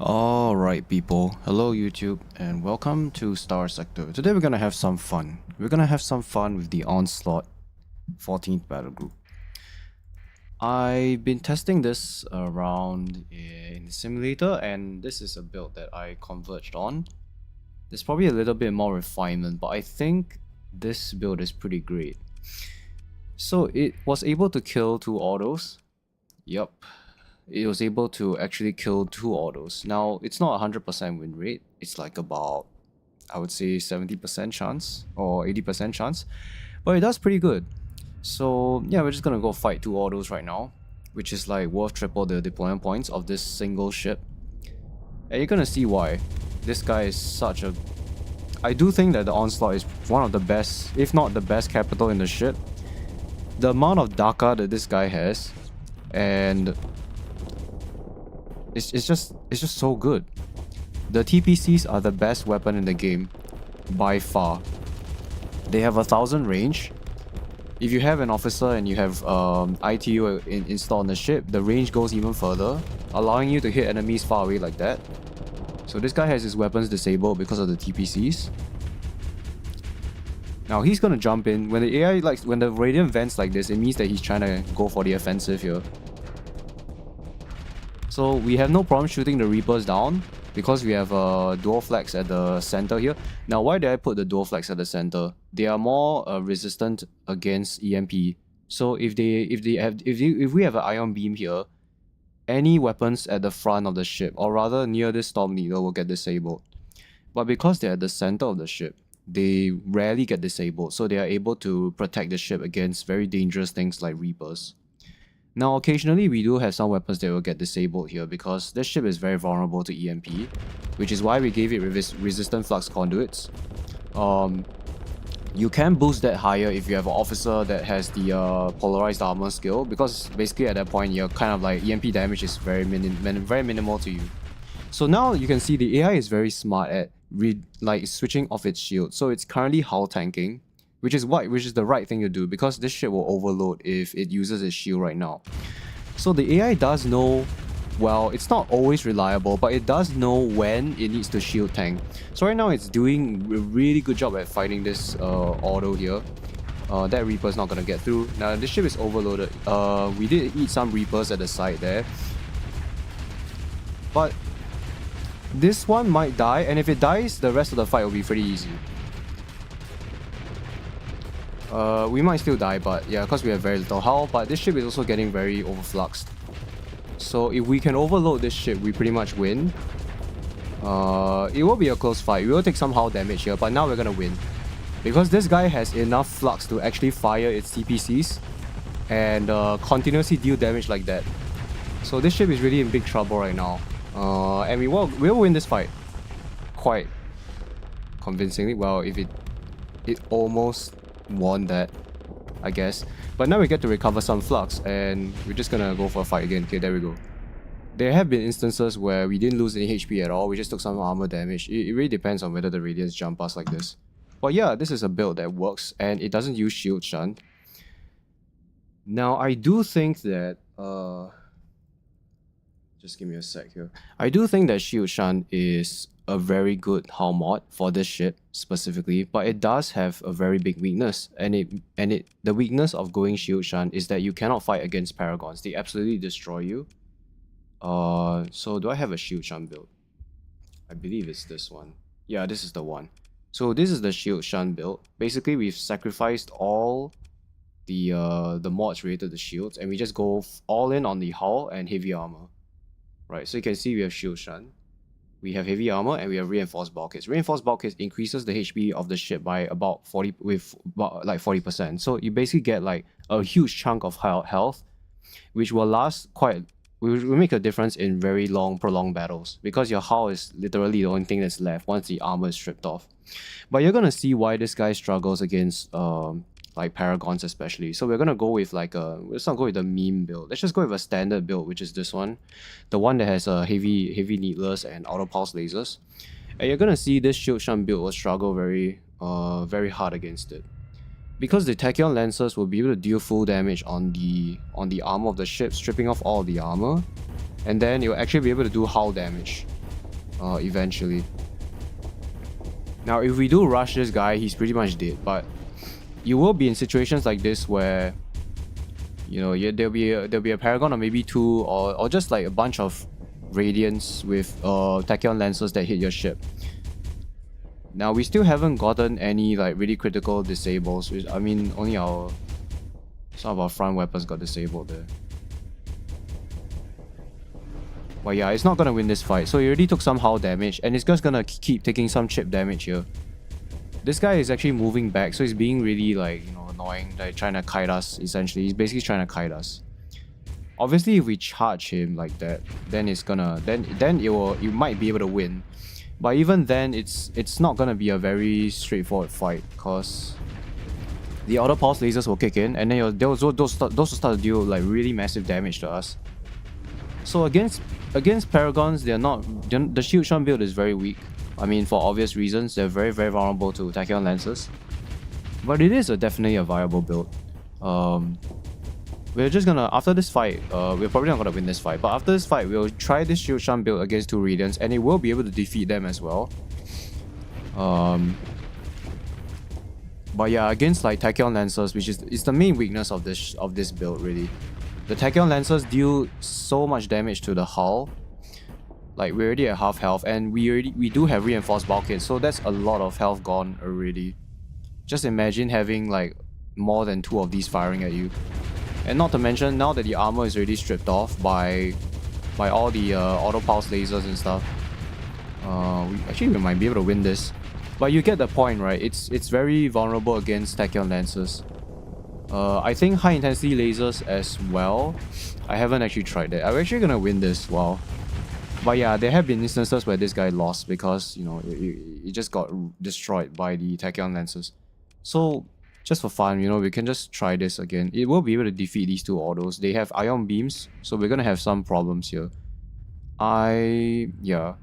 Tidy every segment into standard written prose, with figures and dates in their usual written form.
Alright people, hello YouTube and welcome to Starsector. Today we're gonna have some fun. We're gonna have some fun with the Onslaught 14th battle group. I've been testing this around in the simulator and this is a build that I converged on. There's probably a little bit more refinement, but I think this build is pretty great. So it was able to kill 2 autos. Yup. It was able to actually kill 2 autos. Now, it's not 100% win rate. It's like about, I would say 70% chance or 80% chance. But it does pretty good. So yeah, we're just gonna go fight 2 autos right now, which is like worth triple the deployment points of this single ship. And you're gonna see why. This guy is such a... I do think that the Onslaught is one of the best, if not the best capital in the ship. The amount of DACA that this guy has, and it's just so good. The TPCs are the best weapon in the game by far. They have 1000 range. If you have an officer and you have ITU installed on the ship, the range goes even further, allowing you to hit enemies far away like that. So this guy has his weapons disabled because of the TPCs. Now he's gonna jump in. When the AI when the radiant vents like this, it means that he's trying to go for the offensive here. So we have no problem shooting the Reapers down because we have dual flags at the center here. Now why did I put the dual flags at the center? They are more resistant against EMP. So if we have an ion beam here, any weapons at the front of the ship, or rather near this storm needle, will get disabled. But because they're at the center of the ship, they rarely get disabled, so they are able to protect the ship against very dangerous things like Reapers. Now, occasionally we do have some weapons that will get disabled here because this ship is very vulnerable to EMP, which is why we gave it resistant flux conduits. You can boost that higher if you have an officer that has the polarized armor skill, because basically at that point you're kind of like EMP damage is very minimal to you. So now you can see the AI is very smart at switching off its shield. So it's currently hull tanking, which is the right thing to do because this ship will overload if it uses its shield right now. So the AI does know, well, it's not always reliable, but it does know when it needs to shield tank. So right now it's doing a really good job at fighting this auto here. That Reaper is not gonna get through. Now this ship is overloaded. We did eat some Reapers at the side there, but this one might die, and if it dies, the rest of the fight will be pretty easy. We might still die, but yeah, because we have very little hull, but this ship is also getting very overfluxed. So if we can overload this ship, we pretty much win. It will be a close fight. We will take some hull damage here, but now we're gonna win. Because this guy has enough flux to actually fire its TPCs and continuously deal damage like that. So this ship is really in big trouble right now. And we'll win this fight quite convincingly. Well, if it almost won that, I guess. But now we get to recover some flux and we're just gonna go for a fight again. Okay, there we go. There have been instances where we didn't lose any HP at all. We just took some armor damage. It really depends on whether the radiants jump us like this. But yeah, this is a build that works and it doesn't use shield shunt. Now I do think that just give me a sec here. I do think that shield shunt is a very good hull mod for this ship specifically, but it does have a very big weakness, and the weakness of going shield shunt is that you cannot fight against paragons. They absolutely destroy you. So do I have a shield shunt build? I believe it's this one. Yeah, this is the one. So this is the shield shunt build. Basically, we've sacrificed all the mods related to shields, and we just go all in on the hull and heavy armor. Right, so you can see we have shield shunt, we have heavy armor, and we have reinforced bulkheads. Reinforced bulkheads increases the HP of the ship by about 40%. So you basically get like a huge chunk of health, which will last will make a difference in very long, prolonged battles, because your hull is literally the only thing that's left once the armor is stripped off. But you're gonna see why this guy struggles against like paragons especially. So we're gonna go with let's not go with the meme build. Let's just go with a standard build, which is this one, the one that has heavy needlers and auto pulse lasers. And you're gonna see this shield shunt build will struggle very hard against it, because the tachyon lancers will be able to deal full damage on the armor of the ship, stripping off all the armor, and then you'll actually be able to do hull damage. eventually. Now, if we do rush this guy, he's pretty much dead. But you will be in situations like this where, you know, there'll be a Paragon or maybe two, or just like a bunch of Radiants with Tachyon Lancers that hit your ship. Now, we still haven't gotten any like really critical disables. Which, I mean, only some of our front weapons got disabled there. But yeah, it's not gonna win this fight. So he already took some hull damage, and it's just gonna keep taking some chip damage here. This guy is actually moving back, so he's being really like, you know, annoying, like trying to kite us. Essentially, he's basically trying to kite us. Obviously, if we charge him like that, then it's gonna you might be able to win. But even then, it's not gonna be a very straightforward fight, cause the auto pulse lasers will kick in, and then those will start to deal like really massive damage to us. So against Paragons, the shield shun build is very weak. I mean, for obvious reasons, they're very vulnerable to Tachyon Lancers. But it is definitely a viable build. We're just gonna, after this fight, we're probably not gonna win this fight, but after this fight, we'll try this shield shun build against 2 Radiants, and it will be able to defeat them as well. But yeah, against like Tachyon Lancers, which is the main weakness of this build, really. The Tachyon Lancers deal so much damage to the hull. Like, we're already at half health, and we do have reinforced bulkheads, so that's a lot of health gone already. Just imagine having like more than 2 of these firing at you. And not to mention, now that the armor is already stripped off by all the auto pulse lasers and stuff, we might be able to win this. But you get the point, right? It's very vulnerable against Tachyon Lancers. I think high intensity lasers as well. I haven't actually tried that. I'm actually gonna win this. Wow. But yeah, there have been instances where this guy lost because, you know, it just got destroyed by the Tachyon Lancers. So just for fun, you know, we can just try this again. It will be able to defeat these 2 autos. They have ion beams, so we're gonna have some problems here. Yeah.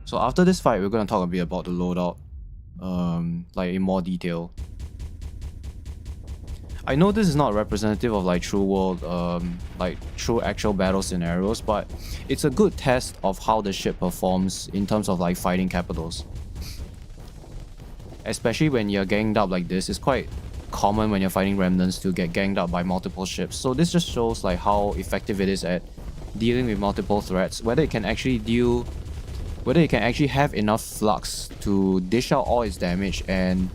So after this fight, we're gonna talk a bit about the loadout, like in more detail. I know this is not representative of like true world, like true actual battle scenarios, but it's a good test of how the ship performs in terms of like fighting capitals. Especially when you're ganged up like this, it's quite common when you're fighting remnants to get ganged up by multiple ships. So this just shows like how effective it is at dealing with multiple threats, whether it can actually have enough flux to dish out all its damage. And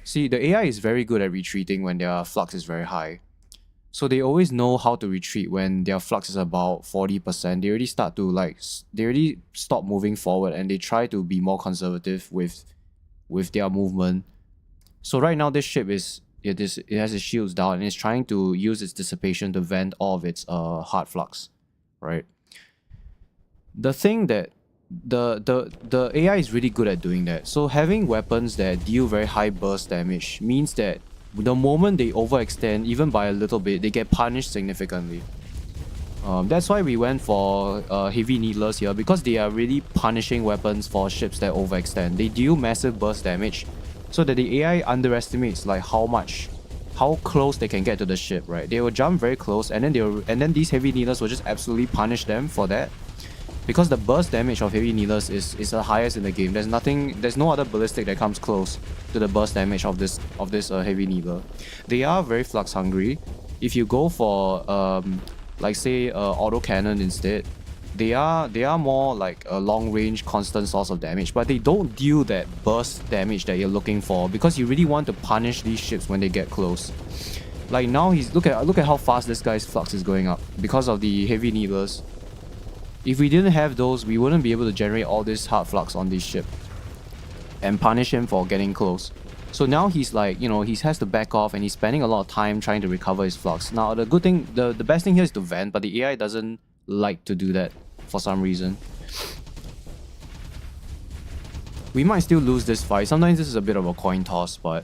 see, the AI is very good at retreating when their flux is very high. So they always know how to retreat when their flux is about 40%. They already stop moving forward, and they try to be more conservative with their movement. So right now this ship it has its shields down, and it's trying to use its dissipation to vent all of its hard flux, right? The thing that the AI is really good at doing that. So having weapons that deal very high burst damage means that the moment they overextend, even by a little bit, they get punished significantly. That's why we went for heavy needlers here, because they are really punishing weapons for ships that overextend. They deal massive burst damage, so that the AI underestimates like how close they can get to the ship, right? They will jump very close, and then these heavy needlers will just absolutely punish them for that. Because the burst damage of heavy needlers is the highest in the game. There's no other ballistic that comes close to the burst damage of this heavy needler. They are very flux hungry. If you go for like say auto cannon instead, they are more like a long range constant source of damage, but they don't deal that burst damage that you're looking for, because you really want to punish these ships when they get close. Like now look at how fast this guy's flux is going up because of the heavy needlers. If we didn't have those, we wouldn't be able to generate all this hard flux on this ship and punish him for getting close. So now he's like, you know, he has to back off, and he's spending a lot of time trying to recover his flux. Now the good thing, the best thing here is to vent, but the AI doesn't like to do that for some reason. We might still lose this fight. Sometimes this is a bit of a coin toss, but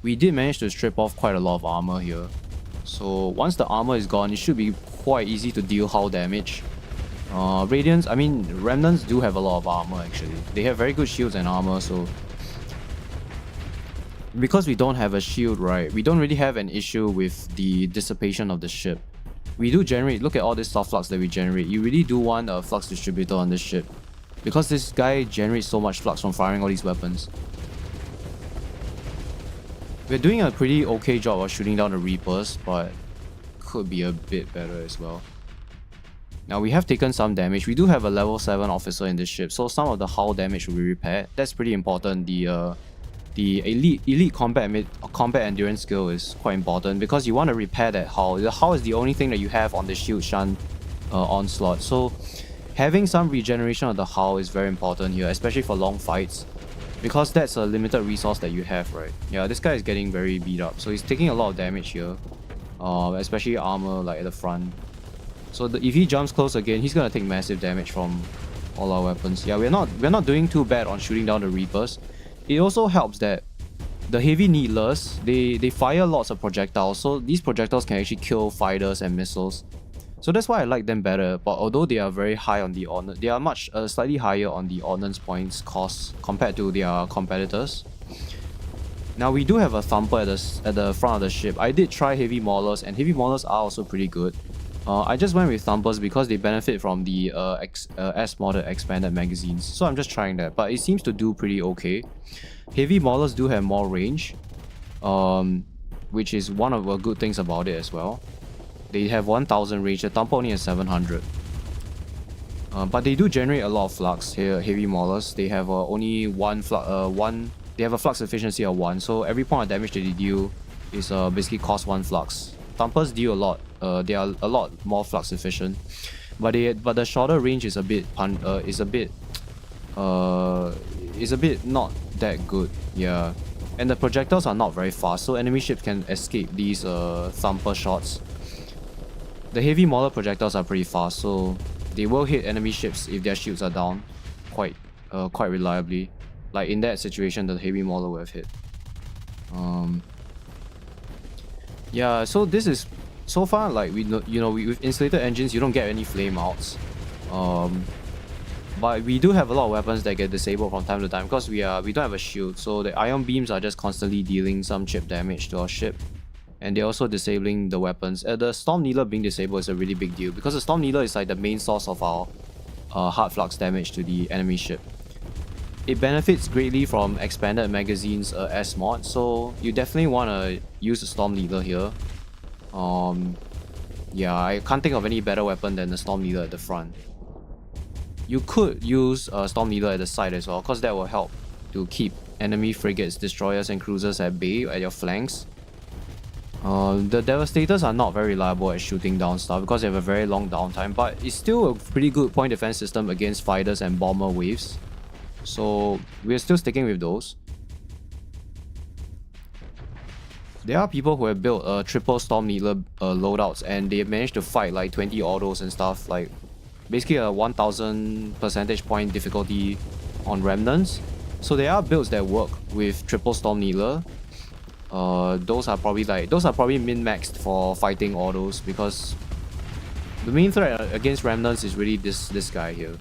we did manage to strip off quite a lot of armor here. So once the armor is gone, it should be quite easy to deal hull damage. Remnants do have a lot of armor actually. They have very good shields and armor, so because we don't have a shield, right, we don't really have an issue with the dissipation of the ship. we do generate, look at all this soft flux that we generate. You really do want a flux distributor on this ship, because this guy generates so much flux from firing all these weapons. We're doing a pretty okay job of shooting down the Reapers, but could be a bit better as well. Now we have taken some damage. We do have a level 7 officer in this ship, so some of the hull damage will be repaired. That's pretty important. The elite combat endurance skill is quite important because you want to repair that hull. The hull is the only thing that you have on the shield shunt onslaught. So having some regeneration of the hull is very important here, especially for long fights, because that's a limited resource that you have, right? Yeah, this guy is getting very beat up, so he's taking a lot of damage here, especially armor like at the front. So if he jumps close again, he's gonna take massive damage from all our weapons. Yeah, we're not doing too bad on shooting down the Reapers. It also helps that the heavy needlers, they fire lots of projectiles, so these projectiles can actually kill fighters and missiles. So that's why I like them better, but although they are very high on the ordnance, they are slightly higher on the ordnance points cost compared to their competitors. Now we do have a thumper at the front of the ship. I did try heavy maulers, and heavy maulers are also pretty good. I just went with thumpers because they benefit from the S-modded expanded magazines, so I'm just trying that, but it seems to do pretty okay. Heavy maulers do have more range, which is one of the good things about it as well. They have 1000 range, the thumper only has 700. But they do generate a lot of flux here. Heavy maulers, they have only they have a flux efficiency of 1, so every point of damage that they deal is basically cost 1 flux. Thumpers deal a lot. They are a lot more flux efficient, but the shorter range is a bit not that good. Yeah, and the projectiles are not very fast, so enemy ships can escape these thumper shots. The heavy mauler projectiles are pretty fast, so they will hit enemy ships if their shields are down quite reliably. Like in that situation, the heavy mauler will have hit. Yeah, so this is so far, like with insulated engines, you don't get any flame outs. But we do have a lot of weapons that get disabled from time to time because we don't have a shield, so the ion beams are just constantly dealing some chip damage to our ship, and they're also disabling the weapons. The Storm Needler being disabled is a really big deal because the Storm Needler is like the main source of our hard flux damage to the enemy ship. It benefits greatly from expanded magazines S-mod, so you definitely want to use the Storm Needler here. Yeah, I can't think of any better weapon than the Storm Needler at the front. You could use a Storm Needler at the side as well, because that will help to keep enemy frigates, destroyers and cruisers at bay at your flanks. The Devastators are not very reliable at shooting down stuff because they have a very long downtime, but it's still a pretty good point defense system against fighters and bomber waves. So we're still sticking with those. There are people who have built triple Storm Needler loadouts, and they managed to fight like 20 autos and stuff, like basically a 1000 percentage point difficulty on remnants. So there are builds that work with triple Storm Needler. Those are probably min-maxed for fighting autos, because the main threat against remnants is really this guy here.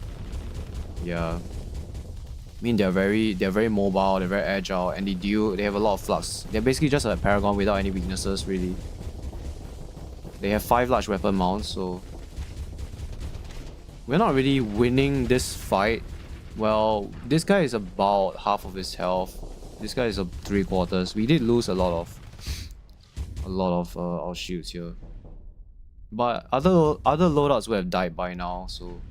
Yeah. I mean, they're very mobile, they're very agile, and they have a lot of flux. They're basically just a Paragon without any weaknesses, really. They have 5 large weapon mounts, so we're not really winning this fight. Well, this guy is about half of his health. This guy is 3/4. We did lose a lot of our shields here, but other loadouts would have died by now. So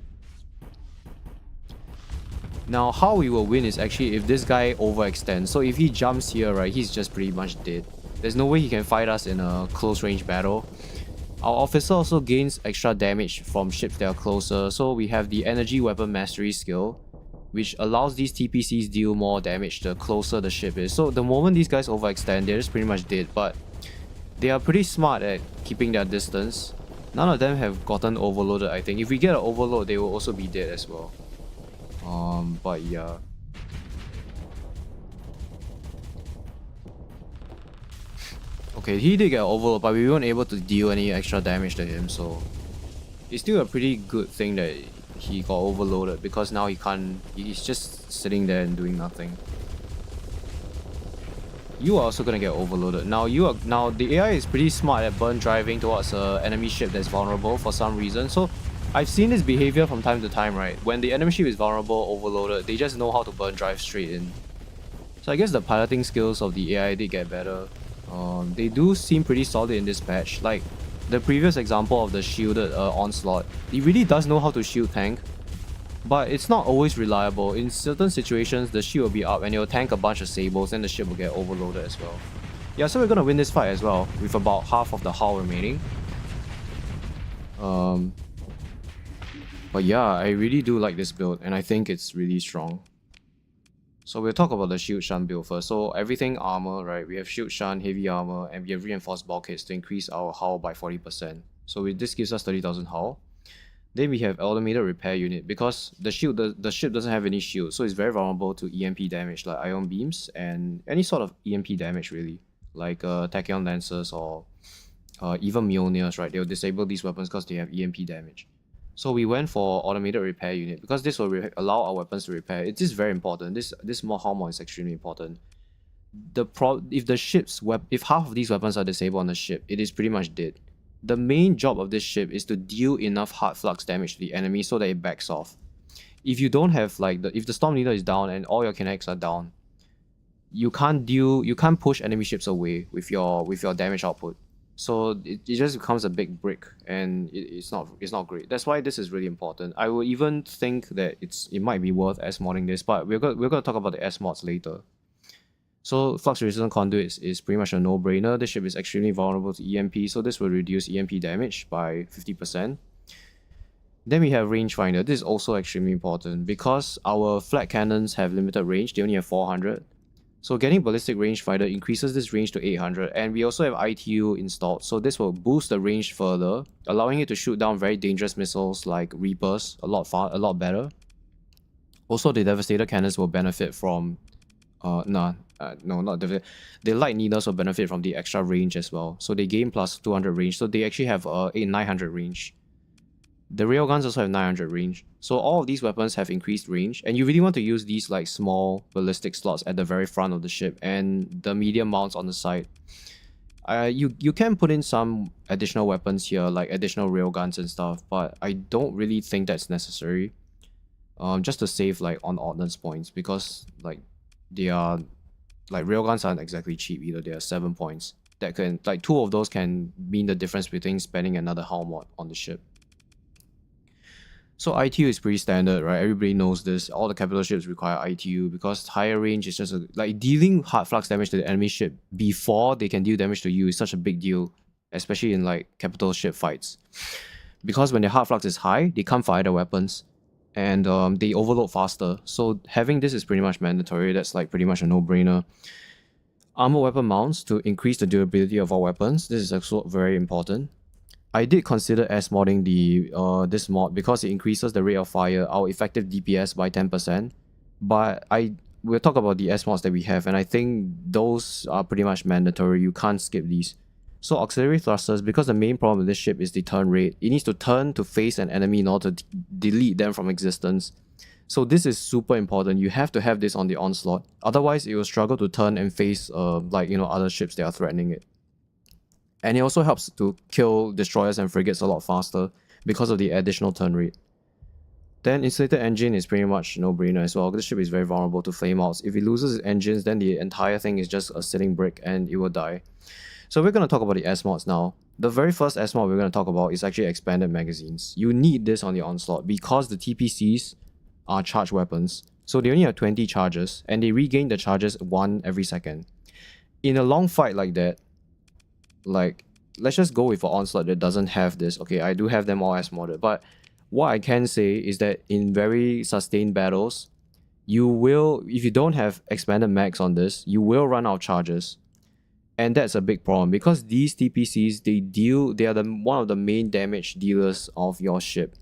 now how we will win is actually if this guy overextends. So if he jumps here, right, he's just pretty much dead. There's no way he can fight us in a close range battle. Our officer also gains extra damage from ships that are closer, so we have the energy weapon mastery skill, which allows these TPCs deal more damage the closer the ship is. So the moment these guys overextend, they're just pretty much dead, but they are pretty smart at keeping their distance. None of them have gotten overloaded, I think. If we get an overload, they will also be dead as well. But yeah. Okay, he did get an overload, but we weren't able to deal any extra damage to him, so it's still a pretty good thing that he got overloaded, because now he's just sitting there and doing nothing. you are also gonna get overloaded. Now the AI is pretty smart at burn driving towards a enemy ship that's vulnerable for some reason. So I've seen this behavior from time to time, right? When the enemy ship is vulnerable, overloaded, they just know how to burn drive straight in. So I guess the piloting skills of the AI did get better. They do seem pretty solid in this patch. Like the previous example of the shielded Onslaught, it really does know how to shield tank. But it's not always reliable. In certain situations, the shield will be up and it will tank a bunch of sables and the ship will get overloaded as well. Yeah, so we're gonna win this fight as well, with about half of the hull remaining. But yeah, I really do like this build and I think it's really strong. So we'll talk about the shield shunt build first. So everything armor, right? We have shield shunt, heavy armor, and we have reinforced bulkheads to increase our hull by 40%. So this gives us 30,000 hull. Then we have automated repair unit because the ship doesn't have any shield, so it's very vulnerable to EMP damage like ion beams and any sort of EMP damage really, like tachyon lancers or even Mjolnirs, right? They'll disable these weapons because they have EMP damage. So we went for automated repair unit because this will allow our weapons to repair. It is very important. This more hull mod is extremely important. If half of these weapons are disabled on the ship, it is pretty much dead. The main job of this ship is to deal enough hard flux damage to the enemy so that it backs off. If you don't have if the Storm Leader is down and all your kinetics are down, you can't push enemy ships away with your damage output. So it just becomes a big brick and it's not great. That's why this is really important. I would even think that it might be worth S modding this, but we're gonna talk about the S mods later. So flux resistant conduits is pretty much a no-brainer. This ship is extremely vulnerable to EMP, so this will reduce EMP damage by 50%. Then we have rangefinder. This is also extremely important because our flat cannons have limited range. They only have 400. So getting ballistic rangefinder increases this range to 800, and we also have ITU installed, so this will boost the range further, allowing it to shoot down very dangerous missiles like Reapers a lot better. Also, the Devastator cannons will benefit from no, not definitely. The light needles will benefit from the extra range as well. So they gain plus 200 range. So they actually have 900 range. The railguns also have 900 range. So all of these weapons have increased range. And you really want to use these like small ballistic slots at the very front of the ship and the medium mounts on the side. You can put in some additional weapons here, like additional railguns and stuff, but I don't really think that's necessary. Just to save like on ordnance points, because like they are like railguns aren't exactly cheap either. They are 7 points. That can like 2 of those can mean the difference between spending another hull mod on the ship. So ITU is pretty standard, right? Everybody knows this. All the capital ships require ITU because higher range is just like dealing hard flux damage to the enemy ship before they can deal damage to you is such a big deal, especially in like capital ship fights. Because when their hard flux is high, they can't fire their weapons and they overload faster. So having this is pretty much mandatory. That's like pretty much a no-brainer. Armor weapon mounts to increase the durability of our weapons. This is also very important. I did consider S modding this mod because it increases the rate of fire, our effective DPS by 10%. But we'll talk about the S mods that we have, and I think those are pretty much mandatory. You can't skip these. So auxiliary thrusters, because the main problem with this ship is the turn rate. It needs to turn to face an enemy in order to delete them from existence. So this is super important. You have to have this on the Onslaught. Otherwise, it will struggle to turn and face other ships that are threatening it. And it also helps to kill destroyers and frigates a lot faster because of the additional turn rate. Then insulated engine is pretty much no-brainer as well. This ship is very vulnerable to flameouts. If it loses its engines, then the entire thing is just a sitting brick and it will die. So we're going to talk about the S mods now. The very first S mod we're going to talk about is actually expanded magazines. You need this on the Onslaught because the TPCs are charged weapons. So they only have 20 charges and they regain the charges 1 every second. In a long fight like that, like let's just go with an Onslaught that doesn't have this. Okay, I do have them all S modded, but what I can say is that in very sustained battles, you will, if you don't have expanded mags on this, you will run out of charges. And that's a big problem because these TPCs, they are one of the main damage dealers of your ship.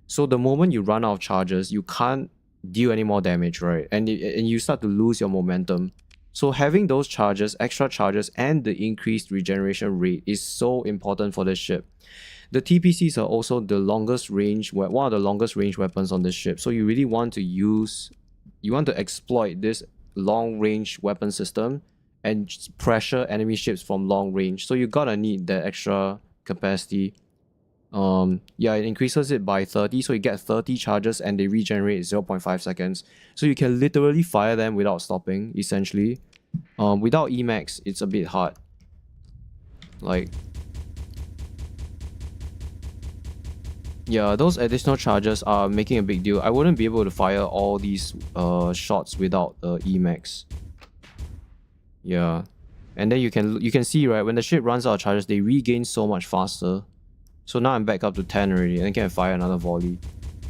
So the moment you run out of charges, you can't deal any more damage, right? And you start to lose your momentum. So having those charges, extra charges, and the increased regeneration rate is so important for this ship. The TPCs are also the longest range, one of the longest range weapons on this ship. So you really want to exploit this long range weapon system and pressure enemy ships from long range. So you gotta need that extra capacity. Yeah, it increases it by 30, so you get 30 charges and they regenerate 0.5 seconds. So you can literally fire them without stopping, essentially. Without Emax, it's a bit hard. Like, yeah, those additional charges are making a big deal. I wouldn't be able to fire all these shots without Emax. Yeah. And then you can see, right, when the ship runs out of charges, they regain so much faster. So now I'm back up to 10 already, and I can fire another volley.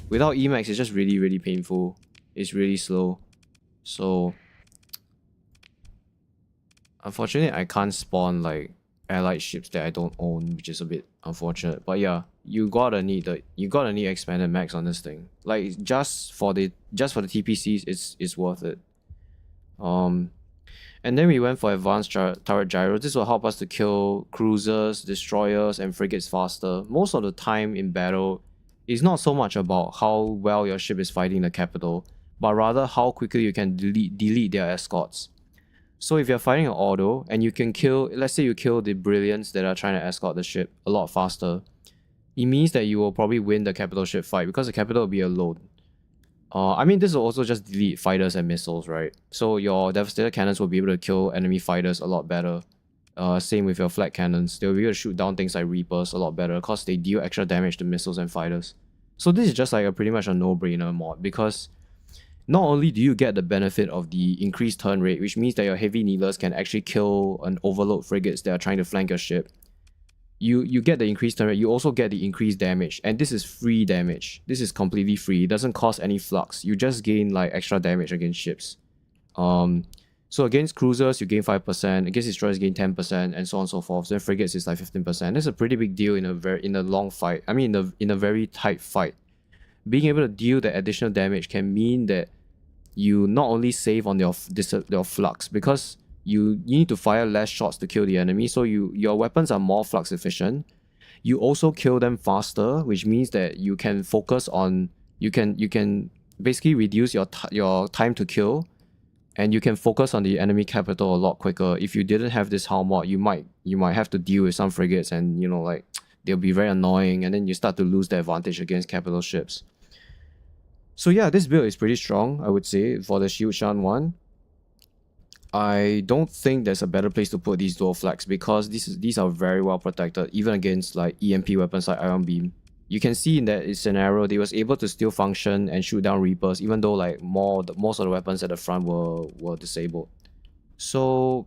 Without Emax, it's just really, really painful. It's really slow. So unfortunately, I can't spawn like allied ships that I don't own, which is a bit unfortunate. But yeah, you gotta need expanded max on this thing. Like just for the TPCs, it's worth it. And then we went for advanced turret gyro. This will help us to kill cruisers, destroyers, and frigates faster. Most of the time in battle, it's not so much about how well your ship is fighting the capital, but rather how quickly you can delete their escorts. So if you're fighting an auto and you can kill, let's say you kill the brilliants that are trying to escort the ship a lot faster, it means that you will probably win the capital ship fight because the capital will be alone. I mean, this will also just delete fighters and missiles, right? So your Devastator cannons will be able to kill enemy fighters a lot better. Same with your flat cannons. They'll be able to shoot down things like Reapers a lot better because they deal extra damage to missiles and fighters. So this is just like pretty much a no-brainer mod because not only do you get the benefit of the increased turn rate, which means that your heavy needlers can actually kill and overload frigates that are trying to flank your ship. You get the increased turn rate, you also get the increased damage, and this is free damage. This is completely free. It doesn't cost any flux. You just gain like extra damage against ships. So against cruisers you gain 5%, against destroyers you gain 10%, and so on and so forth. So then frigates is like 15%. That's a pretty big deal in a long fight. I mean in a very tight fight. Being able to deal the additional damage can mean that you not only save on your flux, because you need to fire less shots to kill the enemy, so your weapons are more flux efficient. You also kill them faster, which means that you can focus on you can basically reduce your time to kill, and you can focus on the enemy capital a lot quicker. If you didn't have this hull mod, you might have to deal with some frigates, and you know, like, they'll be very annoying, and then you start to lose the advantage against capital ships. So yeah, this build is pretty strong, I would say, for the Shield Shan one. I don't think there's a better place to put these dual flags because these are very well protected, even against like EMP weapons like Ion Beam. You can see in that scenario, they was able to still function and shoot down Reapers, even though like most of the weapons at the front were disabled. So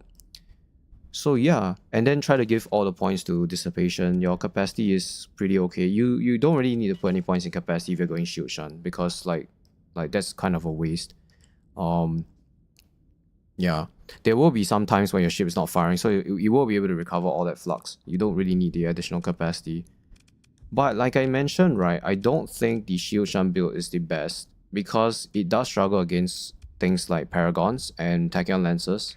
yeah, and then try to give all the points to Dissipation. Your capacity is pretty okay. You don't really need to put any points in capacity if you're going Shield Shan, because like that's kind of a waste. Yeah, there will be some times when your ship is not firing, so you will be able to recover all that flux. You don't really need the additional capacity. But like I mentioned, right, I don't think the Shield Shan build is the best because it does struggle against things like Paragons and Tachyon Lancers.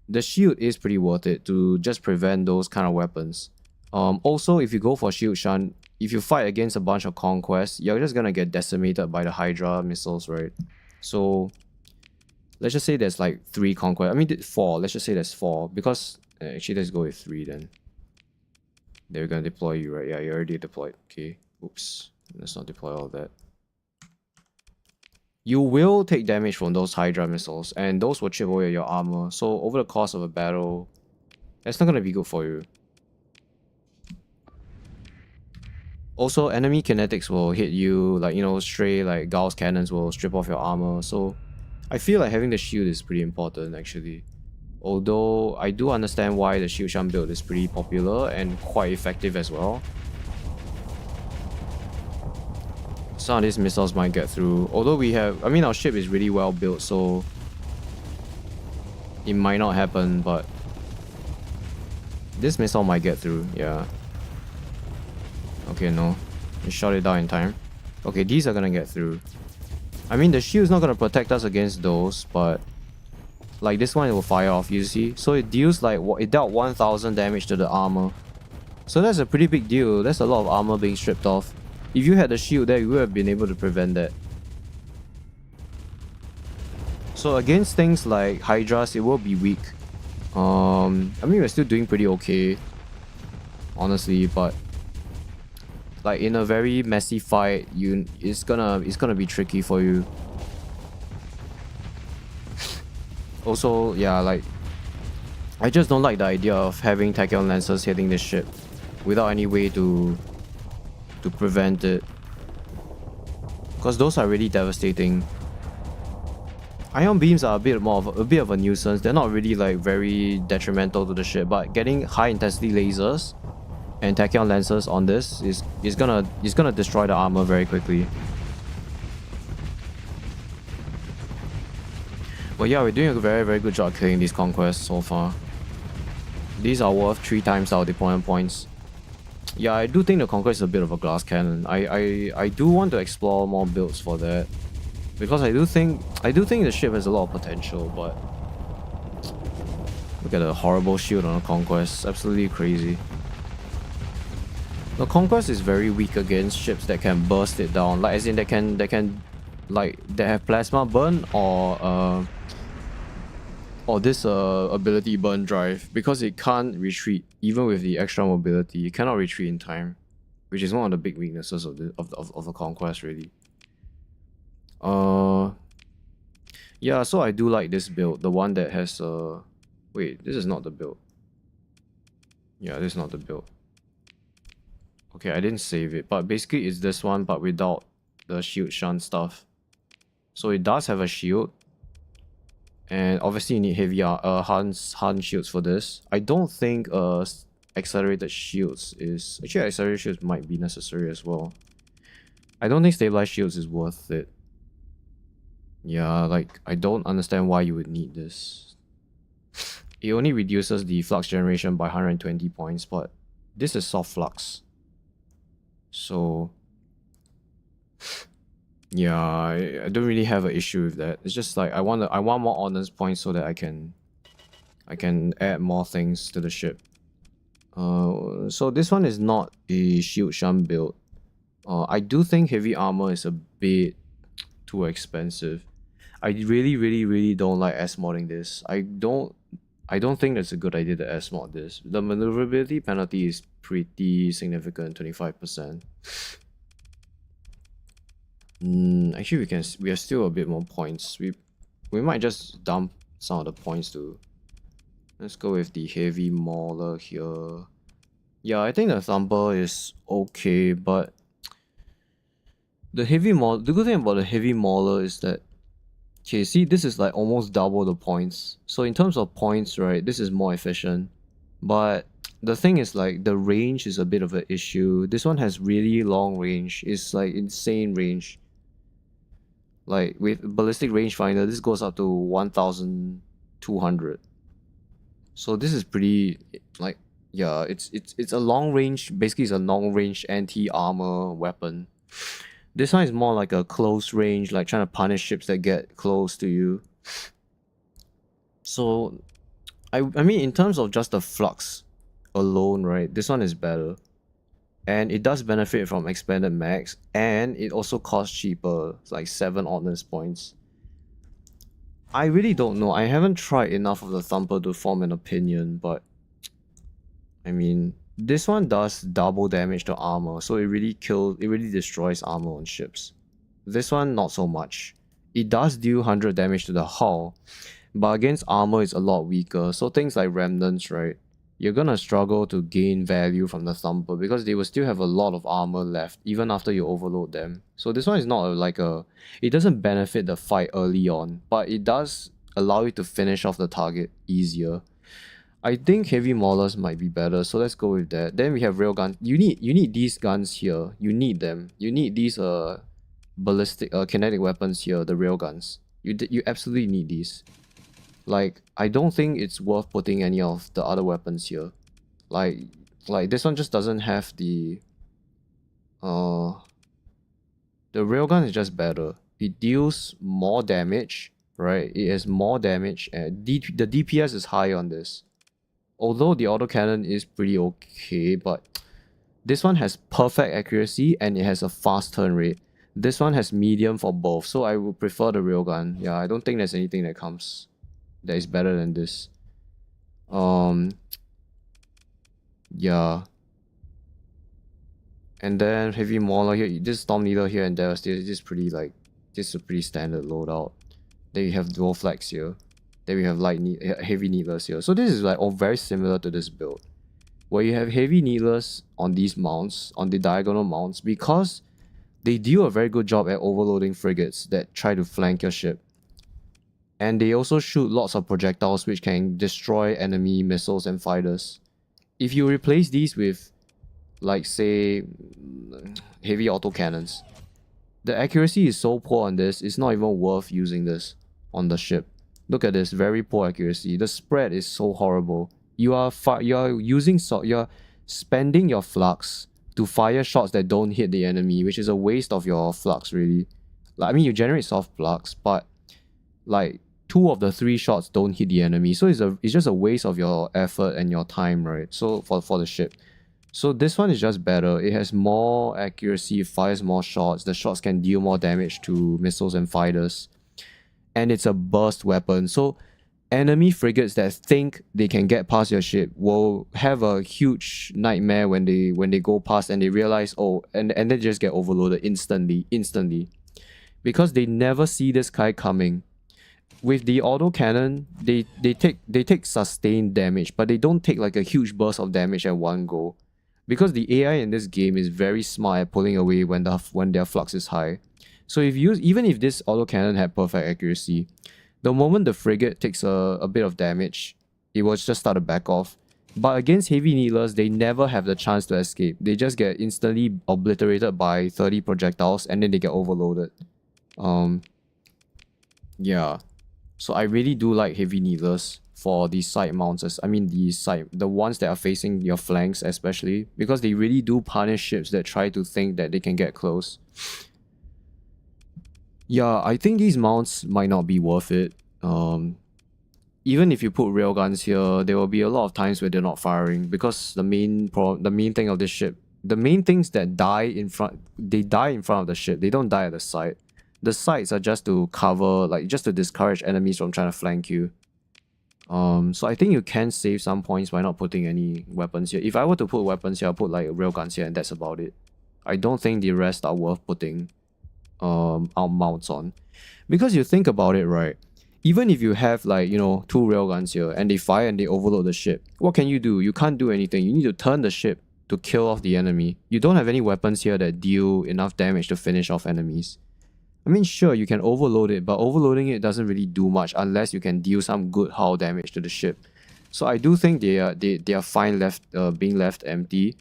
The shield is pretty worth it to just prevent those kind of weapons. Also, if you go for Shield Shan, if you fight against a bunch of conquests, you're just gonna get decimated by the Hydra missiles, right? So let's just say there's like 3 conquests. I mean 4. Let's just say there's 4 because actually let's go with 3 then. They're gonna deploy you, right? Yeah, you already deployed. Okay. Oops. Let's not deploy all that. You will take damage from those Hydra missiles, and those will chip away your armor. So over the course of a battle, that's not gonna be good for you. Also, enemy kinetics will hit you, like, you know, stray like Gauss cannons will strip off your armor. So I feel like having the shield is pretty important actually. Although I do understand why the Shield Shan build is pretty popular and quite effective as well. Some of these missiles might get through. Although I mean our ship is really well built, so it might not happen, but this missile might get through, yeah. Okay, no. You shot it down in time. Okay, these are gonna get through. I mean, the shield's not gonna protect us against those, but like this one, it will fire off, you see? So it deals like, it dealt 1000 damage to the armor. So that's a pretty big deal. That's a lot of armor being stripped off. If you had the shield there, you would have been able to prevent that. So against things like Hydras, it will be weak. I mean, we're still doing pretty okay, honestly, but like in a very messy fight, it's gonna be tricky for you. Also, yeah, like I just don't like the idea of having tachyon lancers hitting this ship without any way to prevent it, because those are really devastating. Ion beams are a bit of a nuisance. They're not really like very detrimental to the ship, but getting high intensity lasers and tachyon lancers on this is gonna destroy the armor very quickly. But yeah, we're doing a very good job killing these conquests so far. These are worth 3 times our deployment points. Yeah, I do think the conquest is a bit of a glass cannon. I do want to explore more builds for that, because I do think the ship has a lot of potential, but look at the horrible shield on the conquest. Absolutely crazy. The conquest is very weak against ships that can burst it down, like as in that have plasma burn or this ability burn drive, because it can't retreat even with the extra mobility. It cannot retreat in time, which is one of the big weaknesses of the conquest, really. Yeah, so I do like this build, the one that has wait, this is not the build. Yeah, this is not the build. Okay, I didn't save it, but basically it's this one but without the shield shunt stuff. So it does have a shield, and obviously you need heavy Han shields for this. I don't think accelerated shields is... Actually, accelerated shields might be necessary as well. I don't think stabilized shields is worth it. Yeah, like, I don't understand why you would need this. It only reduces the flux generation by 120 points, but this is soft flux. So yeah, I don't really have an issue with that. It's just like I want more honors points so that I can add more things to the ship. So this one is not a shield shunt build. I do think heavy armor is a bit too expensive. I really don't like S-modding this. I don't think that's a good idea to S-mod this. The maneuverability penalty is pretty significant, 25%. Actually, we have still a bit more points. We might just dump some of the points to... Let's go with the heavy mauler here. Yeah, I think the thumper is okay, but the good thing about the heavy mauler is that, okay, see, this is like almost double the points. So in terms of points, right, this is more efficient. But the thing is, like, the range is a bit of an issue. This one has really long range. It's like insane range. Like with ballistic rangefinder, this goes up to 1200. So this is pretty, like, yeah, it's a long range. Basically, it's a long range anti-armor weapon. This one is more like a close range, like trying to punish ships that get close to you. So I mean, in terms of just the flux alone, right, this one is better. And it does benefit from expanded max, and it also costs cheaper, like 7 honors points. I really don't know. I haven't tried enough of the thumper to form an opinion, but I mean, this one does double damage to armor, so it really destroys armor on ships. This one, not so much. It does deal 100 damage to the hull, but against armor it's a lot weaker. So things like remnants, right, you're gonna struggle to gain value from the thumper because they will still have a lot of armor left even after you overload them. So this one is not it doesn't benefit the fight early on, but it does allow you to finish off the target easier. I think heavy maulers might be better, so let's go with that. Then we have railgun. You need these guns here. You need them. You need these ballistic kinetic weapons here, the railguns. You absolutely need these. Like, I don't think it's worth putting any of the other weapons here. Like this one just doesn't have the railgun is just better. It deals more damage, right? It has more damage, and the DPS is high on this. Although the autocannon is pretty okay, but this one has perfect accuracy and it has a fast turn rate. This one has medium for both, so I would prefer the railgun. Yeah, I don't think there's anything that is better than this. Um, yeah. And then heavy mauler here, this storm needle here and there, this is pretty like, this is a pretty standard loadout. Then you have dual flex here. Then we have heavy needlers here. So this is like all very similar to this build, where you have heavy needlers on these mounts, on the diagonal mounts, because they do a very good job at overloading frigates that try to flank your ship. And they also shoot lots of projectiles which can destroy enemy missiles and fighters. If you replace these with, like, say, heavy autocannons, the accuracy is so poor on this, it's not even worth using this on the ship. Look at this, very poor accuracy. The spread is so horrible. You're spending your flux to fire shots that don't hit the enemy, which is a waste of your flux, really. Like, I mean, you generate soft flux, but like 2 of the 3 shots don't hit the enemy, so it's just a waste of your effort and your time, right? So for the ship. So this one is just better. It has more accuracy, fires more shots. The shots can deal more damage to missiles and fighters. And it's a burst weapon. So enemy frigates that think they can get past your ship will have a huge nightmare when they go past and they realize, oh, and they just get overloaded instantly. Because they never see this guy coming. With the autocannon, they take sustained damage, but they don't take like a huge burst of damage at one go. Because the AI in this game is very smart at pulling away when their flux is high. So even if this autocannon had perfect accuracy, the moment the frigate takes a bit of damage, it will just start to back off. But against heavy needlers, they never have the chance to escape. They just get instantly obliterated by 30 projectiles and then they get overloaded. Yeah. So I really do like heavy needlers for the side mounts. I mean the ones that are facing your flanks especially, because they really do punish ships that try to think that they can get close. Yeah, I think these mounts might not be worth it. Even if you put railguns here, there will be a lot of times where they're not firing, because the main thing of this ship, the main things that die in front, they die in front of the ship. They don't die at the side. The sides are just to cover, like just to discourage enemies from trying to flank you. So I think you can save some points by not putting any weapons here. If I were to put weapons here, I'll put like railguns here and that's about it. I don't think the rest are worth putting our mounts on. Because you think about it, right? Even if you have like, 2 railguns here and they fire and they overload the ship, what can you do? You can't do anything. You need to turn the ship to kill off the enemy. You don't have any weapons here that deal enough damage to finish off enemies. I mean, sure, you can overload it, but overloading it doesn't really do much unless you can deal some good hull damage to the ship. So I do think they are fine being left empty.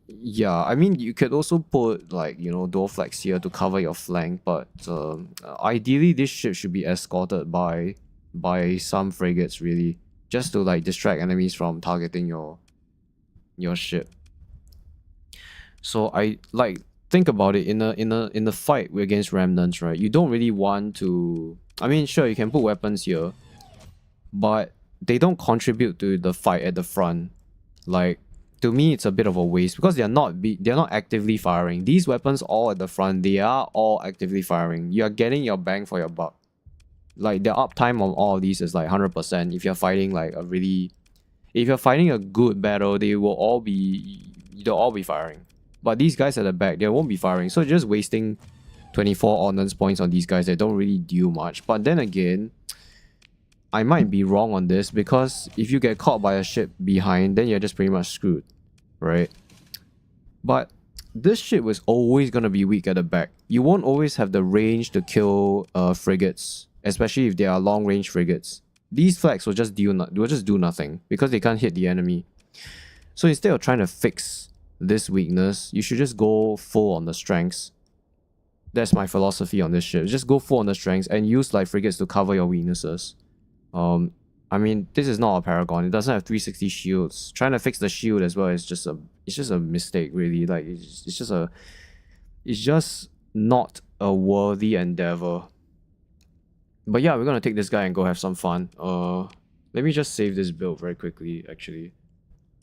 Yeah, I mean, you could also put like, dual flex here to cover your flank, but ideally this ship should be escorted by some frigates, really, just to like distract enemies from targeting your ship. So I like, think about it, in a fight against remnants, right? You don't really want to, I mean, sure, you can put weapons here, but they don't contribute to the fight at the front. Like, to me, it's a bit of a waste because they're not actively firing. These weapons all at the front, they are all actively firing. You are getting your bang for your buck. Like, the uptime on all of these is like 100%. If you're fighting like if you're fighting a good battle, they'll all be firing. But these guys at the back, they won't be firing. So just wasting 24 ordnance points on these guys that don't really do much. But then again, I might be wrong on this, because if you get caught by a ship behind, then you're just pretty much screwed, right? But this ship was always going to be weak at the back. You won't always have the range to kill frigates, especially if they are long range frigates. These flags will just do nothing because they can't hit the enemy. So instead of trying to fix this weakness, you should just go full on the strengths. That's my philosophy on this ship. Just go full on the strengths and use like frigates to cover your weaknesses. I mean, this is not a Paragon. It doesn't have 360 shields. Trying to fix the shield as well is just a mistake, really. Like, it's just not a worthy endeavor. But yeah, we're gonna take this guy and go have some fun. Let me just save this build very quickly, actually.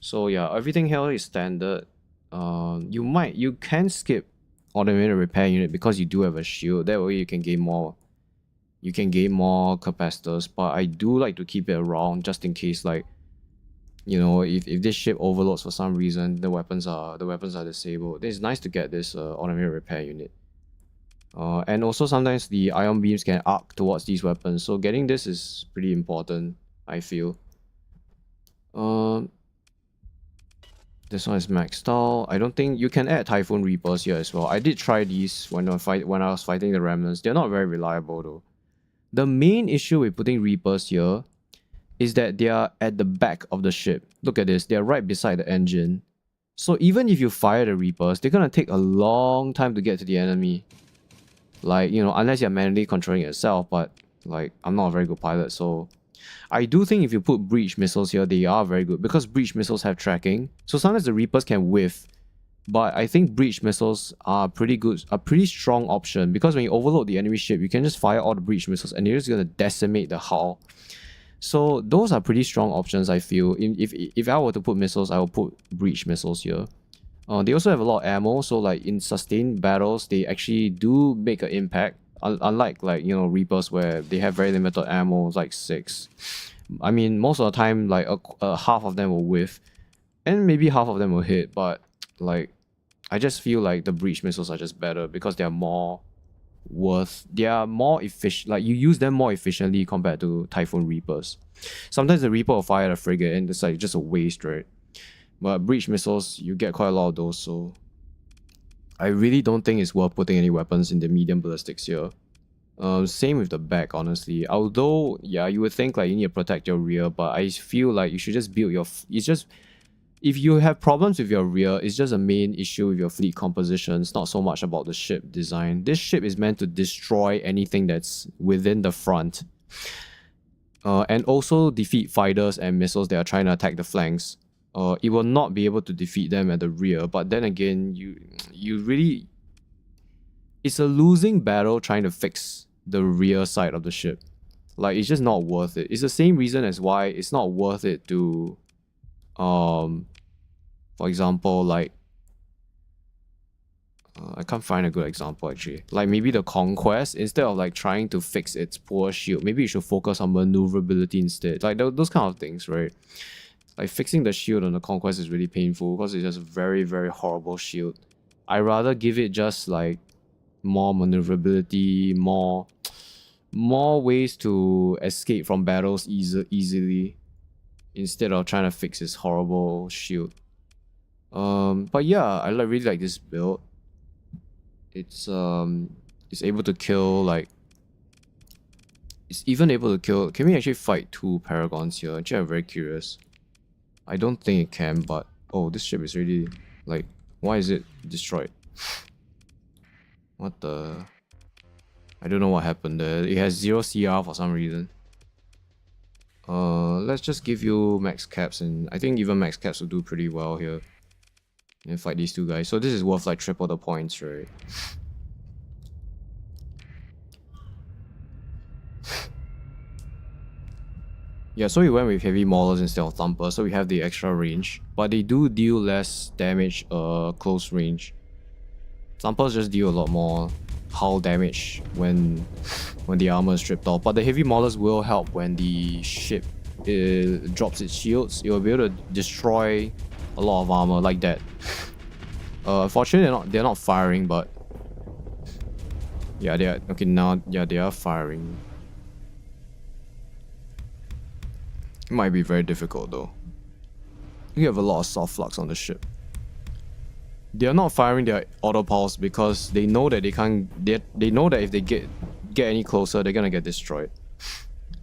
So yeah, everything here is standard. You can skip automated repair unit because you do have a shield. That way you can gain more you can gain more capacitors, but I do like to keep it around just in case, like, you know, if this ship overloads for some reason, the weapons are disabled. It's nice to get this automated repair unit. And also sometimes the ion beams can arc towards these weapons, so getting this is pretty important, I feel. This one is maxed out. I don't think you can add Typhoon Reapers here as well. I did try these when I was fighting the Remnants. They're not very reliable though. The main issue with putting Reapers here is that they are at the back of the ship. Look at this, they're right beside the engine. So even if you fire the Reapers, they're gonna take a long time to get to the enemy. Like, you know, unless you're manually controlling it yourself, but like, I'm not a very good pilot, so I do think if you put breach missiles here, they are very good because breach missiles have tracking. So sometimes the Reapers can whiff, but I think breach missiles are pretty good, a pretty strong option because when you overload the enemy ship, you can just fire all the breach missiles and they're just gonna decimate the hull. So those are pretty strong options, I feel. If I were to put missiles, I will put breach missiles here. They also have a lot of ammo, so like in sustained battles, they actually do make an impact. Unlike, like, you know, Reapers where they have very limited ammo, like 6. I mean, most of the time, like half of them will whiff, and maybe half of them will hit. But like, I just feel like the breach missiles are just better because they are more efficient. Like, you use them more efficiently compared to Typhoon Reapers. Sometimes the Reaper will fire a frigate and it's like just a waste, right? But breach missiles, you get quite a lot of those, so I really don't think it's worth putting any weapons in the medium ballistics here. Same with the back, honestly. Although, yeah, you would think like you need to protect your rear, but I feel like you should just build your... It's just... If you have problems with your rear, it's just a main issue with your fleet composition. It's not so much about the ship design. This ship is meant to destroy anything that's within the front. And also defeat fighters and missiles that are trying to attack the flanks. It will not be able to defeat them at the rear, but then again, you really... It's a losing battle trying to fix the rear side of the ship. Like, it's just not worth it. It's the same reason as why it's not worth it to... for example, like... I can't find a good example, actually. Like, maybe the Conquest, instead of like trying to fix its poor shield, maybe you should focus on maneuverability instead. Like, those kind of things, right? Like, fixing the shield on the Conquest is really painful because it's just a very, very horrible shield. I'd rather give it just like more maneuverability, more ways to escape from battles easily instead of trying to fix this horrible shield. But yeah, I really like this build. It's able to kill, like, it's even able to kill... Can we actually fight 2 Paragons here? Actually, I'm very curious. I don't think it can, but... Oh, this ship is really... Like, why is it destroyed? What the... I don't know what happened there. It has 0 CR for some reason. Let's just give you max caps, and I think even max caps will do pretty well here. And fight these 2 guys. So this is worth like triple the points, right? Yeah, so we went with heavy maulers instead of thumpers, so we have the extra range. But they do deal less damage close range. Thumpers just deal a lot more hull damage when the armor is stripped off. But the heavy maulers will help when the ship drops its shields. It will be able to destroy a lot of armor like that. Unfortunately, they're not firing, but yeah, they are. Okay, now yeah, they are firing. It might be very difficult though. You have a lot of soft flux on the ship. They are not firing their auto pulse because they know that they can't. They know that if they get any closer, they're gonna get destroyed.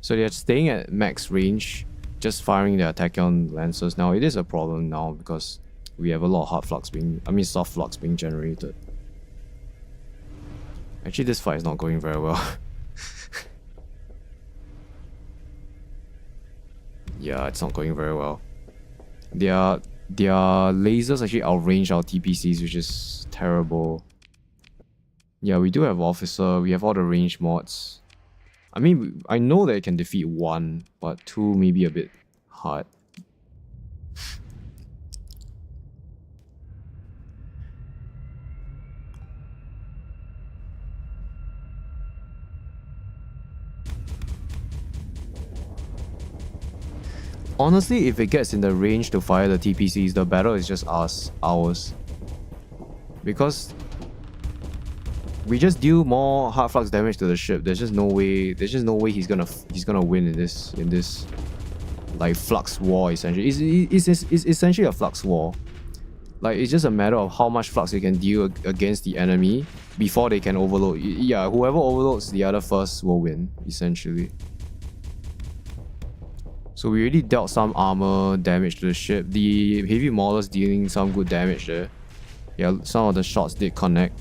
So they're staying at max range, just firing their tachyon lancers. Now it is a problem now because we have a lot of soft flux being generated. Actually, this fight is not going very well. Yeah, it's not going very well. Their lasers actually outrange our TPCs, which is terrible. Yeah, we do have Officer. We have all the range mods. I mean, I know that it can defeat 1, but 2 may be a bit hard. Honestly, if it gets in the range to fire the TPCs, the battle is just ours. Because we just deal more hard flux damage to the ship. There's just no way he's gonna win in this like flux war essentially. It's essentially a flux war. Like, it's just a matter of how much flux you can deal against the enemy before they can overload. Yeah, whoever overloads the other first will win, essentially. So we already dealt some armor damage to the ship. The heavy maulers dealing some good damage there. Yeah, some of the shots did connect.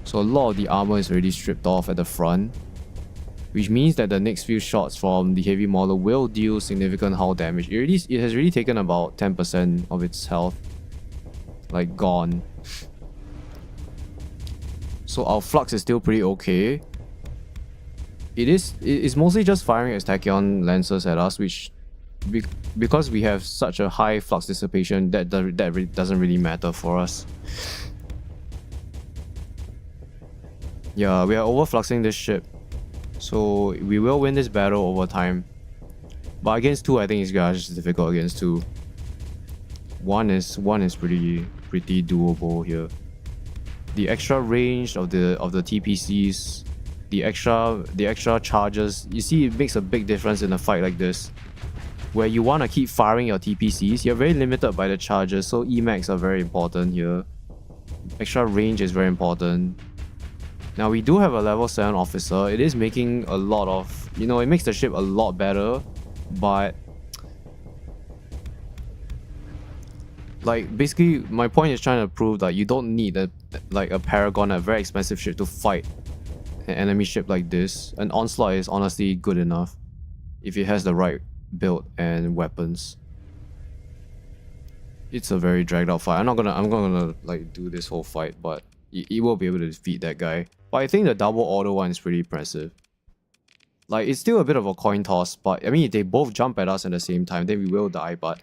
So a lot of the armor is already stripped off at the front, which means that the next few shots from the heavy mauler will deal significant hull damage. It has already taken about 10% of its health. Like, gone. So our flux is still pretty okay. It's mostly just firing its tachyon lancers at us, which because we have such a high flux dissipation, that doesn't really matter for us. Yeah, we are overfluxing this ship, so we will win this battle over time. But against 2, I think it's just difficult against 2. 1 is pretty doable here. The extra range of the TPCs, the extra charges, you see, it makes a big difference in a fight like this, where you want to keep firing your TPCs. You're very limited by the charges, so Emax are very important here. Extra range is very important. Now, we do have a level 7 officer. It is making a lot of, it makes the ship a lot better, but like, basically, my point is trying to prove that you don't need a Paragon, a very expensive ship, to fight an enemy ship like this. An Onslaught is honestly good enough if it has the right build and weapons. It's a very dragged out fight. I'm gonna like do this whole fight, but it will be able to defeat that guy. But I think the double auto one is pretty impressive. Like, it's still a bit of a coin toss, but I mean, if they both jump at us at the same time, then we will die. But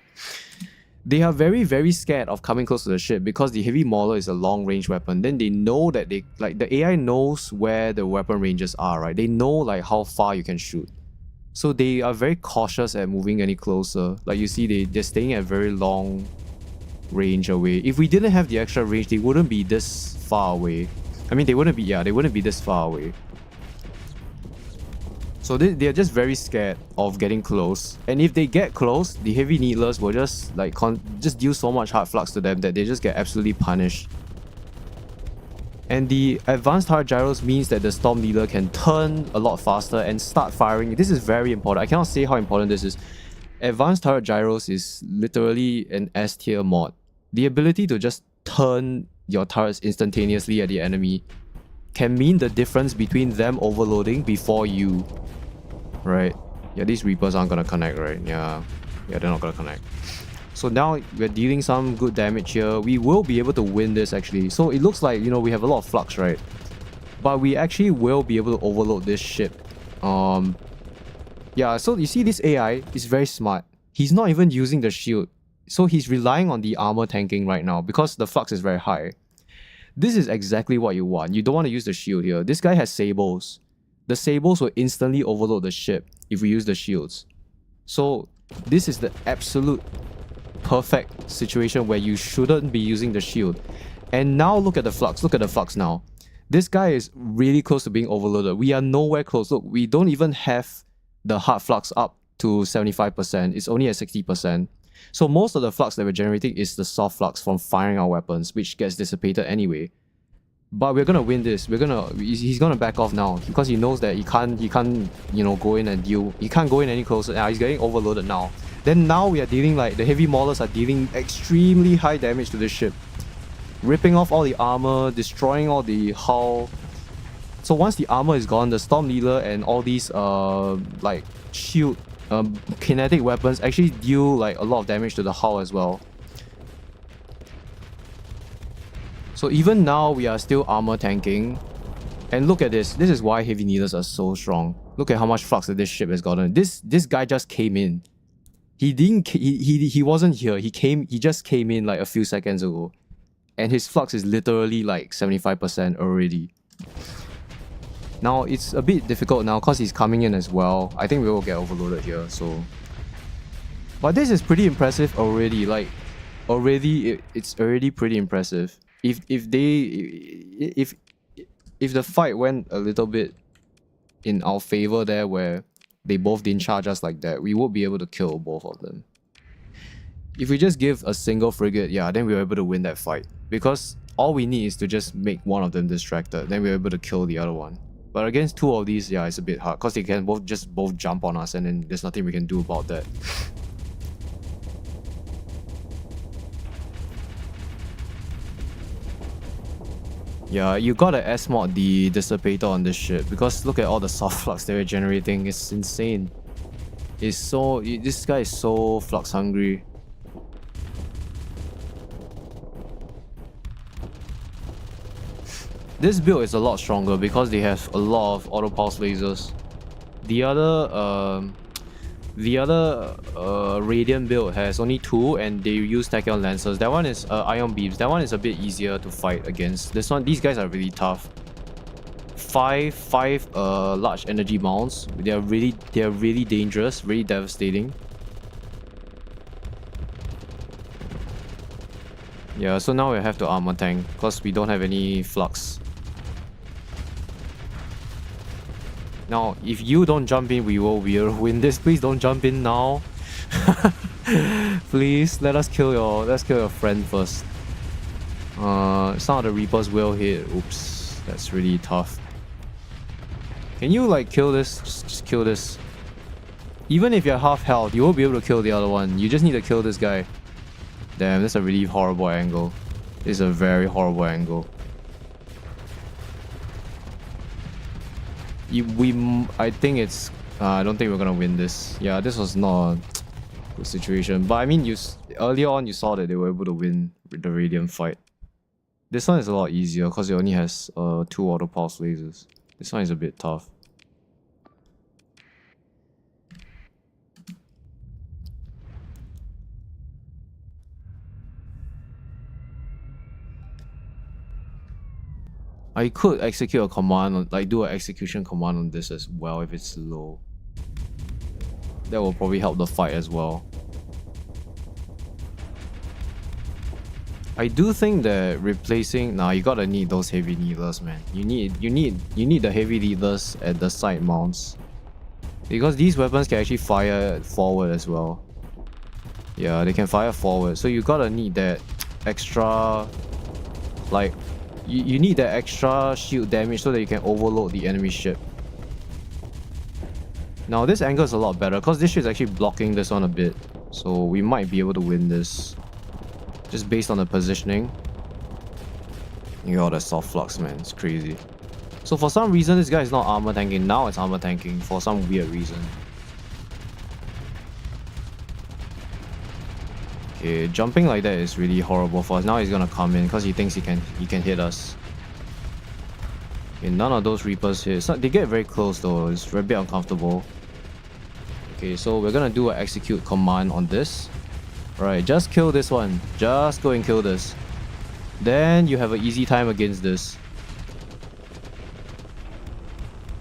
they are very, very scared of coming close to the ship because the heavy mauler is a long-range weapon. Then they know that the AI knows where the weapon ranges are, right? They know like how far you can shoot. So they are very cautious at moving any closer. Like, you see, they're staying at very long range away. If we didn't have the extra range, they wouldn't be this far away. I mean, they wouldn't be this far away. So they're just very scared of getting close. And if they get close, the heavy needlers will just like just deal so much hard flux to them that they just get absolutely punished. And the advanced turret gyros means that the storm needler can turn a lot faster and start firing. This is very important. I cannot say how important this is. Advanced turret gyros is literally an S tier mod. The ability to just turn your turrets instantaneously at the enemy can mean the difference between them overloading before you. Right? Yeah, these Reapers aren't gonna connect, right? Yeah, they're not gonna connect. So now we're dealing some good damage here. We will be able to win this actually. So it looks like, we have a lot of flux, right? But we actually will be able to overload this ship. Yeah, so you see, this AI is very smart. He's not even using the shield. So he's relying on the armor tanking right now because the flux is very high. This is exactly what you want. You don't want to use the shield here. This guy has sables. The sables will instantly overload the ship if we use the shields. So this is the absolute perfect situation where you shouldn't be using the shield. And now look at the flux. Look at the flux now. This guy is really close to being overloaded. We are nowhere close. Look, we don't even have the hard flux up to 75%. It's only at 60%. So most of the flux that we're generating is the soft flux from firing our weapons, which gets dissipated anyway. But we're gonna win this. He's gonna back off now because he knows that he can't go in and deal. He can't go in any closer. Now he's getting overloaded now. Then now we are dealing, like, the heavy maulers are dealing extremely high damage to this ship, ripping off all the armor, destroying all the hull. So once the armor is gone, the storm needler and all these like shield kinetic weapons actually deal like a lot of damage to the hull as well. So even now we are still armor tanking. And look at this. This is why heavy needlers are so strong. Look at how much flux that this ship has gotten. This guy just came in. He wasn't here. He just came in like a few seconds ago. And his flux is literally like 75% already. Now it's a bit difficult now because he's coming in as well. I think we will get overloaded here, so But this is pretty impressive already. Like, already it's already pretty impressive. If the fight went a little bit in our favor there, where they both didn't charge us like that, we would be able to kill both of them. If we just give a single frigate, yeah, then we were able to win that fight. Because all we need is to just make one of them distracted, then we're able to kill the other one. But against two of these, yeah, it's a bit hard, because they can both jump on us, and then there's nothing we can do about that. Yeah, you gotta S-mod the Dissipator on this ship, because look at all the soft flux they're generating, it's insane. It's so... this guy is so flux hungry. This build is a lot stronger because they have a lot of auto pulse lasers. The other Radiant build has only 2 and they use Tachyon Lancers. That one is Ion Beams. That one is a bit easier to fight against. This one, these guys are really tough. Five large energy mounts. They are really dangerous, really devastating. Yeah, so now we have to armor tank because we don't have any flux. Now, if you don't jump in, we'll win this. Please don't jump in now. Please, let's kill your friend first. Some of the Reapers will hit. Oops, that's really tough. Can you like kill this? Just kill this. Even if you're half health, you won't be able to kill the other one. You just need to kill this guy. Damn, that's a really horrible angle. It's a very horrible angle. I think it's... I don't think we're gonna win this. Yeah, this was not a good situation. But I mean, earlier on you saw that they were able to win the Radiant fight. This one is a lot easier because it only has 2 auto pulse lasers. This one is a bit tough. I could execute a command, like do an execution command on this as well if it's low. That will probably help the fight as well. I do think that replacing... Nah, you gotta need those heavy needlers, man. You need the heavy needlers at the side mounts. Because these weapons can actually fire forward as well. Yeah, they can fire forward. So you gotta need that extra... Like... You need that extra shield damage so that you can overload the enemy ship. Now this angle is a lot better because this ship is actually blocking this one a bit. So we might be able to win this. Just based on the positioning. You got that soft flux, man. It's crazy. So for some reason this guy is not armor tanking. Now it's armor tanking for some weird reason. Okay, jumping like that is really horrible for us. Now he's gonna come in because he thinks he can hit us. Okay, none of those Reapers hit. So they get very close though. It's a bit uncomfortable. Okay, so we're gonna do an execute command on this. Alright, just kill this one. Just go and kill this. Then you have an easy time against this.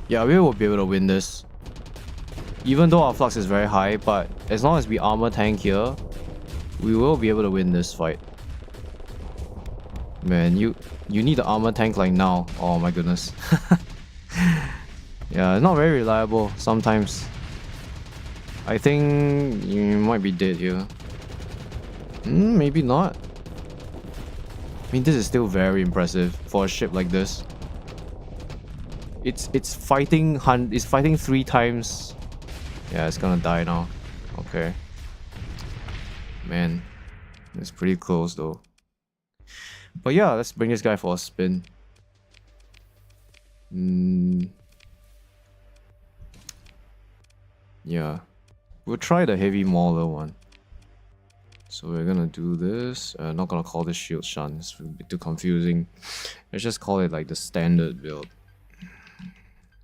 Yeah, we will be able to win this. Even though our flux is very high, but as long as we armor tank here, we will be able to win this fight. Man, you need the armor tank like now. Oh my goodness. Yeah, it's not very reliable sometimes. I think you might be dead here. Maybe not. I mean, this is still very impressive for a ship like this. It's fighting 3 times. Yeah, it's gonna die now. Okay. Man, it's pretty close though. But yeah, let's bring this guy for a spin. Yeah, we'll try the heavy mauler one. So we're gonna do this. Not gonna call this shield shunt, it's a bit too confusing. Let's just call it like the standard build.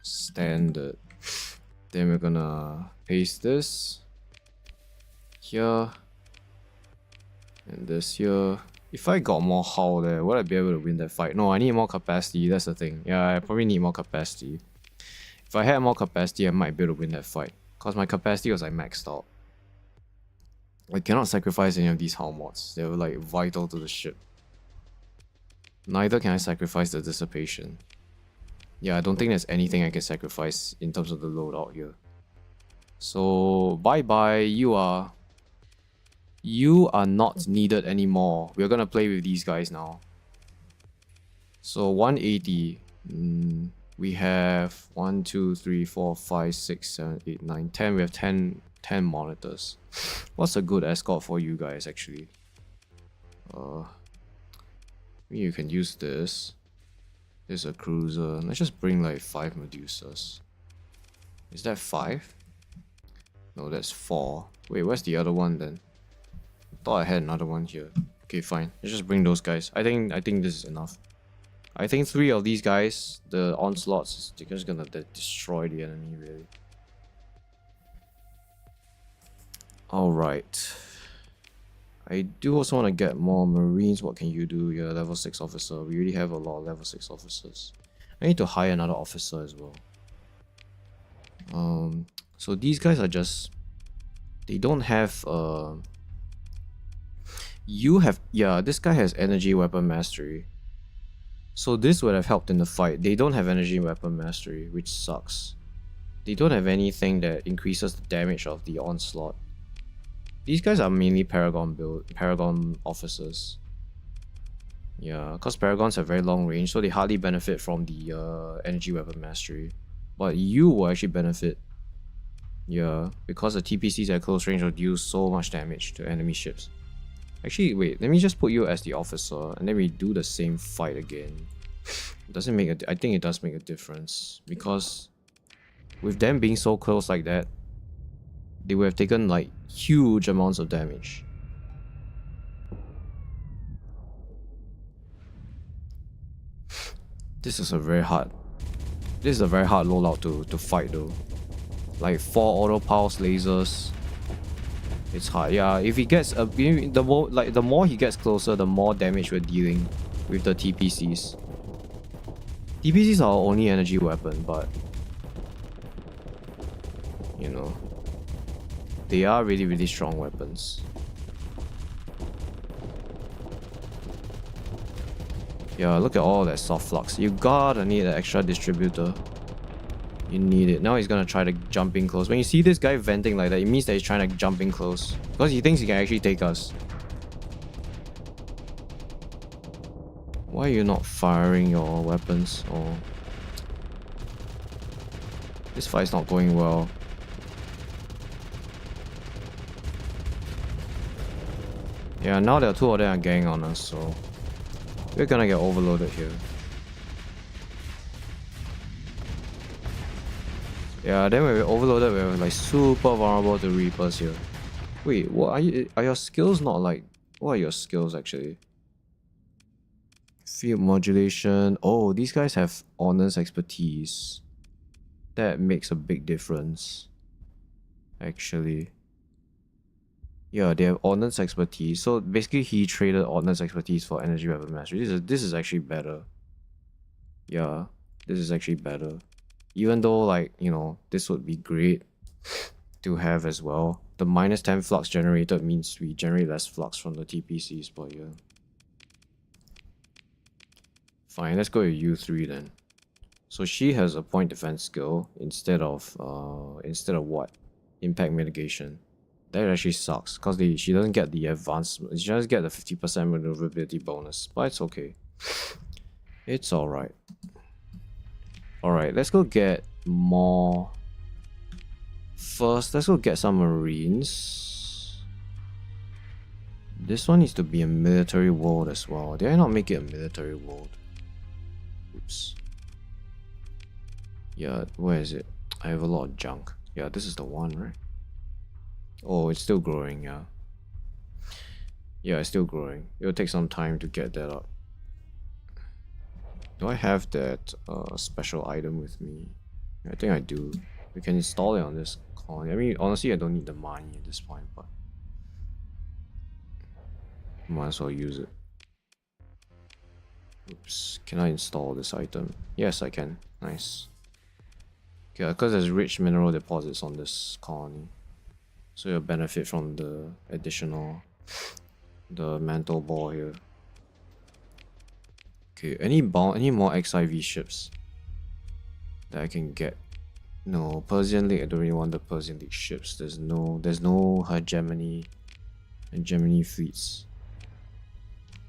Standard. Then we're gonna paste this here. And this here. If I got more hull there, would I be able to win that fight? No, I need more capacity, that's the thing. Yeah, I probably need more capacity. If I had more capacity, I might be able to win that fight. Because my capacity was like maxed out. I cannot sacrifice any of these hull mods. They were like vital to the ship. Neither can I sacrifice the dissipation. Yeah, I don't think there's anything I can sacrifice in terms of the loadout here. So bye bye, you are not needed anymore. We're gonna play with these guys now. So 180. We have 1, 2, 3, 4, 5, 6, 7, 8, 9, 10. We have 10 monitors. What's a good escort for you guys actually? You can use this. There's a cruiser. Let's just bring like 5 Medusas. Is that 5? No, that's 4. Wait, where's the other one then? Thought I had another one here. Okay, fine. Let's just bring those guys. I think this is enough. I think 3 of these guys, the onslaughts, they're just gonna destroy the enemy really. Alright. I do also want to get more marines. What can you do? You're a level 6 officer. We already have a lot of level 6 officers. I need to hire another officer as well. So these guys are just... They don't have... Yeah, this guy has energy weapon mastery. So this would have helped in the fight. They don't have energy weapon mastery, which sucks. They don't have anything that increases the damage of the onslaught. These guys are mainly Paragon officers. Yeah, because Paragons have very long range, so they hardly benefit from the energy weapon mastery. But you will actually benefit. Yeah, because the TPCs at close range will deal so much damage to enemy ships. Actually, wait, let me just put you as the officer, and then we do the same fight again. Doesn't make I think it does make a difference, because with them being so close like that, they would have taken like huge amounts of damage. This is a very hard loadout to fight though. Like 4 auto pulse lasers. It's hard. Yeah, if he gets the more he gets closer, the more damage we're dealing with the TPCs. TPCs are our only energy weapon, but you know, they are really strong weapons. Yeah, look at all that soft flux. You gotta need an extra distributor. You need it. Now he's gonna try to jump in close. When you see this guy venting like that, it means that he's trying to jump in close. Because he thinks he can actually take us. Why are you not firing your weapons? Oh. This fight's not going well. Yeah, now there are 2 of them are getting on us, so we're gonna get overloaded here. Yeah, then when we're overloaded, we're like super vulnerable to Reapers here. Wait, what are your skills not like... What are your skills actually? Field modulation. Oh, these guys have honors expertise. That makes a big difference. Actually. Yeah, they have honors expertise. So basically he traded honors expertise for energy weapon mastery. This is actually better. Yeah, this is actually better. Even though, like, you know, this would be great to have as well. The -10 flux generated means we generate less flux from the TPCs, but yeah. Fine, let's go with U3 then. So she has a point defense skill instead of what? Impact mitigation. That actually sucks, because she doesn't get the advanced, she just get the 50% maneuverability bonus, but it's okay. It's alright. Alright, let's go get more. First, let's go get some marines. This one needs to be a military world as well. Did I not make it a military world? Oops. Yeah, where is it? I have a lot of junk. Yeah, this is the one, right? Oh, it's still growing, yeah. Yeah, it's still growing. It'll take some time to get that up. Do I have that special item with me? I think I do. We can install it on this colony. I mean, honestly, I don't need the money at this point, but might as well use it. Oops. Can I install this item? Yes, I can. Nice. Yeah, because there's rich mineral deposits on this colony. So you'll benefit from the additional, the mantle ball here. Okay, any more XIV ships that I can get? No, Persian League, I don't really want the Persian League ships. There's no hegemony fleets.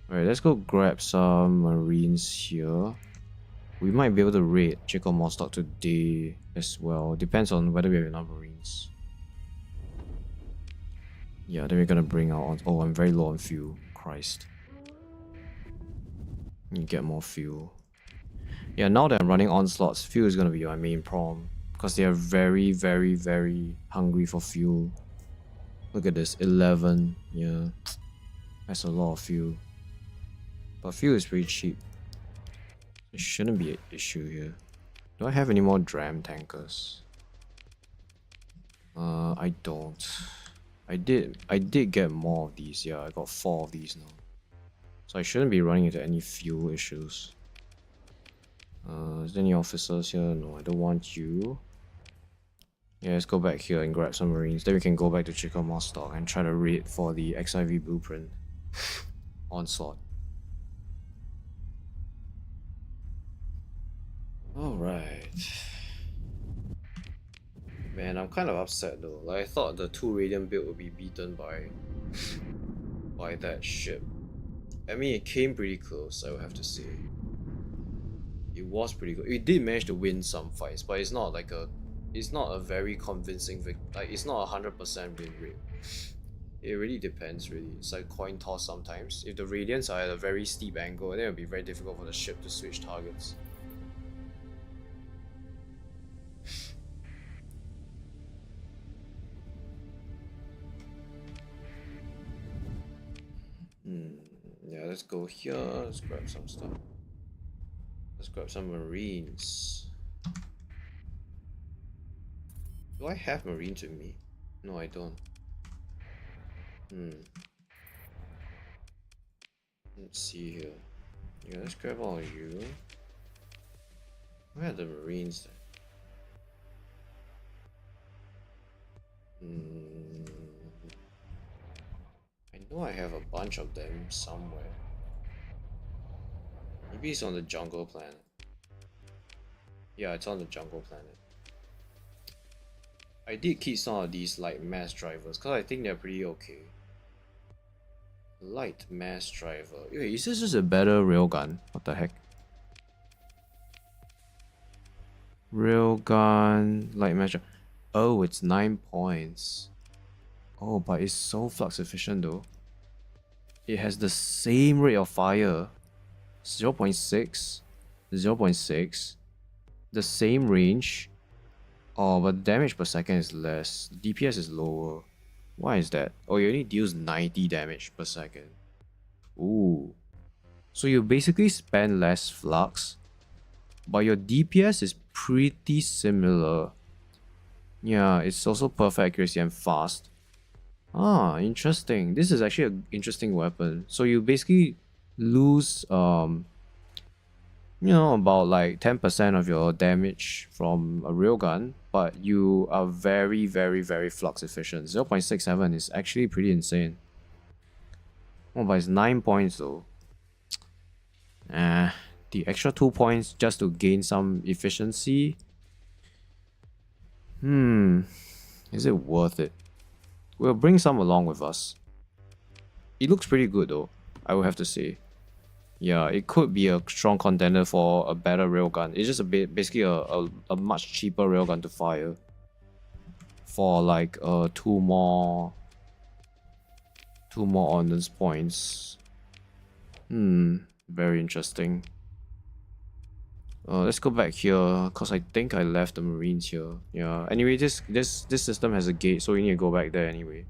Alright, let's go grab some marines here. We might be able to raid Onslaught today as well. Depends on whether we have enough marines. Yeah, then we're gonna bring out. Oh, I'm very low on fuel. Christ. You get more fuel. Yeah, now that I'm running Onslaughts, fuel is gonna be my main problem. Because they are very, very, very hungry for fuel. Look at this, 11. Yeah, that's a lot of fuel. But fuel is pretty cheap. It shouldn't be an issue here. Do I have any more dram tankers? I don't. I did get more of these. Yeah, I got 4 of these now. So I shouldn't be running into any fuel issues. Is there any officers here? No, I don't want you. Yeah, let's go back here and grab some marines. Then we can go back to Onslaught and try to raid for the XIV blueprint. Onslaught. Alright. Man, I'm kind of upset though. Like, I thought the 2 radiant build would be beaten by that ship. I mean, it came pretty close, I would have to say. It was pretty good. It did manage to win some fights, but it's not like it's not a very convincing like, it's not 100% win rate. It really depends, really. It's like coin toss sometimes. If the radiants are at a very steep angle, then it'll be very difficult for the ship to switch targets. Yeah, let's go here. Let's grab some stuff. Let's grab some marines. Do I have marines with me? No, I don't. Let's see here. Yeah, let's grab all of you. Where are the marines then? I know I have a bunch of them somewhere. Maybe it's on the jungle planet. Yeah, it's on the jungle planet. I did keep some of these light mass drivers because I think they're pretty okay. Light mass driver. Wait, is this just a better railgun? What the heck? Railgun, light mass driver. Oh, it's 9 points. Oh, but it's so flux efficient though. It has the same rate of fire. 0.6, 0.6, the same range. Oh, but the damage per second is less. The DPS is lower. Why is that? Oh, it only deals 90 damage per second. Ooh. So you basically spend less flux, but your DPS is pretty similar. Yeah, it's also perfect accuracy and fast. Ah, interesting. This is actually an interesting weapon. So you basically lose you know, about like 10% of your damage from a railgun, but you are very, very, very flux efficient. 0.67 is actually pretty insane. Oh, but it's 9 points though. The extra 2 points just to gain some efficiency. Is it worth it? We'll bring some along with us. It looks pretty good though, I would have to say. Yeah, it could be a strong contender for a better railgun. It's just basically a much cheaper railgun to fire. For like 2 more ordnance points. Very interesting. Let's go back here because I think I left the marines here. Yeah. Anyway, this system has a gate, so we need to go back there anyway.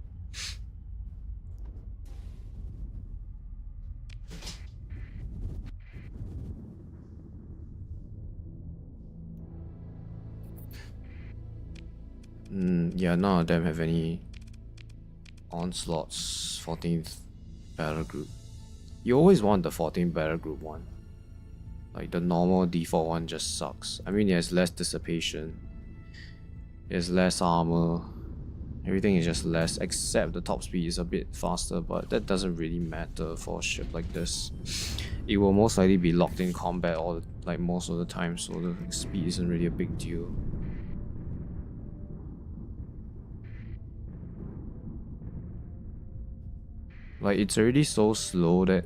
Yeah, none of them have any Onslaught's 14th battle group. You always want the 14th battle group one. Like the normal default one just sucks. I mean, it has less dissipation. It has less armor. Everything is just less, except the top speed is a bit faster, but that doesn't really matter for a ship like this. It will most likely be locked in combat all like most of the time, so the speed isn't really a big deal. Like, it's already so slow that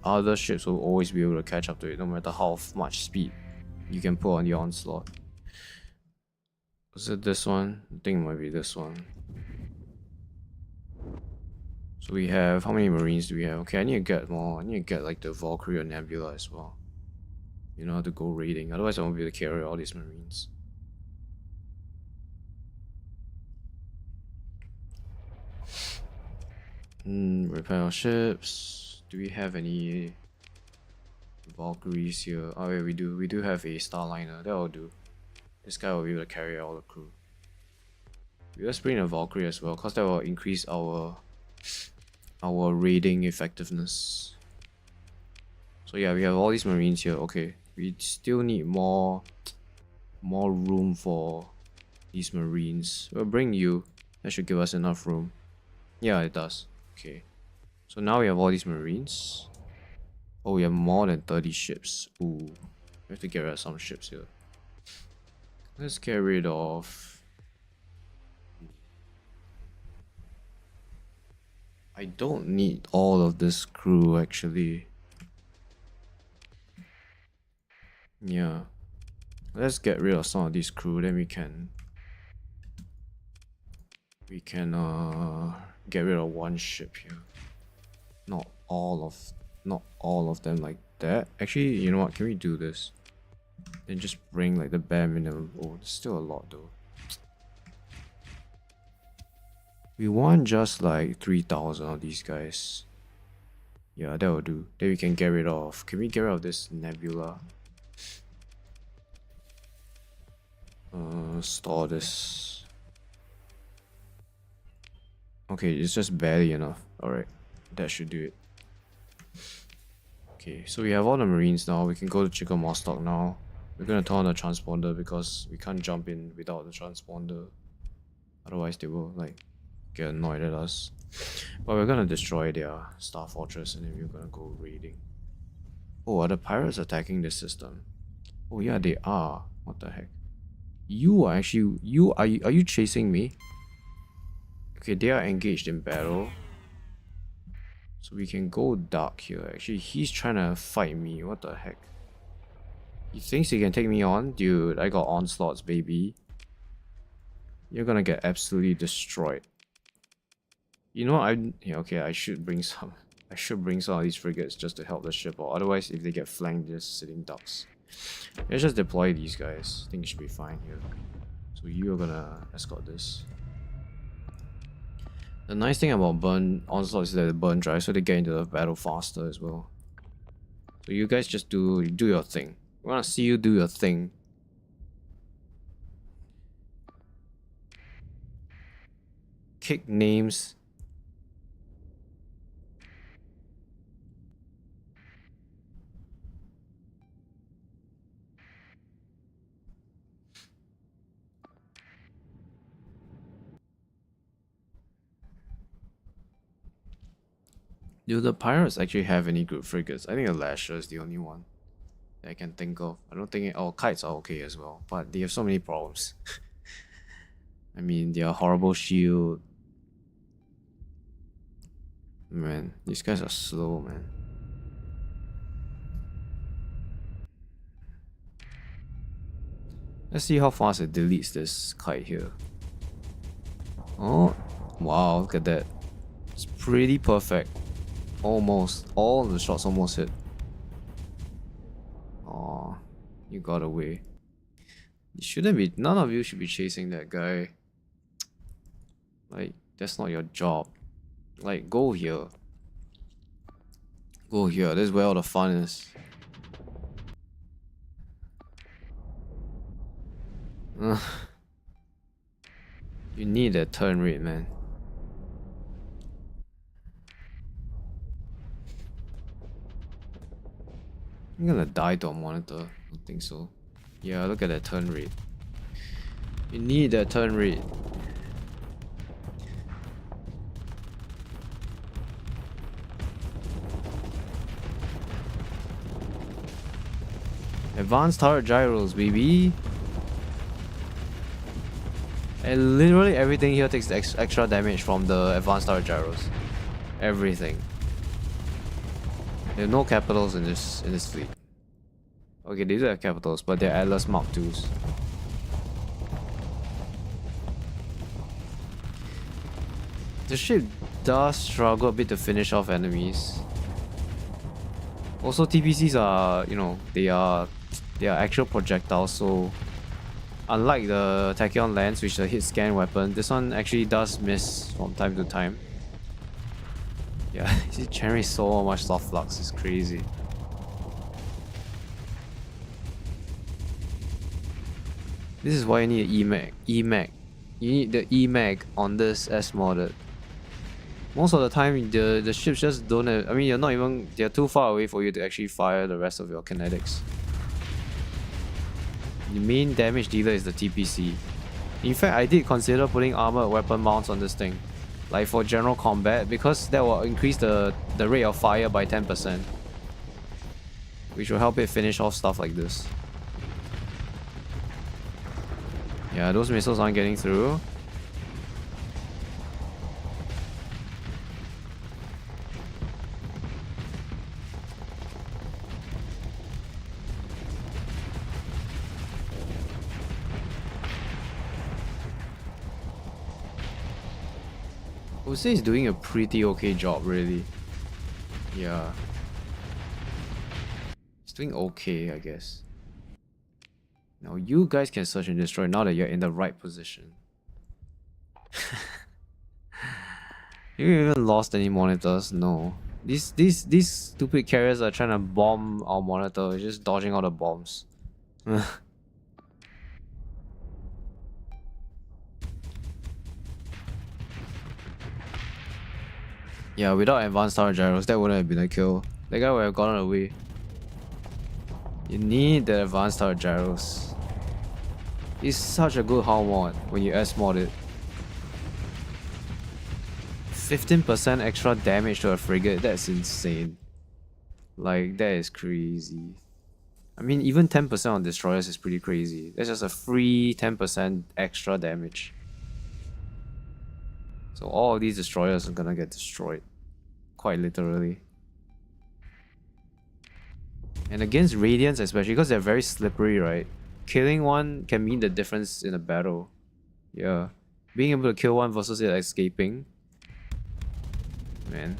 other ships will always be able to catch up to it, no matter how much speed you can put on the Onslaught. Is it this one? I think it might be this one. So we have, how many Marines do we have? Okay, I need to get more. I need to get like the Valkyrie or Nebula as well. You know how to go raiding, otherwise I won't be able to carry all these Marines. Repair our ships. Do we have any Valkyries here? Oh yeah, we do. We do have a Starliner. That will do. This guy will be able to carry all the crew. Let's bring a Valkyrie as well, because that will increase our raiding effectiveness. So yeah, we have all these Marines here. Okay, we still need more room for these Marines. We'll bring you. That should give us enough room. Yeah, it does. Okay. So now we have all these Marines. Oh, we have more than 30 ships. Ooh. We have to get rid of some ships here. Let's get rid of... I don't need all of this crew actually. Yeah. Let's get rid of some of this crew, then we can get rid of one ship here. Not all of them like that. Actually, you know what? Can we do this? Then just bring like the bare minimum. Oh, there's still a lot though. We want just like 3,000 of these guys. Yeah, that will do. Then we can get rid of. Can we get rid of this Nebula? Store this. Okay, it's just barely enough. Alright, that should do it. Okay, so we have all the Marines now. We can go to Chicken Mostock now. We're gonna turn on the transponder because we can't jump in without the transponder. Otherwise they will like get annoyed at us. But we're gonna destroy their Star Fortress and then we're gonna go raiding. Oh, are the pirates attacking this system? Oh yeah, they are. What the heck? You are actually... Are you chasing me? Okay, they are engaged in battle. So we can go dark here. Actually, he's trying to fight me. What the heck? He thinks he can take me on? Dude, I got onslaughts, baby. You're gonna get absolutely destroyed. You know what? Yeah, okay, I should bring some. I should bring some of these frigates just to help the ship out. Otherwise, if they get flanked, they're just sitting ducks. Let's just deploy these guys. I think it should be fine here. So you are gonna escort this. The nice thing about burn onslaught is that they burn dry, so they get into the battle faster as well. So you guys just do your thing. We wanna see you do your thing. Kick names. Do the pirates actually have any good frigates? I think the Lasher is the only one that I can think of. I don't think kites are okay as well, but they have so many problems. I mean, they are horrible shield. Man, these guys are slow, man. Let's see how fast it deletes this kite here. Oh, wow, look at that. It's pretty perfect. Almost. All the shots almost hit. Oh, you got away. You shouldn't be. None of you should be chasing that guy. Like, that's not your job. Like, go here. Go here. This is where all the fun is. You need that turn rate, man. I'm gonna die to a monitor. I don't think so. Yeah, look at that turn rate. You need that turn rate. Advanced turret gyros, baby. And literally everything here takes extra damage from the advanced turret gyros. Everything. There are no capitals in this fleet. Okay, these are capitals, but they're Atlas Mark IIs. The ship does struggle a bit to finish off enemies. Also, TPCs are, you know, they are actual projectiles, so unlike the Tachyon Lance, which is a hit scan weapon, this one actually does miss from time to time. Yeah, it generates so much soft flux, it's crazy. This is why you need an EMAG. You need the EMAG on this S modded. Most of the time, the ships just don't have, I mean, they're too far away for you to actually fire the rest of your kinetics. The main damage dealer is the TPC. In fact, I did consider putting armored weapon mounts on this thing, like for general combat, because that will increase the rate of fire by 10%, which will help it finish off stuff like this. Yeah, those missiles aren't getting through. I would say he's doing a pretty okay job, really. Yeah. He's doing okay, I guess. Now you guys can search and destroy now that you're in the right position. You even lost any monitors? No. These stupid carriers are trying to bomb our monitor. We're just dodging all the bombs. Yeah, without advanced turret gyros, that wouldn't have been a kill. That guy would have gotten away. You need the advanced turret gyros. It's such a good hull mod when you S-mod it. 15% extra damage to a frigate, that's insane. Like, that is crazy. I mean, even 10% on destroyers is pretty crazy. That's just a free 10% extra damage. So all of these destroyers are gonna get destroyed. Quite literally. And against Radiants especially, because they're very slippery, right? Killing one can mean the difference in a battle. Yeah. Being able to kill one versus it escaping. Man.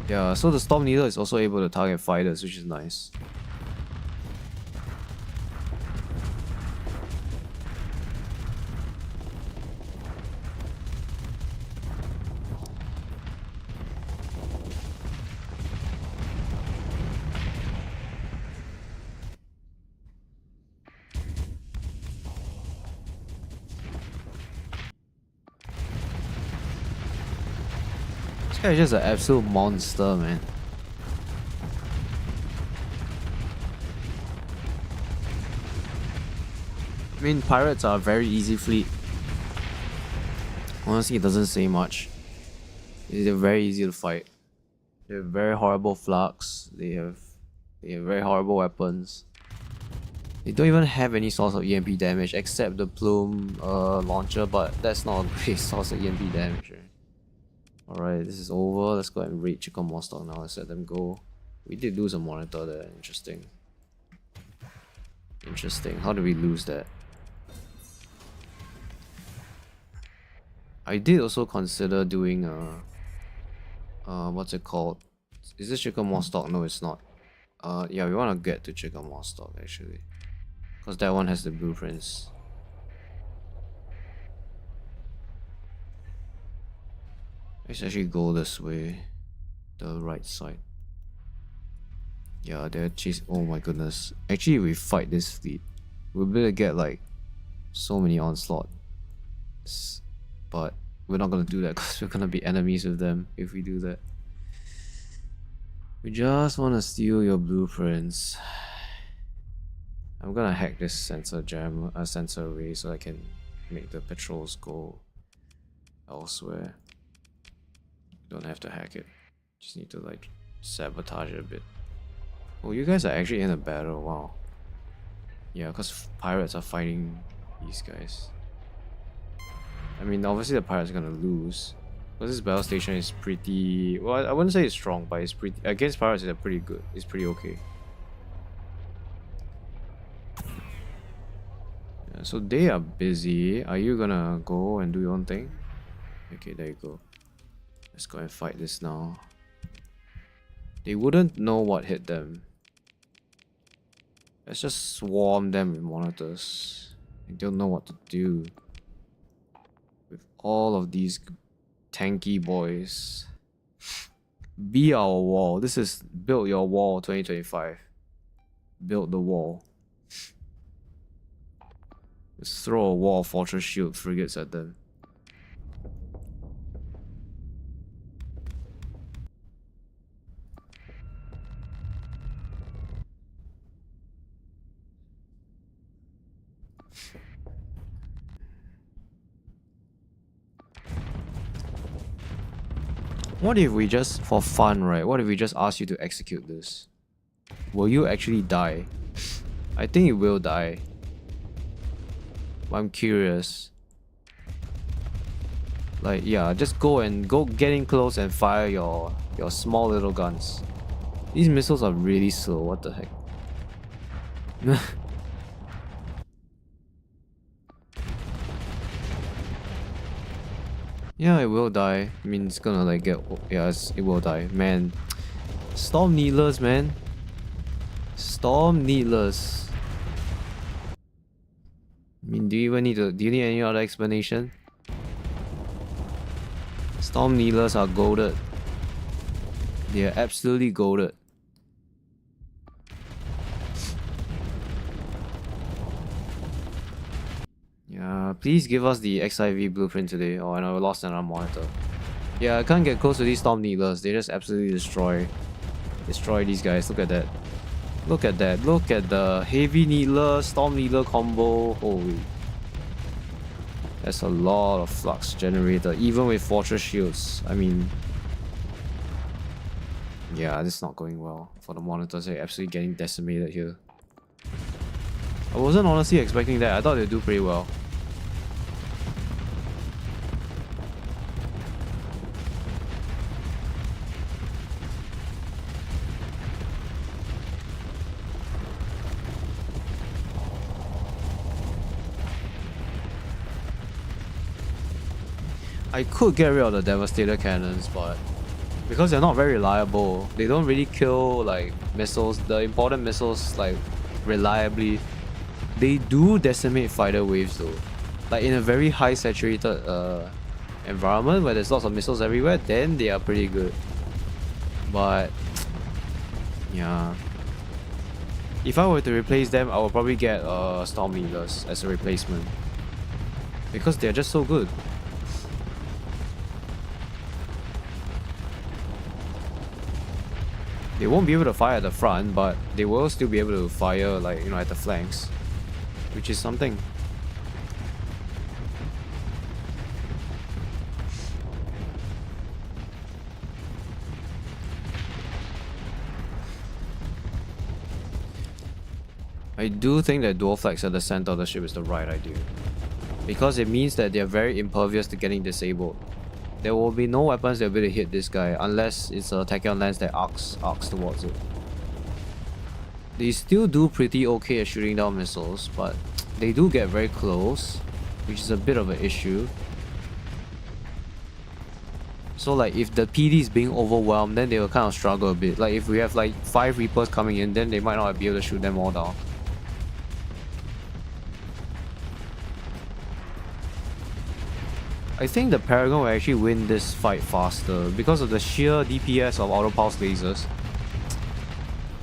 Yeah, so the Storm Needle is also able to target fighters, which is nice. This guy is just an absolute monster, man. I mean, pirates are a very easy fleet. Honestly, it doesn't say much. They're very easy to fight. They have very horrible flux. They have very horrible weapons. They don't even have any source of EMP damage except the plume launcher, but that's not a great source of EMP damage. Right? Alright, this is over. Let's go and raid Chicken Monster now. Let's let them go. We did lose a monitor there. Interesting. Interesting. How did we lose that? I did also consider doing what's it called? Is this Chicken Monster? No, it's not. Yeah, we want to get to Chicken Monster actually, because that one has the blueprints. Let's actually go this way, the right side. Yeah, they're chasing. Oh my goodness! Actually, we fight this fleet, we'll be able to get like so many onslaught. But we're not gonna do that because we're gonna be enemies with them if we do that. We just want to steal your blueprints. I'm gonna hack this sensor sensor array so I can make the patrols go elsewhere. Don't have to hack it. Just need to like sabotage it a bit. Oh, you guys are actually in a battle. Wow. Yeah, because pirates are fighting these guys. I mean, obviously the pirates are gonna lose. But this battle station is pretty... Well, I wouldn't say it's strong, but it's pretty... Against pirates, it's pretty good. It's pretty okay. Yeah, so they are busy. Are you gonna go and do your own thing? Okay, there you go. Let's go and fight this now. They wouldn't know what hit them. Let's just swarm them with monitors. They don't know what to do with all of these tanky boys. Be our wall. This is build your wall 2025. Build the wall. Let's throw a wall fortress shield frigates at them. What if we just, for fun, right? What if we just ask you to execute this? Will you actually die? I think you will die. But I'm curious. Like, yeah, just go get in close and fire your small little guns. These missiles are really slow, what the heck? Yeah, it will die. I mean, it's gonna like get... Yeah, it will die. Man. Storm Needlers, man. Storm Needlers. I mean, do you need any other explanation? Storm Needlers are goated. They are absolutely goated. Yeah, please give us the XIV blueprint today. Oh, I know we lost another monitor. Yeah, I can't get close to these Storm Needlers. They just absolutely destroy these guys. Look at that. Look at that. Look at the Heavy Needler, Storm Needler combo. Holy. That's a lot of flux generator, even with Fortress Shields. I mean... Yeah, this is not going well for the monitors. They're absolutely getting decimated here. I wasn't honestly expecting that. I thought they'd do pretty well. I could get rid of the Devastator cannons, but because they're not very reliable, they don't really kill like missiles, the important missiles like reliably. They do decimate fighter waves though. Like in a very high saturated environment where there's lots of missiles everywhere, then they are pretty good. But yeah, if I were to replace them, I would probably get Storm Needlers as a replacement because they're just so good. They won't be able to fire at the front, but they will still be able to fire, like, you know, at the flanks, which is something. I do think that dual flags at the center of the ship is the right idea, because it means that they are very impervious to getting disabled. There will be no weapons that will be able to hit this guy unless it's a tachyon lens that arcs towards it. They still do pretty okay at shooting down missiles, but they do get very close, which is a bit of an issue. So like if the PD is being overwhelmed, then they will kind of struggle a bit. Like if we have like 5 Reapers coming in, then they might not be able to shoot them all down. I think the Paragon will actually win this fight faster because of the sheer DPS of auto pulse lasers.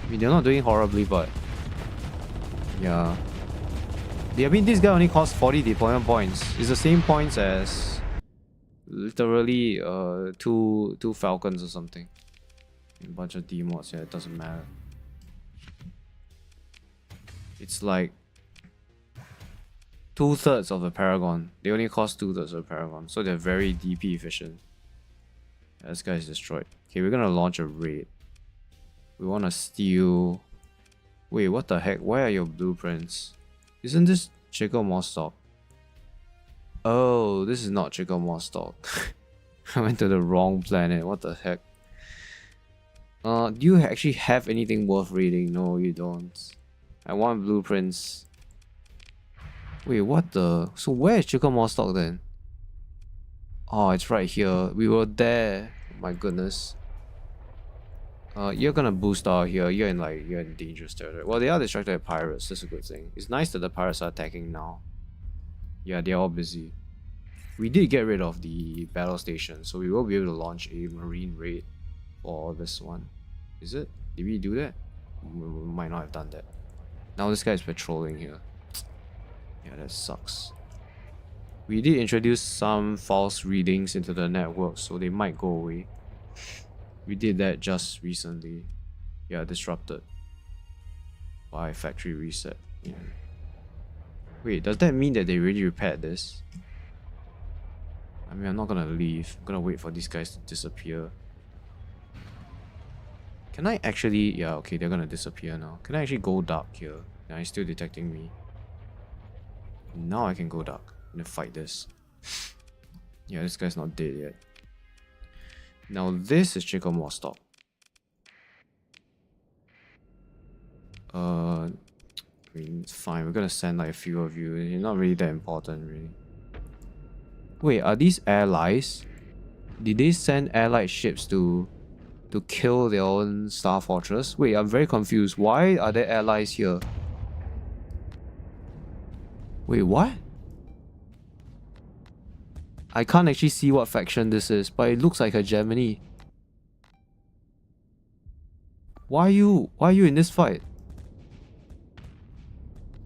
I mean, they're not doing horribly, but yeah. I mean, this guy only costs 40 deployment points. It's the same points as literally two Falcons or something. A bunch of D-mods, yeah, it doesn't matter. It's like 2/3 of the Paragon. They only cost 2/3 of the Paragon, so they're very DP efficient. Yeah, this guy is destroyed. Okay, we're gonna launch a raid. We wanna steal... Wait, what the heck? Why are your blueprints? Isn't this Chico Mostock? Oh, this is not Chico Mostock. I went to the wrong planet. What the heck? Do you actually have anything worth reading? No, you don't. I want blueprints. Wait, what the? So where is Chico Mostock then? Oh, it's right here. We were there. Oh my goodness. You're gonna boost out here. You're in dangerous territory. Well, they are distracted by pirates. That's a good thing. It's nice that the pirates are attacking now. Yeah, they're all busy. We did get rid of the battle station, so we will be able to launch a marine raid for this one. Is it? Did we do that? We might not have done that. Now this guy is patrolling here. Yeah, that sucks. We did introduce some false readings into the network, so they might go away. We did that just recently. Yeah, disrupted by factory reset. Yeah. Wait, does that mean that they really repaired this? I mean, I'm not gonna leave. I'm gonna wait for these guys to disappear. Can I actually... Yeah, okay, they're gonna disappear now. Can I actually go dark here? Yeah, he's still detecting me. Now I can go dark. I'm gonna fight this. Yeah, this guy's not dead yet. Now this is Chico Mostock. I mean, it's fine. We're gonna send like a few of you. You're not really that important, really. Wait, are these allies? Did they send allied ships to kill their own star fortress? Wait, I'm very confused. Why are there allies here? Wait, what? I can't actually see what faction this is, but it looks like a Gemini. Why are you in this fight?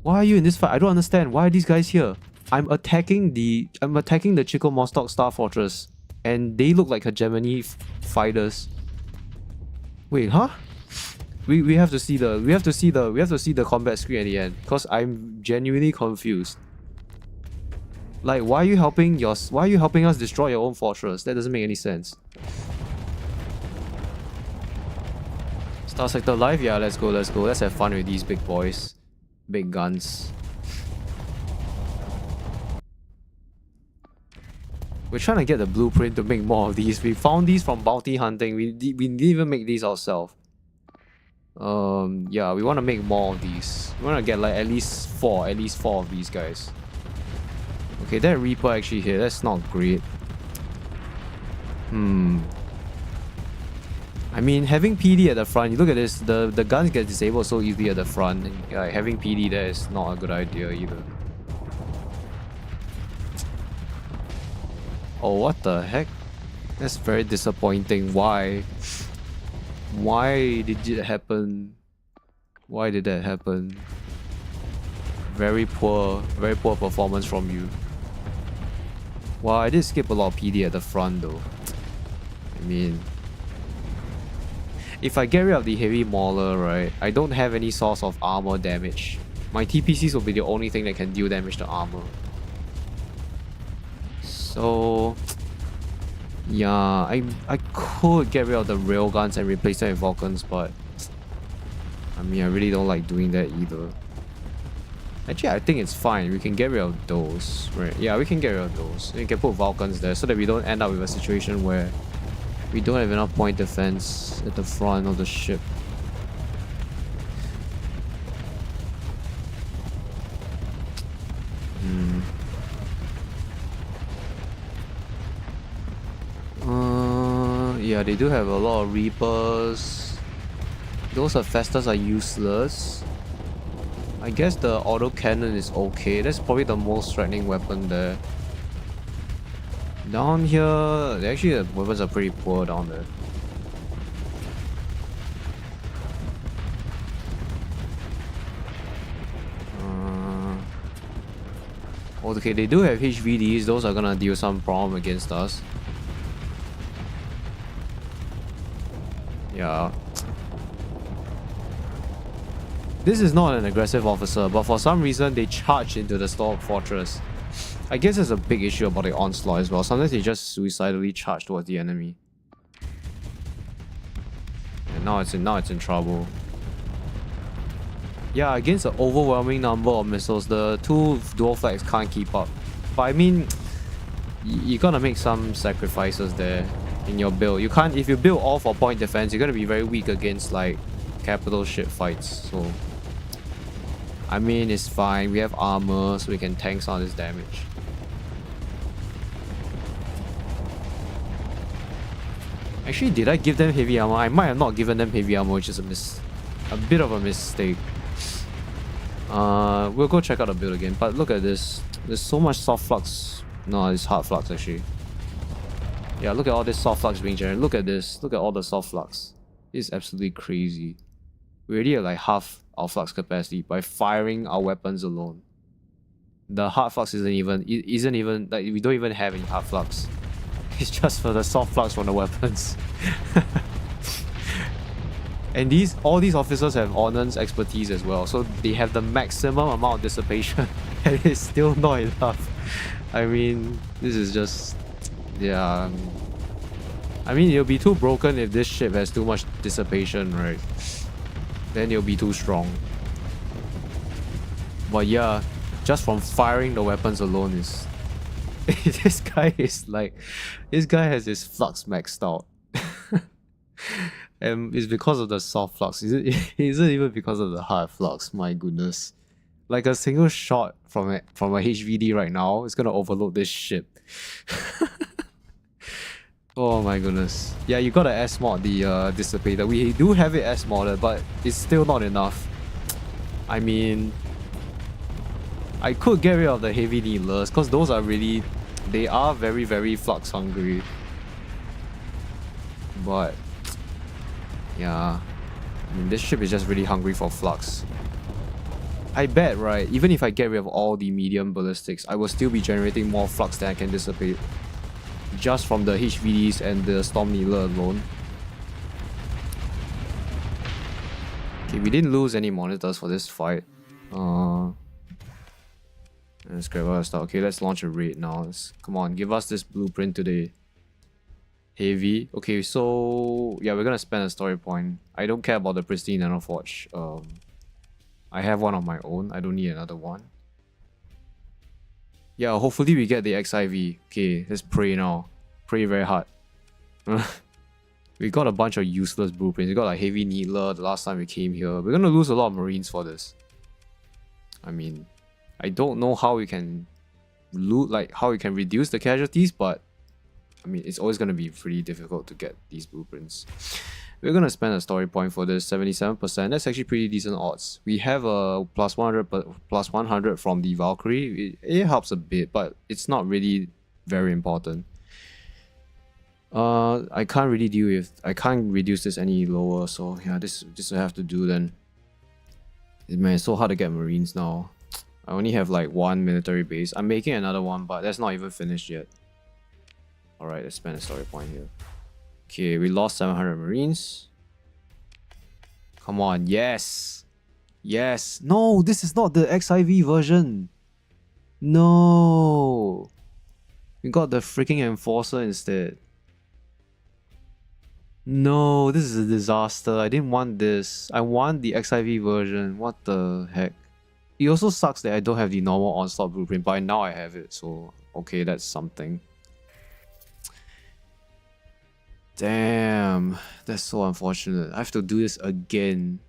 Why are you in this fight? I don't understand. Why are these guys here? I'm attacking the Chico Mostock Star Fortress, and they look like a Gemini fighters. Wait, huh? We have to see the combat screen at the end, because I'm genuinely confused. Like, why are you helping us destroy your own fortress? That doesn't make any sense. Starsector live? Yeah, let's go. Let's have fun with these big boys. Big guns. We're trying to get the blueprint to make more of these. We found these from bounty hunting. We didn't even make these ourselves. Yeah, we want to make more of these. We want to get like at least four of these guys. Okay, that Reaper actually here. That's not great. I mean, having PD at the front, you look at this, the guns get disabled so easily at the front. And, having PD there is not a good idea either. Oh, what the heck? That's very disappointing. Why? Why did it happen? Why did that happen? Very poor performance from you. Well, I did skip a lot of PD at the front though. I mean, if I get rid of the heavy mauler, right, I don't have any source of armor damage. My TPCs will be the only thing that can deal damage to armor. So yeah, I could get rid of the railguns and replace them with Vulcans, but I mean, I really don't like doing that either. Actually, I think it's fine. We can get rid of those, right? Yeah, we can get rid of those. We can put Vulcans there so that we don't end up with a situation where we don't have enough point defense at the front of the ship. Yeah, they do have a lot of Reapers. Those Hephaestus are useless. I guess the autocannon is okay. That's probably the most threatening weapon there. Down here, actually the weapons are pretty poor down there. Okay, they do have HVDs. Those are gonna deal some problem against us. Yeah. This is not an aggressive officer, but for some reason they charge into the Storm Fortress. I guess there's a big issue about the Onslaught as well. Sometimes they just suicidally charge towards the enemy. And now it's in trouble. Yeah, against an overwhelming number of missiles, the two dual flags can't keep up. But I mean, you gotta make some sacrifices there in your build. You can't, if you build all for point defense, you're gonna be very weak against like capital ship fights. So I mean, it's fine. We have armor, so we can tank some of this damage. Actually, did I give them heavy armor? I might have not given them heavy armor, which is a bit of a mistake. We'll go check out the build again. But look at this. There's so much soft flux. No, it's hard flux actually. Yeah, look at all this soft flux being generated. Look at this. Look at all the soft flux. It's absolutely crazy. We already have like half our flux capacity by firing our weapons alone. The hard flux isn't even like, we don't even have any hard flux. It's just for the soft flux from the weapons. And all these officers have ordnance expertise as well, so they have the maximum amount of dissipation, and it's still not enough. I mean, this is just, yeah. I mean, it'll be too broken if this ship has too much dissipation, right? Then it'll be too strong. But yeah, just from firing the weapons alone is... this guy has his flux maxed out. And it's because of the soft flux. Is it even because of the hard flux? My goodness. Like a single shot from a HVD right now is gonna overload this ship. Oh my goodness. Yeah, you gotta S-mod the dissipator. We do have it S-modded, but it's still not enough. I mean, I could get rid of the heavy needlers, because those are really... they are very, very flux hungry. But... yeah... I mean, this ship is just really hungry for flux. I bet, right, even if I get rid of all the medium ballistics, I will still be generating more flux than I can dissipate. Just from the HVDs and the Storm Needler alone. Okay, we didn't lose any monitors for this fight. Let's grab our stuff. Okay, let's launch a raid now. Come on, give us this blueprint today. Heavy. Okay, so yeah, we're gonna spend a story point. I don't care about the pristine nanoforge. I have one of my own. I don't need another one. Yeah, hopefully we get the XIV. Okay, let's pray now. Pray very hard. We got a bunch of useless blueprints. We got like heavy needler the last time we came here. We're gonna lose a lot of marines for this. I mean, I don't know how we can loot, like how we can reduce the casualties, but I mean, it's always gonna be pretty difficult to get these blueprints. We're gonna spend a story point for this, 77%. That's actually pretty decent odds. We have a plus 100 from the Valkyrie. It helps a bit, but it's not really very important. I can't really deal with... I can't reduce this any lower, so yeah, this will have to do then. Man, it's so hard to get marines now. I only have like one military base. I'm making another one, but that's not even finished yet. Alright, let's spend a story point here. Okay, we lost 700 marines. Come on, yes! Yes! No, this is not the XIV version! No! We got the freaking Enforcer instead. No, this is a disaster. I didn't want this. I want the XIV version. What the heck? It also sucks that I don't have the normal Onslaught blueprint, but now I have it, so okay, that's something. Damn, that's so unfortunate. I have to do this again.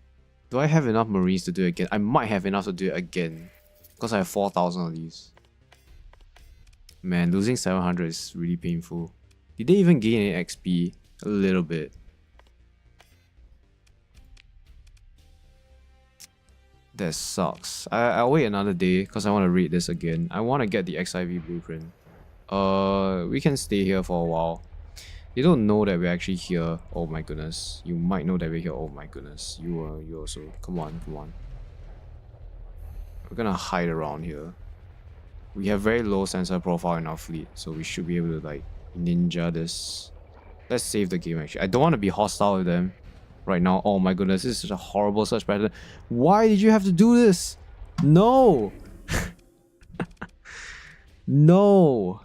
Do I have enough marines to do it again? I might have enough to do it again, because I have 4,000 of these. Man, losing 700 is really painful. Did they even gain any XP? A little bit. That sucks. I'll wait another day because I want to read this again. I want to get the XIV blueprint. We can stay here for a while. You don't know that we're actually here. Oh my goodness. You might know that we're here. Oh my goodness. You also. Come on, come on. We're gonna hide around here. We have very low sensor profile in our fleet, so we should be able to like ninja this. Let's save the game actually. I don't want to be hostile with them right now. Oh my goodness, this is such a horrible search pattern. Why did you have to do this? No! No!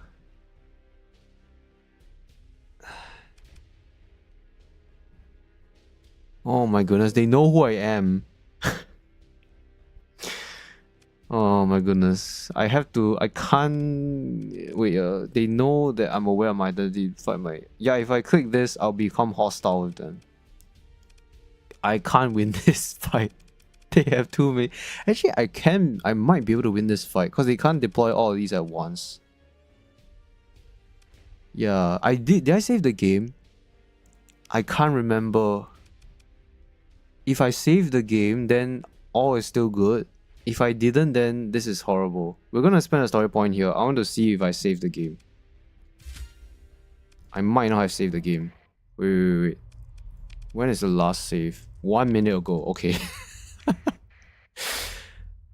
Oh my goodness, they know who I am. Oh my goodness. I can't... Wait, they know that I'm aware of my identity. If I click this, I'll become hostile with them. I can't win this fight. They have too many. Actually, I might be able to win this fight because they can't deploy all of these at once. Yeah, did I save the game? I can't remember. If I save the game, then all is still good. If I didn't, then this is horrible. We're gonna spend a story point here. I want to see if I saved the game. I might not have saved the game. Wait. When is the last save? 1 minute ago. Okay.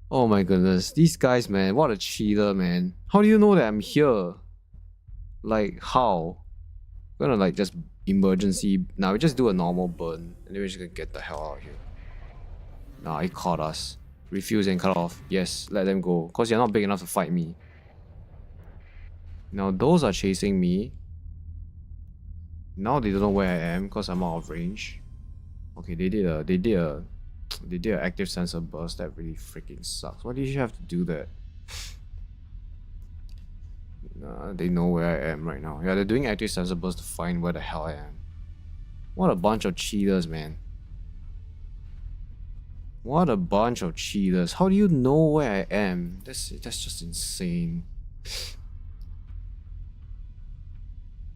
Oh my goodness. These guys, man. What a cheater, man. How do you know that I'm here? Like, how? I'm gonna like just emergency. Now we just do a normal burn. And then we're just gonna get the hell out of here. Nah, he caught us. Refuse and cut off. Yes, let them go. Because you're not big enough to fight me. Now those are chasing me. Now they don't know where I am because I'm out of range. Okay, they did an active sensor burst. That really freaking sucks. Why did you have to do that? Nah, they know where I am right now. Yeah, they're doing active sensor burst to find where the hell I am. What a bunch of cheaters, man. What a bunch of cheaters. How do you know where I am? That's just insane.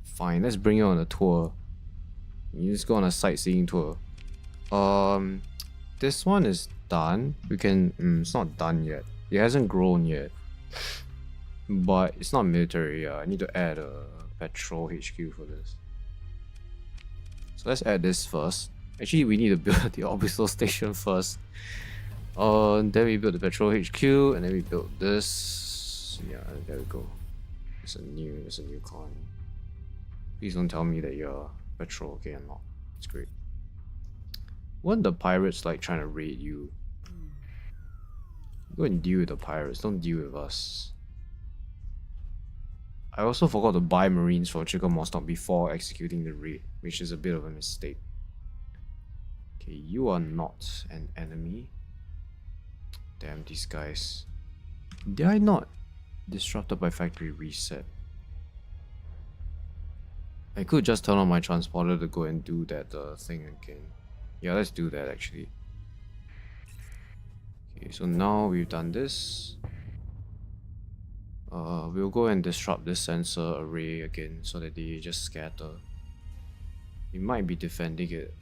Fine, let's bring you on a tour. You just go on a sightseeing tour. This one is done. We can... it's not done yet. It hasn't grown yet. But it's not military. I need to add a patrol HQ for this. So let's add this first. Actually, we need to build the orbital station first. Then we build the patrol HQ, and then we build this. Yeah, there we go. It's a new colony. Please don't tell me that you're patrol. Okay, I'm not. It's great. Weren't the pirates like trying to raid you? Go and deal with the pirates. Don't deal with us. I also forgot to buy marines for Chicken Mostock before executing the raid, which is a bit of a mistake. Okay, you are not an enemy. Damn these guys. Did I not disrupted by factory reset? I could just turn on my transporter to go and do that thing again. Yeah, let's do that actually. Okay, so now we've done this. We'll go and disrupt this sensor array again so that they just scatter. We might be defending it.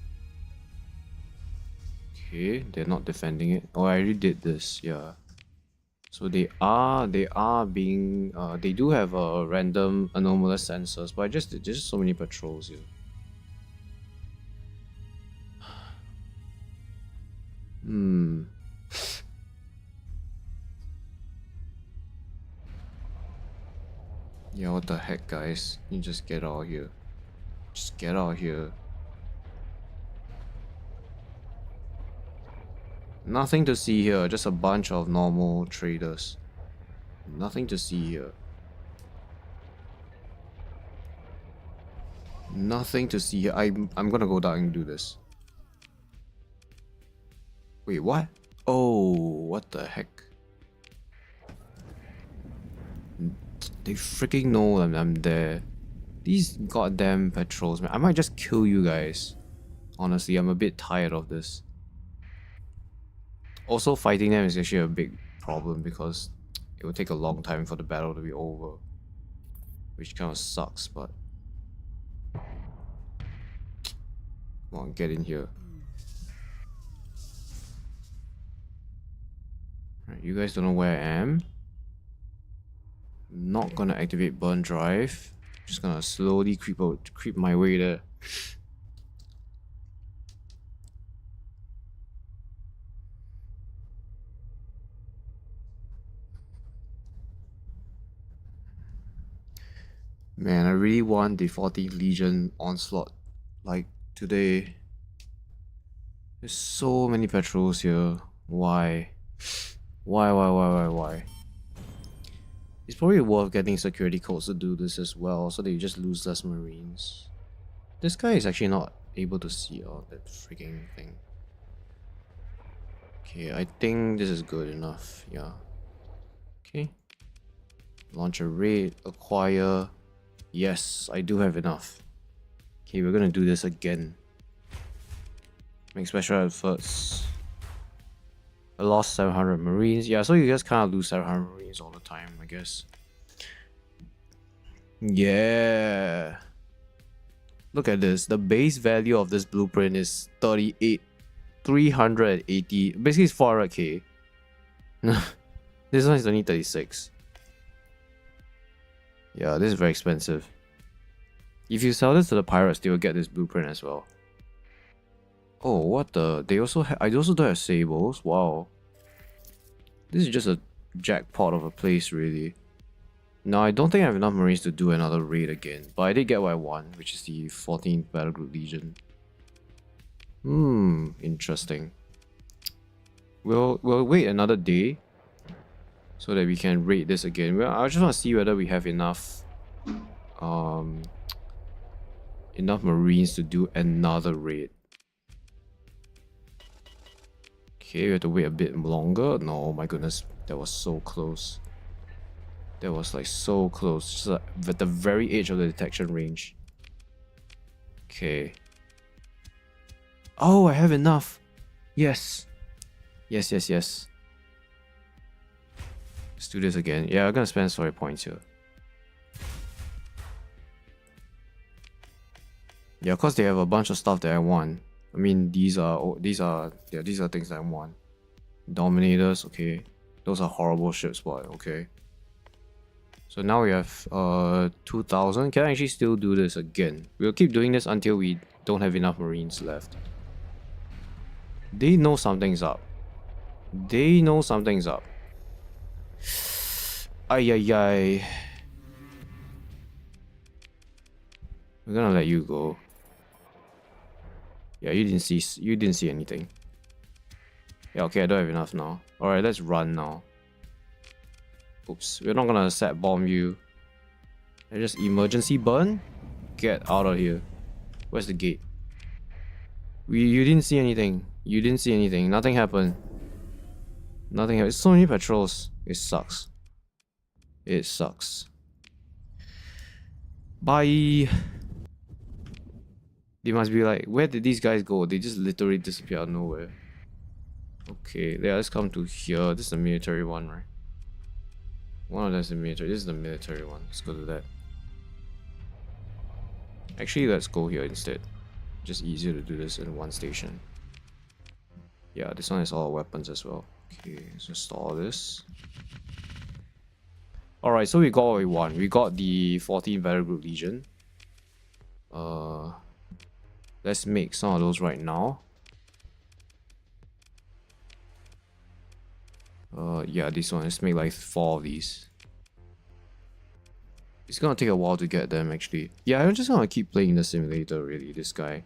Okay, they're not defending it. Oh, I already did this, yeah. So they are being, they do have random anomalous sensors, but there's just so many patrols here. Yeah, what the heck, guys? You just get out here. Just get out here. Nothing to see here, just a bunch of normal traders. Nothing to see here. Nothing to see here. I'm gonna go down and do this. Wait, what? Oh, what the heck? They freaking know I'm there. These goddamn patrols, man. I might just kill you guys. Honestly, I'm a bit tired of this. Also, fighting them is actually a big problem because it will take a long time for the battle to be over. Which kind of sucks, but... Come on, get in here. Alright, you guys don't know where I am. I'm not gonna activate burn drive. Just gonna slowly creep my way there. Man, I really want the 14th Legion Onslaught like today. There's so many patrols here. Why? Why? It's probably worth getting security codes to do this as well, so that you just lose less marines. This guy is actually not able to see all that freaking thing. Okay, I think this is good enough. Yeah. Okay. Launch a raid, acquire. Yes, I do have enough. Okay, we're gonna do this again. Make special efforts. I lost 700 marines. Yeah, so you guys kind of lose 700 marines all the time, I guess. Yeah. Look at this. The base value of this blueprint is 380. Basically, it's 400k. This one is only 36. Yeah, this is very expensive. If you sell this to the pirates, they will get this blueprint as well. Oh, what the? They also I also don't have sables. Wow. This is just a jackpot of a place, really. Now, I don't think I have enough marines to do another raid again, but I did get what I want, which is the 14th Battle Group Legion. Interesting. We'll wait another day so that we can raid this again. Well, I just want to see whether we have enough enough marines to do another raid. Okay, we have to wait a bit longer. No, oh my goodness, that was so close. That was like so close, just at the very edge of the detection range. Okay. Oh, I have enough. Yes. Yes. Let's do this again. Yeah, I'm gonna spend story points here. Yeah, cause they have a bunch of stuff that I want. I mean, these are things that I want. Dominators, okay. Those are horrible ships, but okay. So now we have 2000. Can I actually still do this again? We'll keep doing this until we don't have enough marines left. They know something's up. We're gonna let you go. Yeah, you didn't see anything. Yeah, okay, I don't have enough now. Alright, let's run now. Oops, we're not gonna set bomb you. Let's just emergency burn. Get out of here. Where's the gate? You didn't see anything. Nothing happened. It's so many patrols. It sucks. Bye. They must be like, where did these guys go? They just literally disappear out of nowhere. Okay, yeah, let's come to here. This is the military one, right? One of them is the military. This is the military one. Let's go to that. Actually, let's go here instead. Just easier to do this in one station. Yeah, this one has all weapons as well. Okay, let's install this. Alright, so we got what we want. We got the 14th Battle Group Legion. Let's make some of those right now. Yeah, this one. Let's make like 4 of these. It's gonna take a while to get them, actually. Yeah, I'm just gonna keep playing the simulator, really, this guy.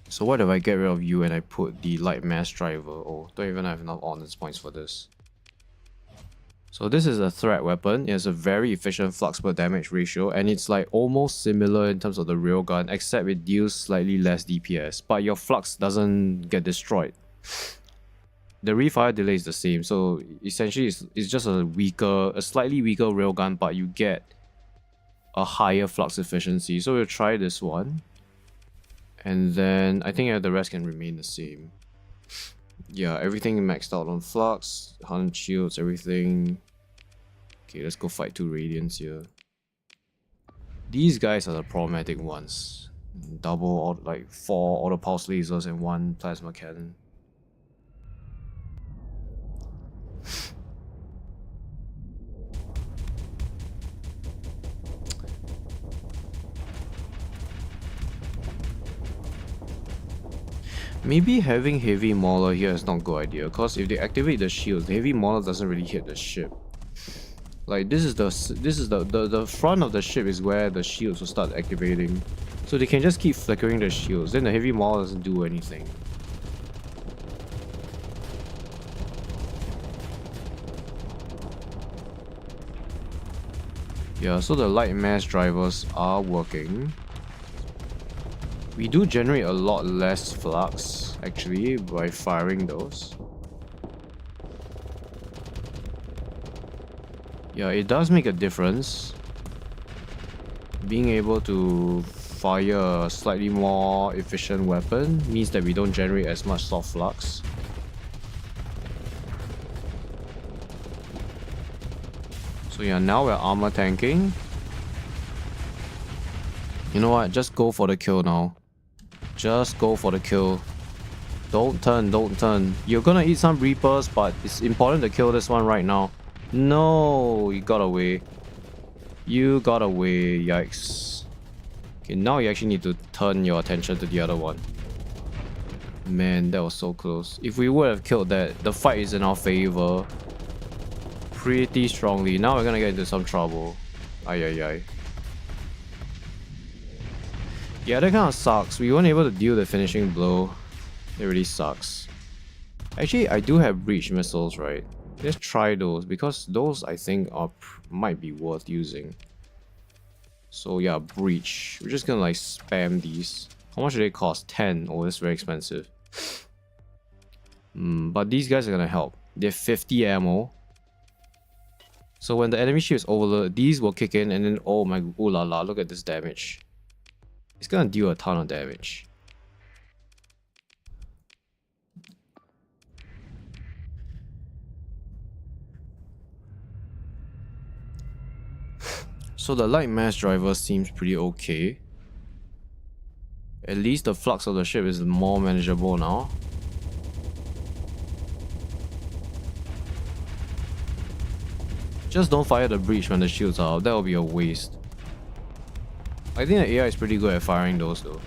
So what if I get rid of you and I put the light mass driver? Oh, don't even have enough honors points for this. So this is a threat weapon. It has a very efficient flux per damage ratio, and it's like almost similar in terms of the railgun, except it deals slightly less DPS, but your flux doesn't get destroyed. The refire delay is the same, so essentially it's just a slightly weaker railgun, but you get a higher flux efficiency. So we'll try this one, and then I think the rest can remain the same. Yeah, everything maxed out on flux, 100 shields, everything. Okay, let's go fight 2 radiants here. These guys are the problematic ones. Double, like 4 auto pulse lasers and 1 plasma cannon. Maybe having heavy mauler here is not a good idea, because if they activate the shields, the heavy mauler doesn't really hit the ship. Like this is the front of the ship is where the shields will start activating. So they can just keep flickering their shields, then the heavy maul doesn't do anything. Yeah, so the light mass drivers are working. We do generate a lot less flux, actually, by firing those. Yeah, it does make a difference. Being able to fire a slightly more efficient weapon means that we don't generate as much soft flux. So yeah, now we're armor tanking. You know what? Just go for the kill now. Just go for the kill. Don't turn, don't turn. You're gonna eat some Reapers, but it's important to kill this one right now. No, you got away. You got away, yikes. Okay, now you actually need to turn your attention to the other one. Man, that was so close. If we would have killed that, the fight is in our favor. Pretty strongly. Now we're gonna get into some trouble. Ay ay ay. Yeah, that kind of sucks. We weren't able to deal the finishing blow. It really sucks. Actually, I do have breach missiles, right? Let's try those, because those I think are might be worth using. So yeah, breach. We're just gonna like spam these. How much do they cost? 10. Oh, that's very expensive. But these guys are gonna help. They have 50 ammo. So when the enemy ship is overloaded, these will kick in, and then oh my, ooh la la, look at this damage. It's gonna deal a ton of damage. So the light mass driver seems pretty okay. At least the flux of the ship is more manageable now. Just don't fire the breach when the shields are out, that will be a waste. I think the AI is pretty good at firing those though.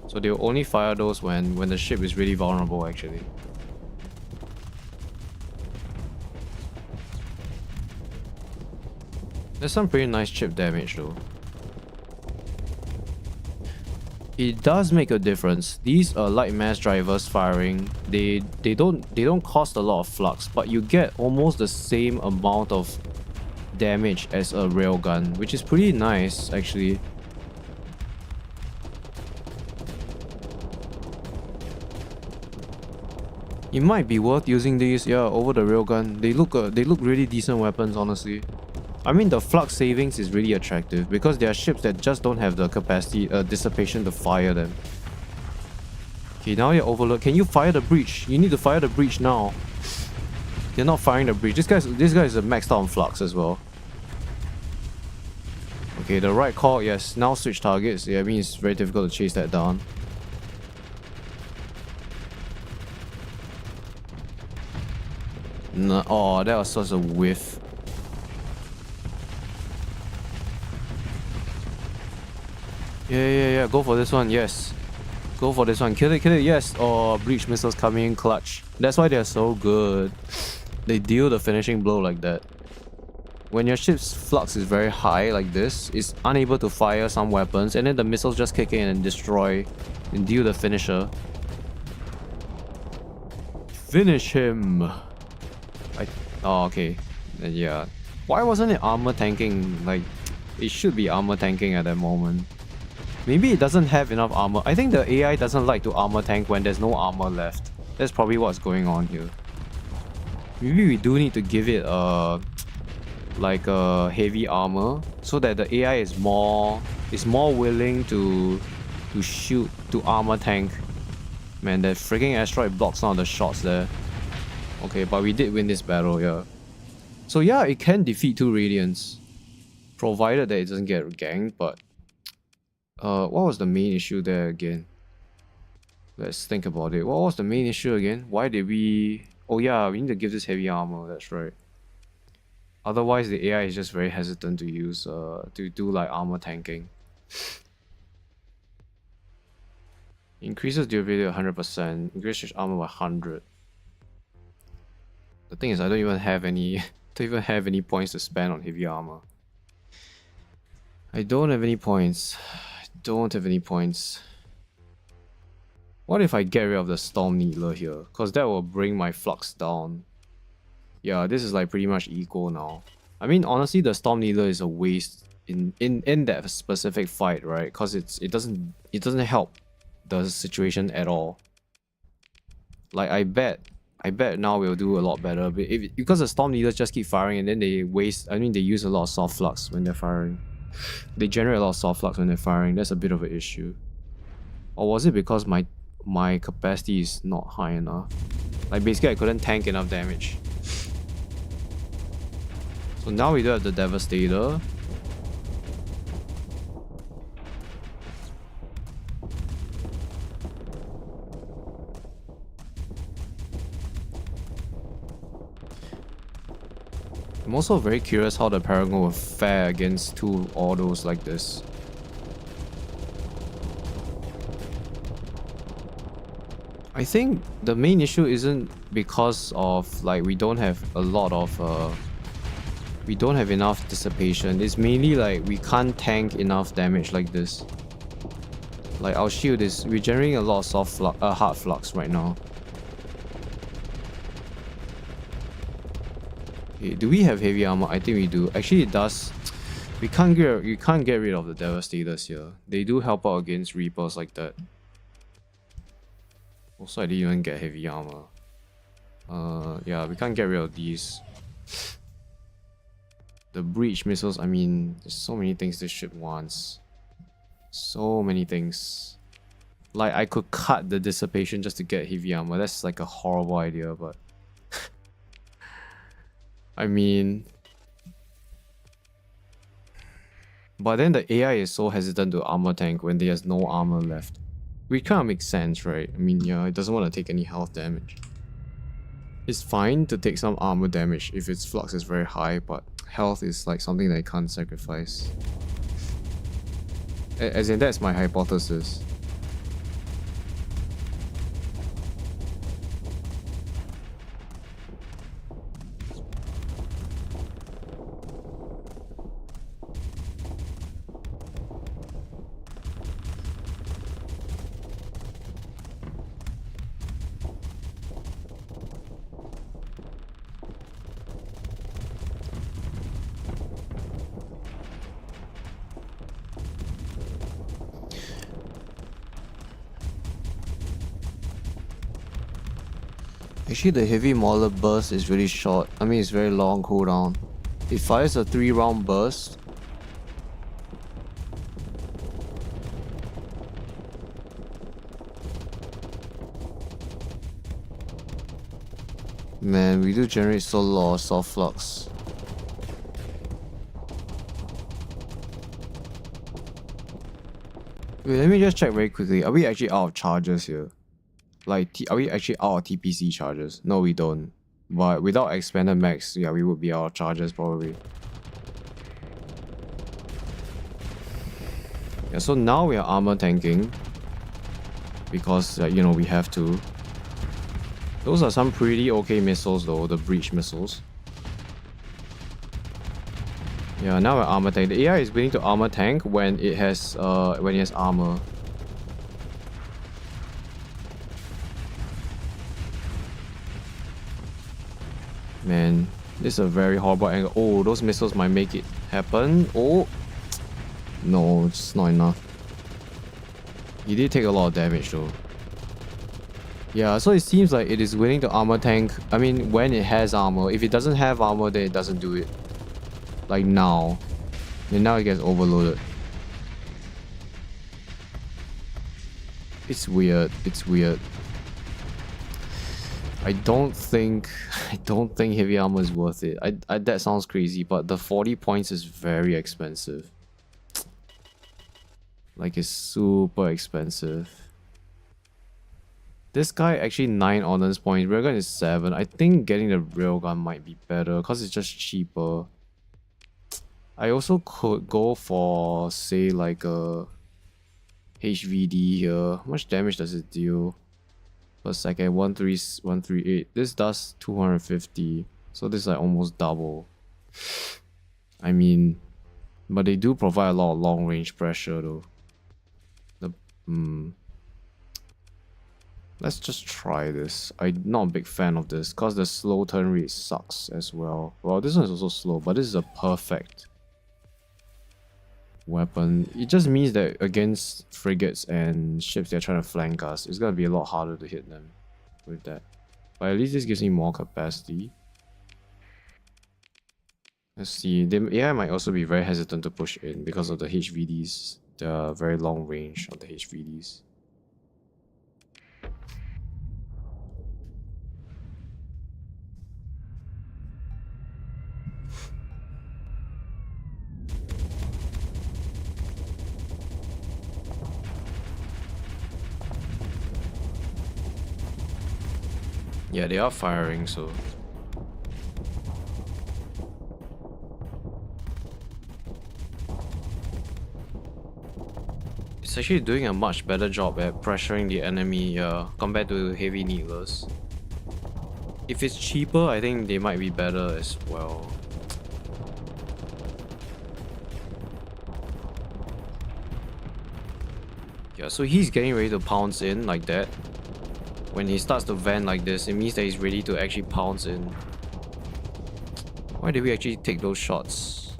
So they'll only fire those when the ship is really vulnerable actually. There's some pretty nice chip damage though. It does make a difference. These light mass drivers firing, they don't cost a lot of flux, but you get almost the same amount of damage as a railgun, which is pretty nice actually. It might be worth using these, yeah, over the railgun. They look really decent weapons, honestly. I mean, the flux savings is really attractive because there are ships that just don't have the capacity, dissipation to fire them. Okay, now you're overloaded. Can you fire the breach? You need to fire the breach now. They're not firing the breach. This guy is maxed out on flux as well. Okay, the right call, yes. Now switch targets. Yeah, I mean, it's very difficult to chase that down. No, oh, that was such a whiff. Yeah, go for this one, yes. Go for this one, kill it, yes. Oh, breach missiles coming in clutch. That's why they're so good. They deal the finishing blow like that. When your ship's flux is very high like this, it's unable to fire some weapons, and then the missiles just kick in and destroy and deal the finisher. Finish him! Oh, okay. Yeah. Why wasn't it armor tanking? Like, it should be armor tanking at that moment. Maybe it doesn't have enough armor. I think the AI doesn't like to armor tank when there's no armor left. That's probably what's going on here. Maybe we do need to give it like a heavy armor so that the AI is more willing to shoot, to armor tank. Man, that freaking asteroid blocks some of the shots there. Okay, but we did win this battle, yeah. So yeah, it can defeat 2 Radiants, provided that it doesn't get ganked, but what was the main issue there again? Let's think about it. What was the main issue again? Why did we... Oh yeah, we need to give this heavy armor, that's right. Otherwise, the AI is just very hesitant to use, to do like armor tanking. Increases durability 100%, increases armor by 100. The thing is, I don't even have any points to spend on heavy armor. I don't have any points. don't have any points. What if I get rid of the Storm Needler here? Because that will bring my flux down. Yeah, this is like pretty much equal now. I mean, honestly, the Storm Needler is a waste in that specific fight, right? Because it doesn't help the situation at all. Like I bet now we'll do a lot better. But because the Storm Needlers just keep firing and then they use a lot of soft flux when they're firing. They generate a lot of soft flux when they're firing. That's a bit of an issue. Or was it because my capacity is not high enough? Like basically I couldn't tank enough damage. So now we do have the Devastator. I'm also very curious how the Paragon will fare against two autos like this. I think the main issue isn't because of like we don't have a lot of we don't have enough dissipation. It's mainly like we can't tank enough damage like this. Like our shield is we're generating a lot of hard flux right now. Okay, do we have heavy armor? I think we do. Actually, it does. You can't get rid of the Devastators here. They do help out against Reapers like that. Also, I didn't even get heavy armor. Yeah, we can't get rid of these. The breach missiles. I mean, there's so many things this ship wants. So many things. Like I could cut the dissipation just to get heavy armor. That's like a horrible idea, but. I mean, but then the AI is so hesitant to armor tank when there's no armor left. Which kind of makes sense, right? I mean, yeah, it doesn't want to take any health damage. It's fine to take some armor damage if its flux is very high, but health is like something that I can't sacrifice. As in, that's my hypothesis. Actually, the heavy mauler burst is really short. I mean, it's very long cooldown. It fires a 3-round burst. Man, we do generate so lot of soft flux. Wait, let me just check very quickly. Are we actually out of charges here? Like, are we actually out of TPC charges? No, we don't. But without expanded max, yeah, we would be out of charges probably. Yeah, so now we are armor tanking. Because, you know, we have to. Those are some pretty okay missiles though, the breach missiles. Yeah, now we're armor tank. The AI is willing to armor tank when it has armor. Man, this is a very horrible angle. Oh, those missiles might make it happen. Oh, no, it's not enough. He did take a lot of damage though. Yeah, so it seems like it is willing to armor tank. I mean, when it has armor. If it doesn't have armor, then it doesn't do it. Like now. Then now it gets overloaded. It's weird. It's weird. I don't think heavy armor is worth it. That sounds crazy, but the 40 points is very expensive. Like, it's super expensive. This guy actually 9 honors points. Railgun is 7. I think getting the railgun might be better because it's just cheaper. I also could go for, say, like a HVD here. How much damage does it deal? Per second, 138. This does 250. So this is like almost double. I mean, but they do provide a lot of long range pressure though. Let's just try this. I'm not a big fan of this because the slow turn rate sucks as well. Well, this one is also slow, but this is a perfect weapon. It just means that against frigates and ships they're trying to flank us, it's gonna be a lot harder to hit them with that. But at least this gives me more capacity. Let's see. The AI might also be very hesitant to push in because of the HVDs, the very long range of the HVDs. Yeah, they are firing, so... It's actually doing a much better job at pressuring the enemy compared to heavy needlers. If it's cheaper, I think they might be better as well. Yeah, so he's getting ready to pounce in like that. When he starts to vent like this, it means that he's ready to actually pounce in. Why did we actually take those shots?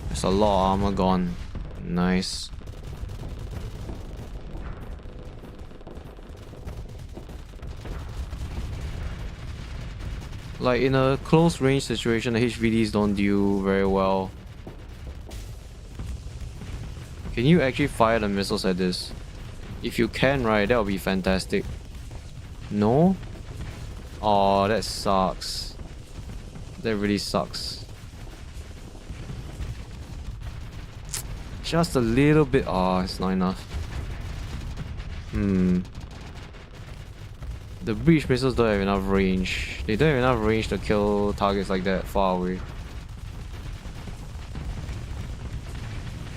There's a lot of armor gone. Nice. Like in a close range situation, the HVDs don't do very well. Can you actually fire the missiles at this? If you can, right, that would be fantastic. No? Oh, that sucks. That really sucks. Just a little bit. Oh, it's not enough. The breach missiles don't have enough range. They don't have enough range to kill targets like that far away.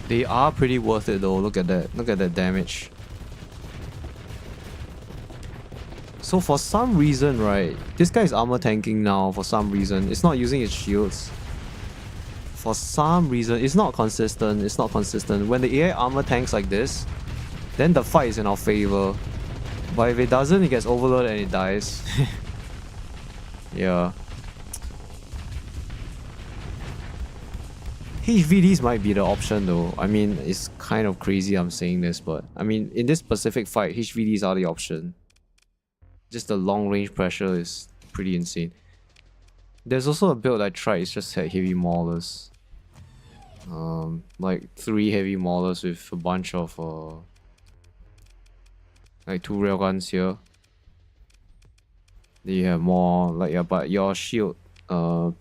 They are pretty worth it though. Look at that. Look at that damage. So for some reason, right, this guy is armor tanking now for some reason. It's not using his shields. For some reason, it's not consistent. It's not consistent. When the AI armor tanks like this, then the fight is in our favor. But if it doesn't, it gets overloaded and it dies. Yeah. HVDs might be the option though. I mean, it's kind of crazy I'm saying this, but I mean, in this specific fight, HVDs are the option. Just the long range pressure is pretty insane. There's also a build I tried, it's just had heavy maulers. Like 3 heavy maulers with a bunch of like 2 railguns here. Then you have more like, yeah, but your shield your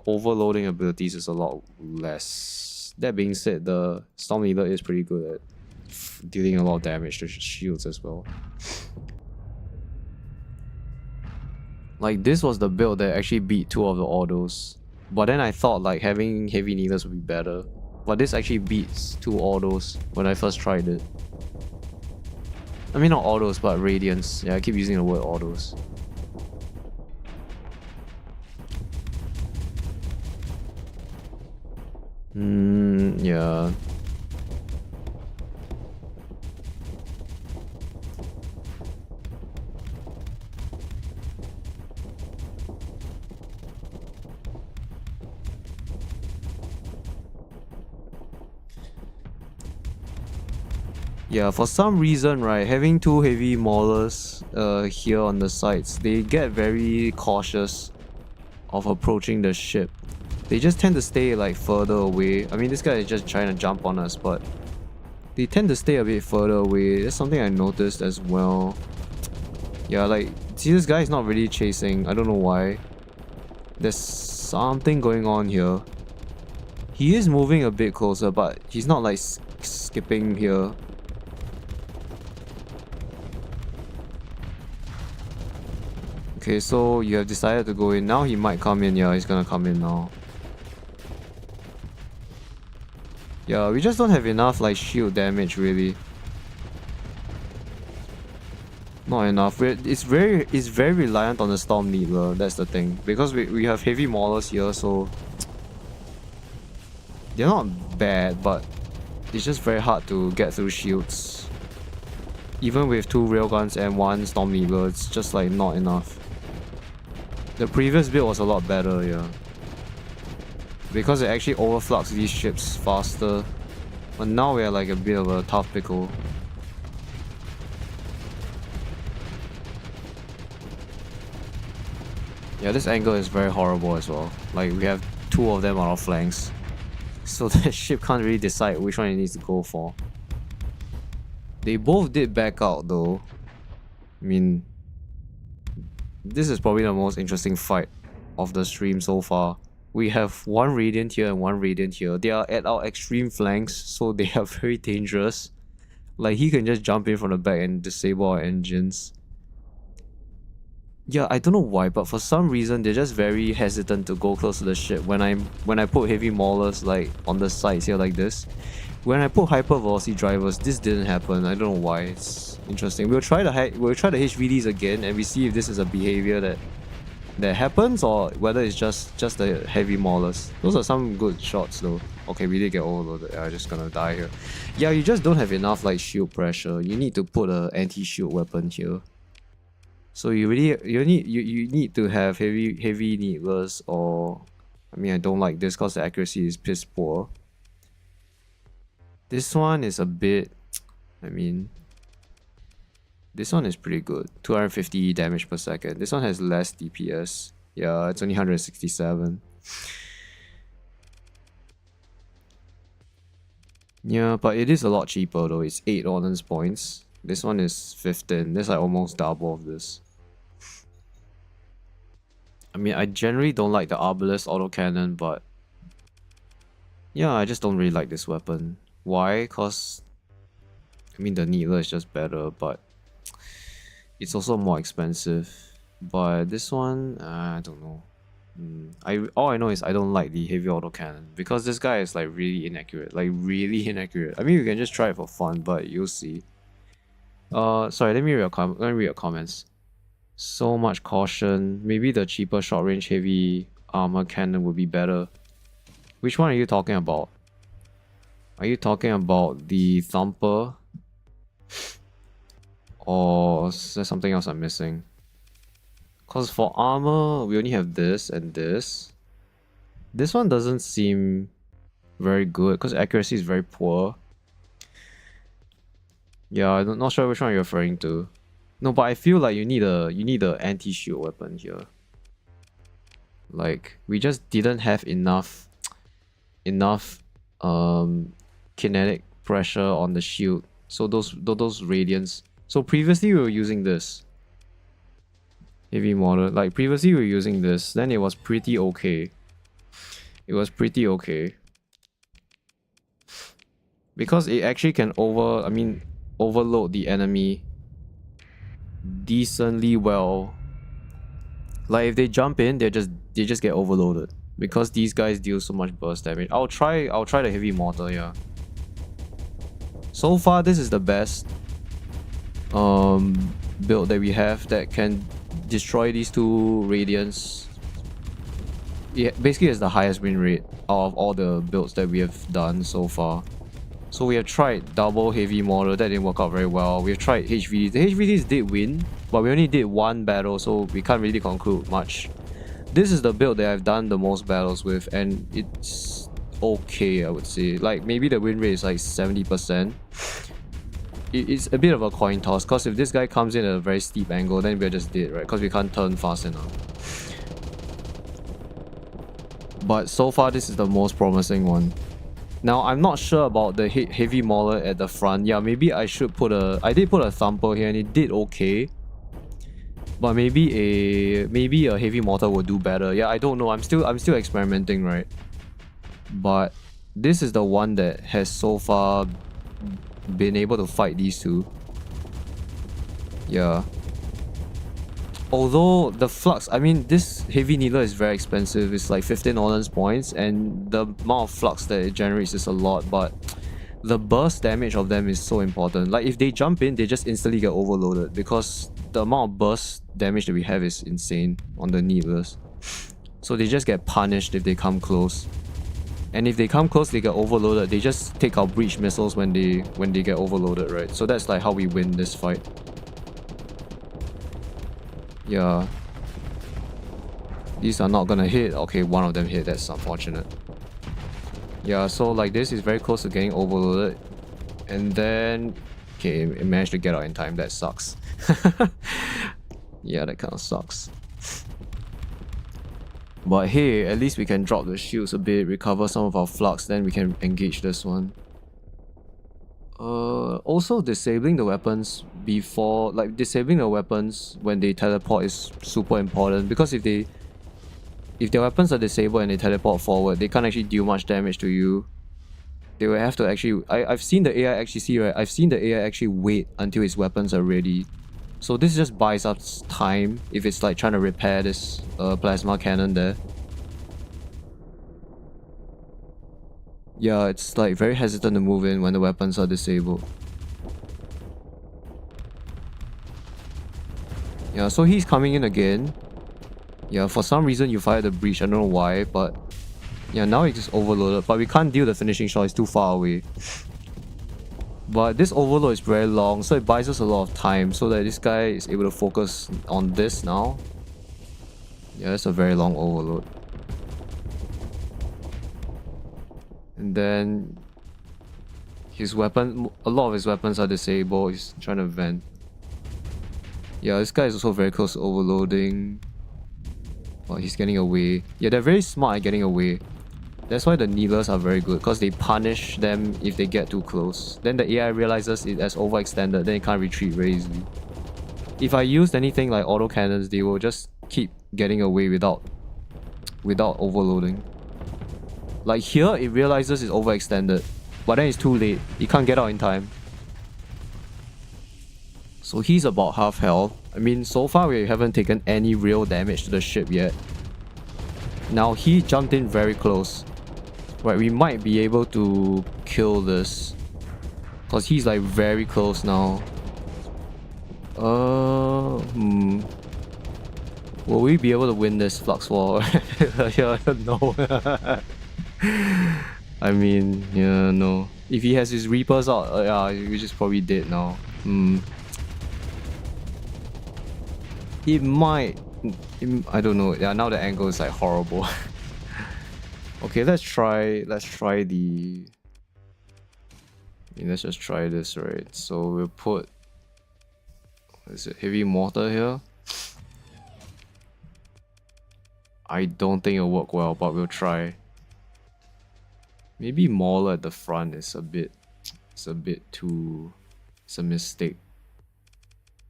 overloading abilities is a lot less. That being said, the Storm Leader is pretty good at dealing a lot of damage to shields as well. Like this was the build that actually beat 2 of the autos. But then I thought like having heavy needlers would be better. But this actually beats 2 autos when I first tried it. I mean not autos but radiants. Yeah, I keep using the word autos. Yeah. Yeah, for some reason, right, having 2 heavy maulers here on the sides, they get very cautious of approaching the ship. They just tend to stay like further away. I mean, this guy is just trying to jump on us, but they tend to stay a bit further away. That's something I noticed as well. Yeah, like, see, this guy is not really chasing. I don't know why. There's something going on here. He is moving a bit closer, but he's not like skipping here. Okay, so you have decided to go in. Now he might come in. Yeah, he's gonna come in now. Yeah, we just don't have enough like shield damage really. Not enough. It's very reliant on the Storm Needler. That's the thing. Because we have heavy maulers here, so they're not bad, but it's just very hard to get through shields. Even with 2 railguns and 1 Storm Needler, it's just like not enough. The previous build was a lot better, yeah. Because it actually overflux these ships faster. But now we're like a bit of a tough pickle. Yeah, this angle is very horrible as well. Like, we have 2 of them on our flanks. So the ship can't really decide which one it needs to go for. They both did back out though. I mean, this is probably the most interesting fight of the stream so far. We have 1 Radiant here and 1 Radiant here. They are at our extreme flanks, so they are very dangerous. Like, he can just jump in from the back and disable our engines. Yeah, I don't know why, but for some reason they're just very hesitant to go close to the ship when I put heavy maulers like on the sides here like this. When I put hyper velocity drivers, this didn't happen. I don't know why. It's interesting. We'll try the HVDs again and we see if this is a behavior that happens or whether it's just the heavy maulers. Those are some good shots though. Okay, we did get overloaded. I'm just gonna die here. Yeah, you just don't have enough like shield pressure. You need to put a anti-shield weapon here. So you need to have heavy needlers, or I mean I don't like this because the accuracy is piss poor. This one is a bit, I mean, this one is pretty good. 250 damage per second. This one has less DPS. Yeah, it's only 167. Yeah, but it is a lot cheaper though. It's 8 ordnance points. This one is 15. This is like almost double of this. I mean, I generally don't like the Arbalest autocannon, but yeah, I just don't really like this weapon. Why? Cause I mean the Needler is just better, but it's also more expensive. But this one, I don't know. All I know is I don't like the heavy autocannon because this guy is like really inaccurate. Like really inaccurate. I mean, you can just try it for fun, but you'll see. Sorry, let me read your comments. So much caution. Maybe the cheaper short range heavy armor cannon would be better. Which one are you talking about? Are you talking about the Thumper? Or is there something else I'm missing? Because for armor, we only have this and this. This one doesn't seem very good because accuracy is very poor. Yeah, I'm not sure which one you're referring to. No, but I feel like you need a anti-shield weapon here. Like, we just didn't have enough kinetic pressure on the shield. So those radiants. So previously we were using this heavy model. Like previously we were using this, then it was pretty okay. It was pretty okay. Because it actually can overload the enemy decently well. Like if they jump in, they just get overloaded because these guys deal so much burst damage. I'll try the heavy mortar, yeah. So far this is the best build that we have that can destroy these 2 radiants. It basically has the highest win rate out of all the builds that we have done so far. So we have tried double heavy mortar, that didn't work out very well. We have tried HVDs. The HVDs did win, but we only did 1 battle, so we can't really conclude much. This is the build that I've done the most battles with, and it's okay, I would say. Like, maybe the win rate is like 70%. It's a bit of a coin toss, because if this guy comes in at a very steep angle, then we're just dead, right? Because we can't turn fast enough. But so far, this is the most promising one. Now, I'm not sure about the heavy mauler at the front. Yeah, maybe I should put I did put a Thumper here and it did okay. But maybe a heavy mortar will do better. Yeah, I don't know. I'm still experimenting, right? But this is the one that has so far been able to fight these 2. Yeah. although the flux, I mean, this heavy needler is very expensive. It's like 15 Ordnance points, and the amount of flux that it generates is a lot, but the burst damage of them is so important. Like, if they jump in, they just instantly get overloaded because the amount of burst damage that we have is insane on the needlers. So they just get punished if they come close. And if they come close, they get overloaded. They just take our breach missiles when they get overloaded, right? So that's like how we win this fight. Yeah. These are not gonna hit. Okay, one of them hit. That's unfortunate. Yeah, so like this is very close to getting overloaded. And then... Okay, it managed to get out in time. That sucks. Yeah, that kind of sucks. But hey, at least we can drop the shields a bit, recover some of our flux, then we can engage this one. Also disabling the weapons before... Like, disabling the weapons when they teleport is super important, because if their weapons are disabled and they teleport forward, they can't actually deal much damage to you. They will have to actually... I've seen the AI actually see, right? I've seen the AI actually wait until his weapons are ready. So this just buys us time if it's like trying to repair this plasma cannon there. Yeah, it's like very hesitant to move in when the weapons are disabled. Yeah, so he's coming in again. Yeah, for some reason you fired the breach, I don't know why, but... Yeah, now it's just overloaded, but we can't deal the finishing shot, it's too far away. But this overload is very long, so it buys us a lot of time so that this guy is able to focus on this now. Yeah, it's a very long overload. And then his weapon, a lot of his weapons are disabled. He's trying to vent. Yeah, this guy is also very close to overloading. Oh, he's getting away. Yeah, they're very smart at getting away. That's why the needlers are very good, because they punish them if they get too close. Then the AI realizes it has overextended, then it can't retreat very easily. If I used anything like auto cannons, they will just keep getting away without overloading. Like here, it realizes it's overextended, but then it's too late. It can't get out in time. So he's about half health. I mean, so far we haven't taken any real damage to the ship yet. Now he jumped in very close. Right, we might be able to kill this. Because he's like very close now. Will we be able to win this flux war? Yeah, no. I mean, yeah, no. If he has his Reapers out, yeah, we're just probably dead now. It might... I don't know. Yeah, now the angle is like horrible. Okay, let's try the... let's just try this, right? So we'll put... what is it? Heavy mortar here. I don't think it'll work well, but we'll try. Maybe Mauler at the front is a bit... it's a bit too... it's a mistake.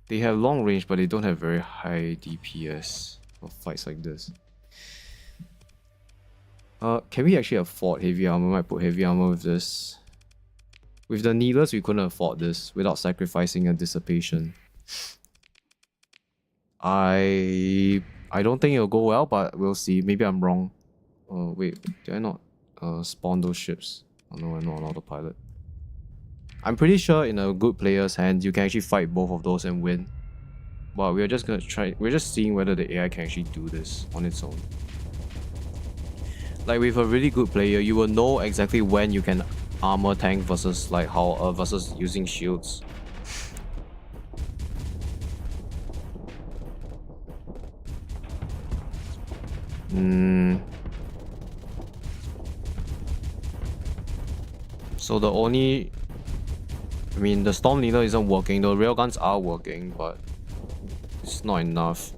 They have long range, but they don't have very high DPS for fights like this. Can we actually afford heavy armor? I might put heavy armor with this. With the needlers, we couldn't afford this without sacrificing a dissipation. I don't think it'll go well, but we'll see. Maybe I'm wrong. Wait, did I not spawn those ships? Oh no, I'm not on autopilot. I'm pretty sure in a good player's hands, you can actually fight both of those and win. But we're just gonna try. We're just seeing whether the AI can actually do this on its own. Like with a really good player, you will know exactly when you can armor tank versus like how versus using shields. So the only... I mean, the Storm Needler isn't working. The railguns are working, but it's not enough.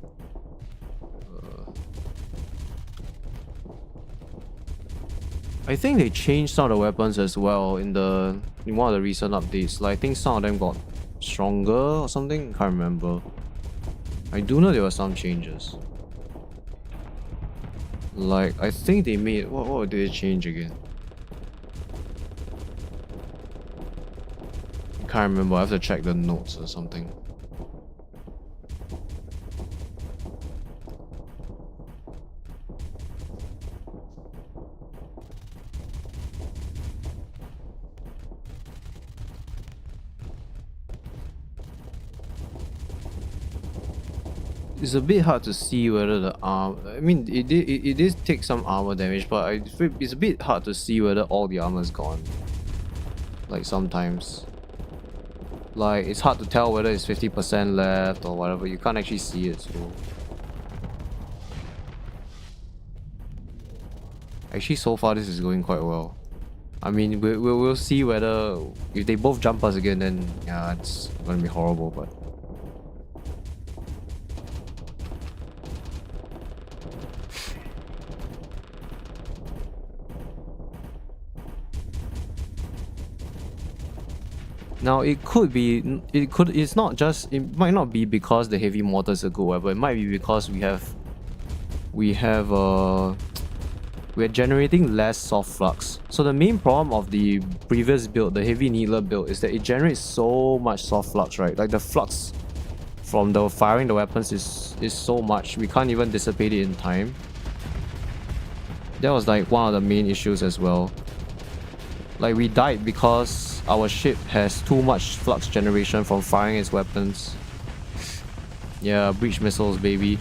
I think they changed some of the weapons as well in one of the recent updates. Like, I think some of them got stronger or something. Can't remember. I do know there were some changes. Like, I think they made... What did they change again? Can't remember. I have to check the notes or something. it's a bit hard to see whether the arm. I mean, it did take some armor damage, but it's a bit hard to see whether all the armor is gone. Like sometimes, like it's hard to tell whether it's 50% left or whatever. You can't actually see it. So actually, so far this is going quite well. I mean, we'll see whether if they both jump us again, then yeah, it's gonna be horrible. But now it could be, it's not just, it might not be because the heavy mortar is a good weapon. It might be because we're generating less soft flux. So the main problem of the previous build, the heavy needler build, is that it generates so much soft flux, right? Like the flux from the firing the weapons is so much, we can't even dissipate it in time. That was like one of the main issues as well. Like we died because our ship has too much flux generation from firing its weapons. Yeah, breach missiles, baby.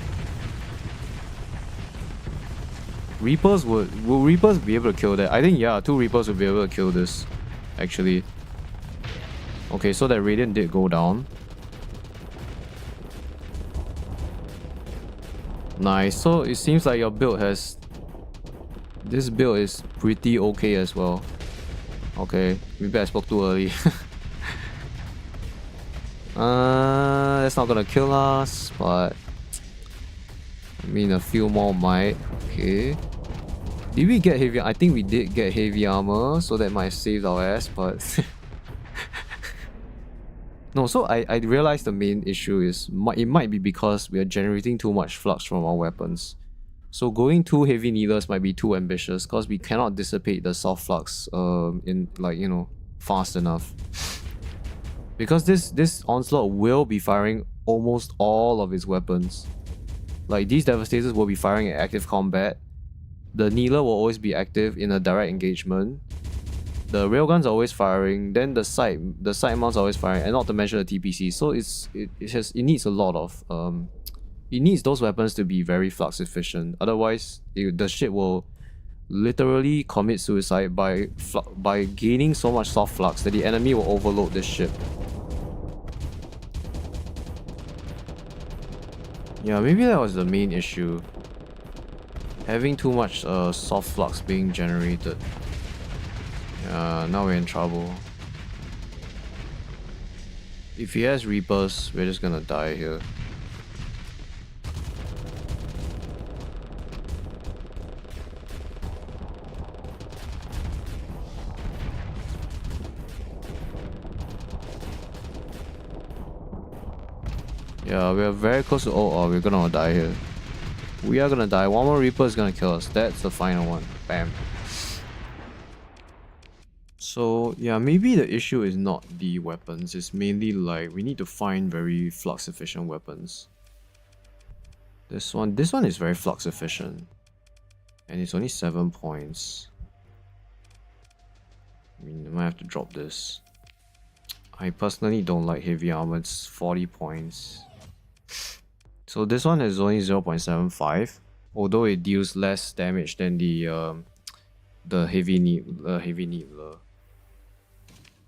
Reapers will Reapers be able to kill that? I think yeah, 2 Reapers will be able to kill this, actually. Okay, so that Radiant did go down. Nice. So it seems like your build has... This build is pretty okay as well. Okay, maybe I spoke too early. That's not gonna kill us, but... I mean, a few more might. Okay. Did we get heavy? I think we did get heavy armor, so that might save our ass, but... No, so I realized the main issue is it might be because we are generating too much flux from our weapons. So going 2 heavy needlers might be too ambitious because we cannot dissipate the soft flux in, like, you know, fast enough. Because this Onslaught will be firing almost all of its weapons. Like, these Devastators will be firing in active combat. The Needler will always be active in a direct engagement. The railguns are always firing. Then the side mounts are always firing, and not to mention the TPC. So it needs a lot of it needs those weapons to be very flux efficient. Otherwise, the ship will literally commit suicide by gaining so much soft flux that the enemy will overload this ship. Yeah, maybe that was the main issue. Having too much soft flux being generated. Yeah, now we're in trouble. If he has Reapers, we're just gonna die here. Yeah, we are very close to... Oh, we're gonna die here. We are gonna die. One more Reaper is gonna kill us. That's the final one. Bam. So, yeah, maybe the issue is not the weapons. It's mainly like, we need to find very flux efficient weapons. This one is very flux efficient. And it's only 7 points. I mean, I might have to drop this. I personally don't like heavy armor. It's 40 points. So this one is only 0.75, although it deals less damage than the heavy needler.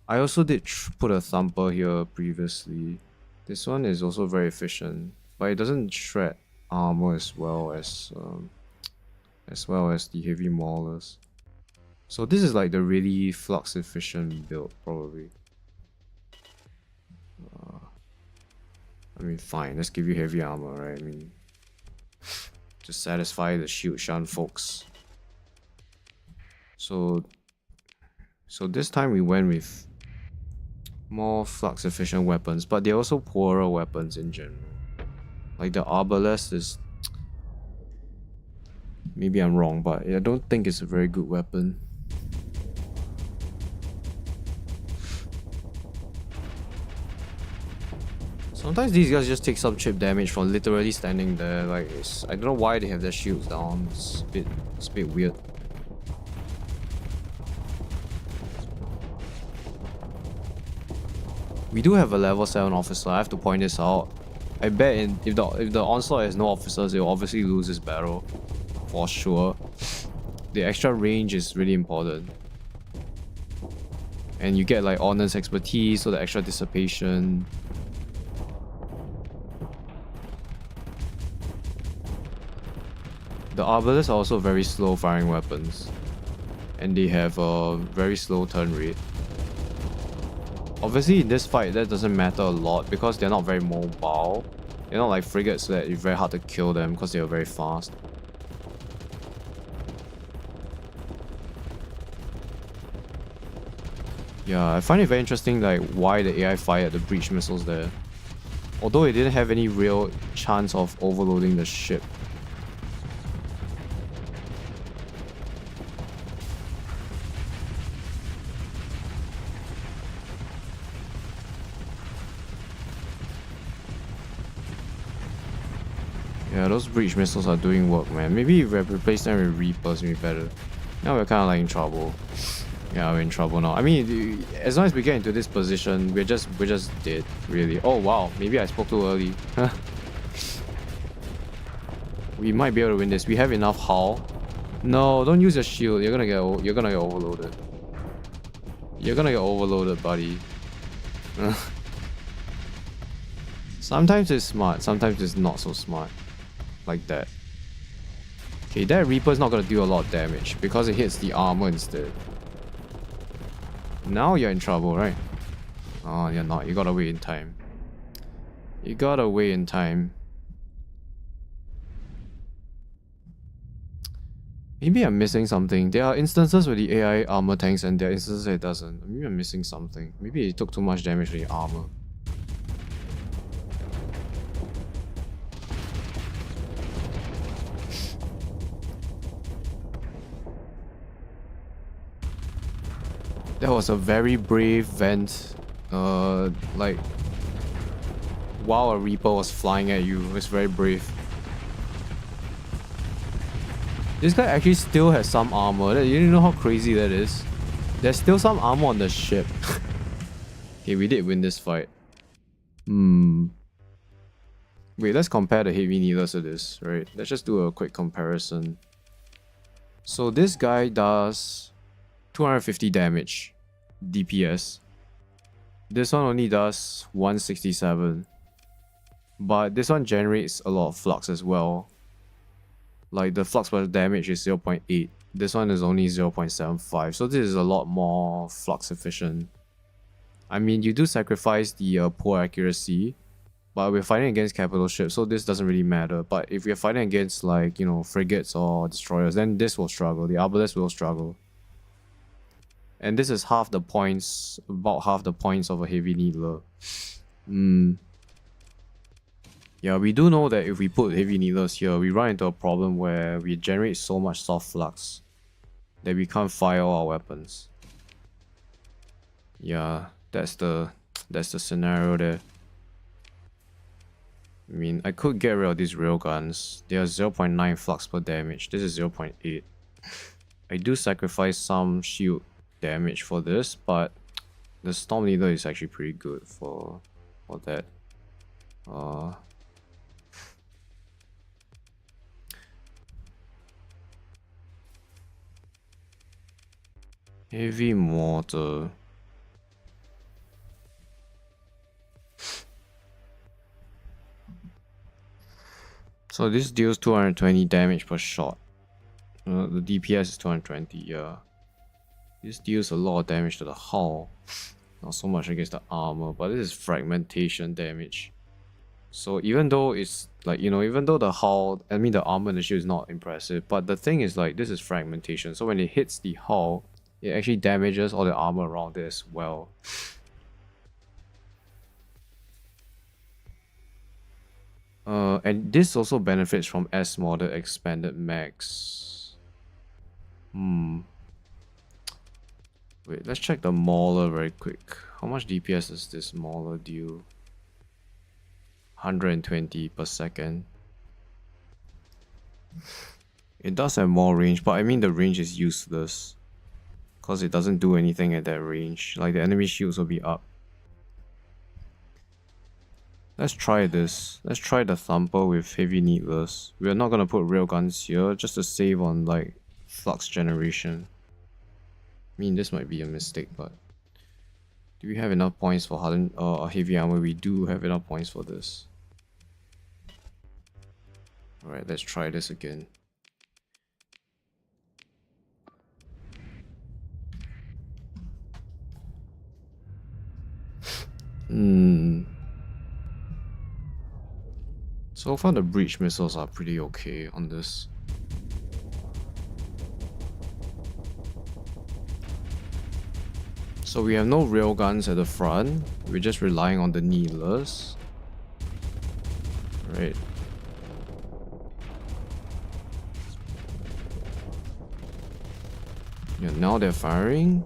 I also did put a thumper here previously. This one is also very efficient, but it doesn't shred armor as well as the heavy maulers. So this is like the really flux efficient build probably. I mean, fine, let's give you heavy armor, right? I mean, to satisfy the shield shun folks. So this time we went with more flux efficient weapons, but they're also poorer weapons in general. Like the Arbalest is... Maybe I'm wrong, but I don't think it's a very good weapon. Sometimes these guys just take some chip damage from literally standing there. Like, I don't know why they have their shields down. It's a bit weird. We do have a level 7 officer. I have to point this out. I bet if the Onslaught has no officers, it will obviously lose this battle. For sure. The extra range is really important. And you get like Ordnance expertise, so the extra dissipation. The Arbalists are also very slow firing weapons. And they have a very slow turn rate. Obviously in this fight that doesn't matter a lot because they're not very mobile. They're not like frigates that it's very hard to kill them because they are very fast. Yeah, I find it very interesting like why the AI fired the breach missiles there. Although it didn't have any real chance of overloading the ship. Yeah, those breach missiles are doing work, man. Maybe if we replace them with Reapers, maybe better. Now we're kind of like in trouble. Yeah, we're in trouble now. I mean, as long as we get into this position, we're just dead, really. Oh wow, maybe I spoke too early. We might be able to win this. We have enough hull. No, don't use your shield. You're gonna get overloaded. You're gonna get overloaded, buddy. Sometimes it's smart. Sometimes it's not so smart. Like that. Okay, that Reaper's not gonna do a lot of damage because it hits the armor instead. Now you're in trouble, right? Oh, you're not. You gotta wait in time. You gotta wait in time. Maybe I'm missing something. There are instances where the AI armor tanks and there are instances where it doesn't. Maybe I'm missing something. Maybe it took too much damage for the armor. That was a very brave vent. Like while a Reaper was flying at you, it was very brave. This guy actually still has some armor. You didn't know how crazy that is. There's still some armor on the ship. Okay, we did win this fight. Wait, let's compare the heavy needlers to this, right? Let's just do a quick comparison. So this guy does 250 damage DPS. This one only does 167. But this one generates a lot of flux as well. Like the flux per damage is 0.8. This one is only 0.75. So this is a lot more flux efficient. I mean, you do sacrifice the poor accuracy. But we're fighting against capital ships, so this doesn't really matter. But if we're fighting against like, you know, frigates or destroyers, then this will struggle. The Arbalists will struggle. And this is half the points, about half the points of a heavy needler. Yeah, we do know that if we put heavy needlers here, we run into a problem where we generate so much soft flux that we can't fire all our weapons. Yeah, that's the scenario there. I mean, I could get rid of these railguns. They are 0.9 flux per damage. This is 0.8. I do sacrifice some shield damage for this, but the Storm Leader is actually pretty good for that. Heavy mortar. So this deals 220 damage per shot. The DPS is 220, yeah. This deals a lot of damage to the hull. Not so much against the armor, but this is fragmentation damage. So even though it's like, you know, even though the hull, I mean the armor and the shield is not impressive, but the thing is like, this is fragmentation. So when it hits the hull, it actually damages all the armor around it as well. And this also benefits from S model expanded max. Wait, let's check the Mauler very quick. How much DPS does this Mauler deal? 120 per second. It does have more range, but I mean the range is useless. Because it doesn't do anything at that range. Like the enemy shields will be up. Let's try this. Let's try the thumper with heavy needlers. We're not gonna put railguns here just to save on like flux generation. I mean, this might be a mistake, but do we have enough points for hardened heavy armor? We do have enough points for this. Alright, let's try this again. So far the breach missiles are pretty okay on this. So we have no railguns at the front, we're just relying on the needlers. Right. Yeah, now they're firing.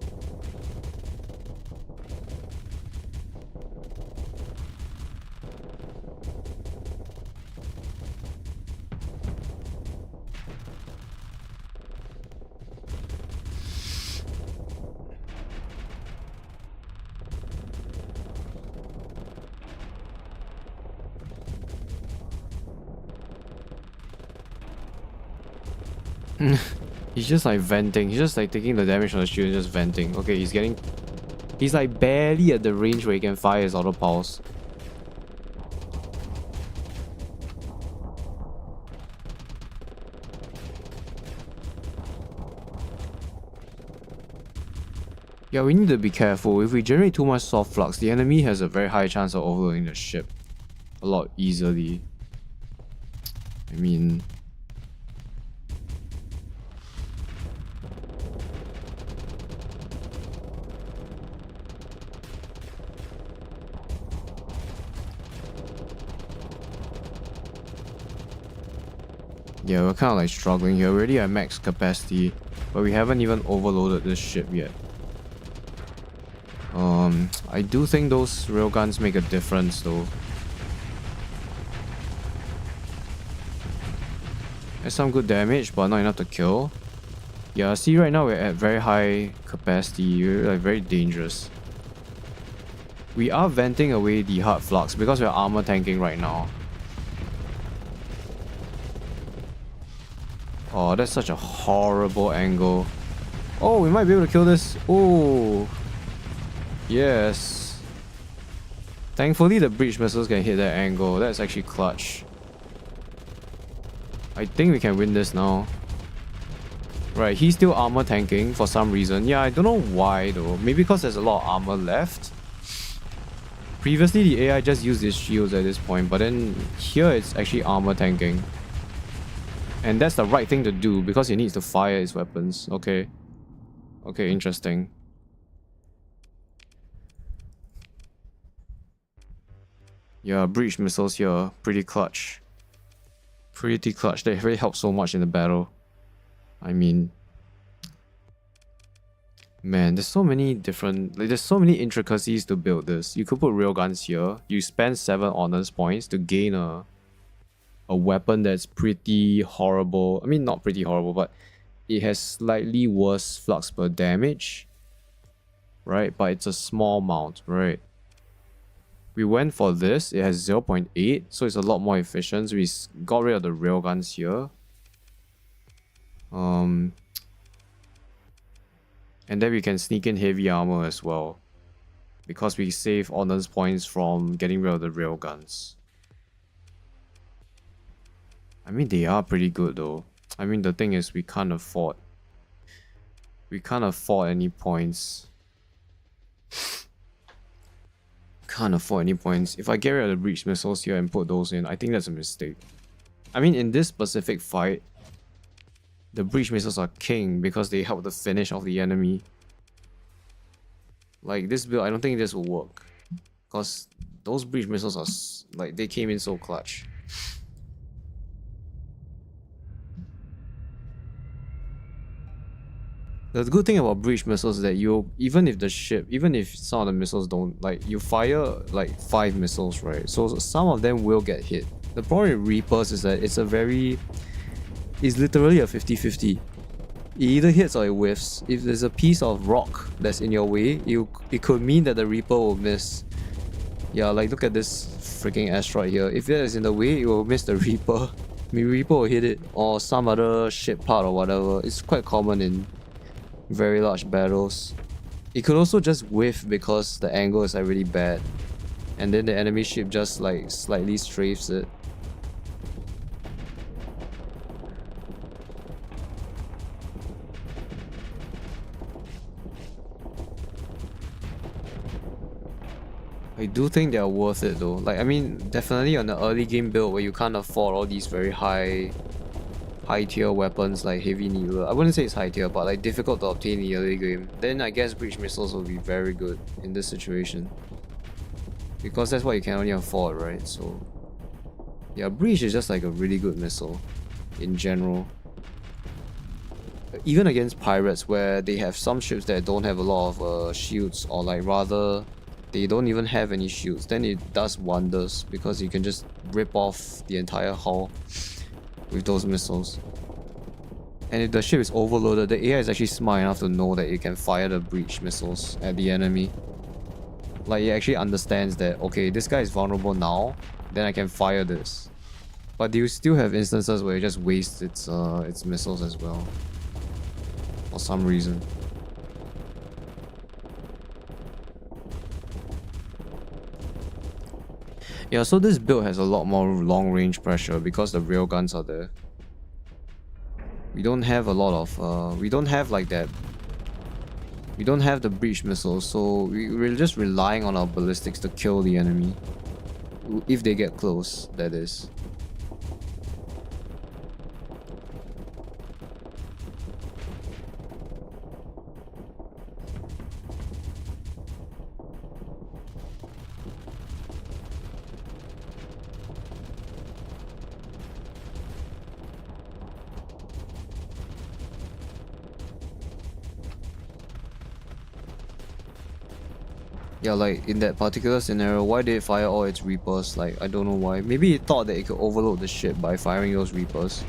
He's just like venting. He's just like taking the damage on the shield and just venting. Okay, he's like barely at the range where he can fire his auto pulse. Yeah, we need to be careful. If we generate too much soft flux, the enemy has a very high chance of overloading the ship a lot easily. I mean, yeah, we're kind of like struggling here. We're already at max capacity, but we haven't even overloaded this ship yet. I do think those railguns make a difference though. That's some good damage, but not enough to kill. Yeah, see right now we're at very high capacity. We're like very dangerous. We are venting away the hard flux because we're armor tanking right now. Oh, that's such a horrible angle. Oh, we might be able to kill this. Oh, yes. Thankfully, the breach missiles can hit that angle. That's actually clutch. I think we can win this now. Right, he's still armor tanking for some reason. Yeah, I don't know why though. Maybe because there's a lot of armor left. Previously, the AI just used his shields at this point, but then here it's actually armor tanking. And that's the right thing to do because he needs to fire his weapons. Okay. Okay, interesting. Yeah, breach missiles here, pretty clutch. Pretty clutch. They really help so much in the battle. I mean, man, there's so many different, like, there's so many intricacies to build this. You could put railguns here. You spend 7 honors points to gain a weapon that's pretty horrible. I mean, not pretty horrible, but it has slightly worse flux per damage, right? But it's a small amount, right? We went for this. It has 0.8, so it's a lot more efficient. So we got rid of the railguns here. And then we can sneak in heavy armor as well, because we save honors points from getting rid of the railguns. I mean, they are pretty good though. I mean, the thing is, we can't afford any points. Can't afford any points. If I get rid of the breach missiles here and put those in, I think that's a mistake. I mean, in this specific fight, the breach missiles are king because they help the finish of the enemy. Like this build, I don't think this will work because those breach missiles are like, they came in so clutch. The good thing about breach missiles is that even if some of the missiles don't, like, you fire like 5 missiles, right? So some of them will get hit. The problem with Reapers is that it's literally a 50-50. It either hits or it whiffs. If there's a piece of rock that's in your way, it could mean that the Reaper will miss. Yeah, like look at this freaking asteroid here. If it is in the way, it will miss the Reaper. I mean, Reaper will hit it or some other ship part or whatever. It's quite common in very large battles. It could also just whiff because the angle is like really bad. And then the enemy ship just like slightly strafes it. I do think they are worth it though. Like, I mean, definitely on the early game build where you can't afford all these very high tier weapons like heavy needler. I wouldn't say it's high tier, but like difficult to obtain in the early game. Then I guess breach missiles will be very good in this situation. Because that's what you can only afford, right? So yeah, breach is just like a really good missile in general. Even against pirates where they have some ships that don't have a lot of shields, or like rather they don't even have any shields, then it does wonders because you can just rip off the entire hull with those missiles. And if the ship is overloaded, the AI is actually smart enough to know that it can fire the breach missiles at the enemy. Like, it actually understands that, okay, this guy is vulnerable now, then I can fire this. But you still have instances where it just wastes its missiles as well. For some reason. Yeah, so this build has a lot more long range pressure because the railguns are there. We don't have a lot of, we don't have like that. We don't have the breach missiles, so we're just relying on our ballistics to kill the enemy. If they get close, that is. Yeah, like in that particular scenario, why did it fire all its Reapers? Like, I don't know why. Maybe it thought that it could overload the ship by firing those Reapers.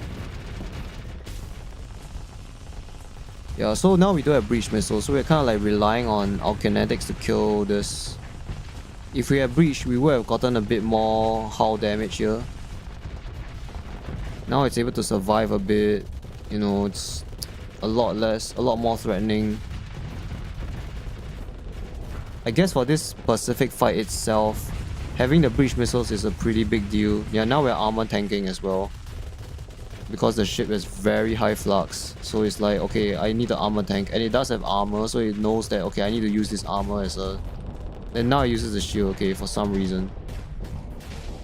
Yeah, so now we do have breach missiles, so we're kind of like relying on our kinetics to kill this. If we had breach, we would have gotten a bit more hull damage here. Now it's able to survive a bit. You know, it's a lot more threatening. I guess for this specific fight itself, having the breach missiles is a pretty big deal. Yeah, now we're armor tanking as well. Because the ship is very high flux. So it's like, okay, I need the armor tank. And it does have armor, so it knows that, okay, I need to use this armor as a... And now it uses the shield, okay, for some reason.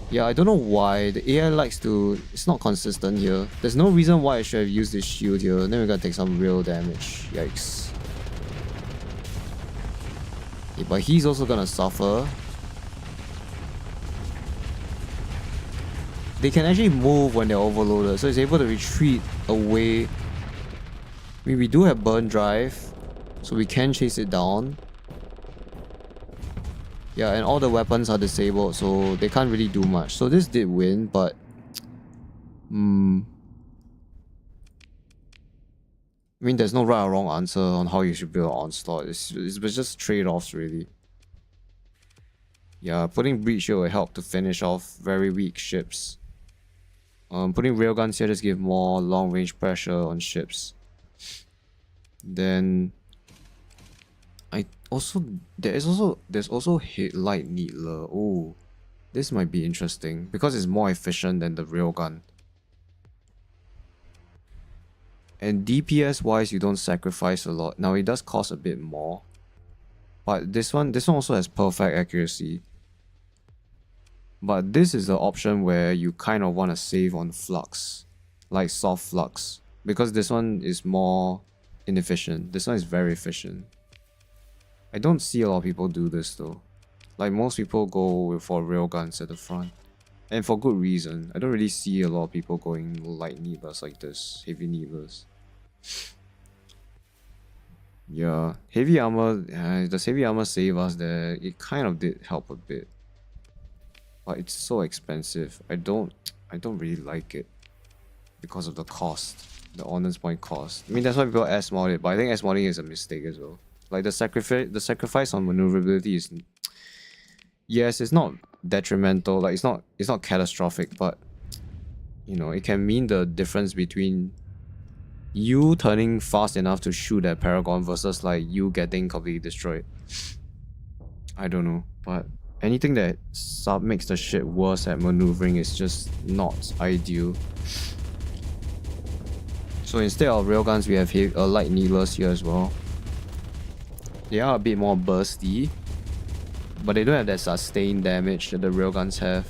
Yeah, I don't know why. The AI likes to... It's not consistent here. There's no reason why I should have used this shield here. Then we're gonna take some real damage. Yikes. Yeah, but he's also gonna suffer. They can actually move when they're overloaded, so it's able to retreat away. I mean, we do have burn drive, so we can chase it down. Yeah, and all the weapons are disabled, so they can't really do much. So this did win, but... I mean, there's no right or wrong answer on how you should build Onslaught. It's just trade-offs, really. Yeah, putting breach here will help to finish off very weak ships. Putting railguns here just give more long-range pressure on ships. Then... There's also light needler. Oh, this might be interesting because it's more efficient than the railgun. And DPS wise, you don't sacrifice a lot. Now it does cost a bit more, but this one also has perfect accuracy. But this is the option where you kind of want to save on flux, like soft flux, because this one is more inefficient. This one is very efficient. I don't see a lot of people do this though. Like most people go for railguns at the front. And for good reason. I don't really see a lot of people going light needlers like this, heavy needlers. Yeah, heavy armor, does heavy armor save us there? It kind of did help a bit. But it's so expensive. I don't really like it. Because of the cost. The honest point cost. I mean, that's why people S-mod it, but I think S-modding is a mistake as well. Like the sacrifice on maneuverability yes, it's not detrimental, like it's not catastrophic, but you know, it can mean the difference between you turning fast enough to shoot at Paragon versus like you getting completely destroyed. I don't know, but anything that makes the shit worse at maneuvering is just not ideal. So instead of railguns, we have light needlers here as well. They are a bit more bursty, but they don't have that sustained damage that the railguns have.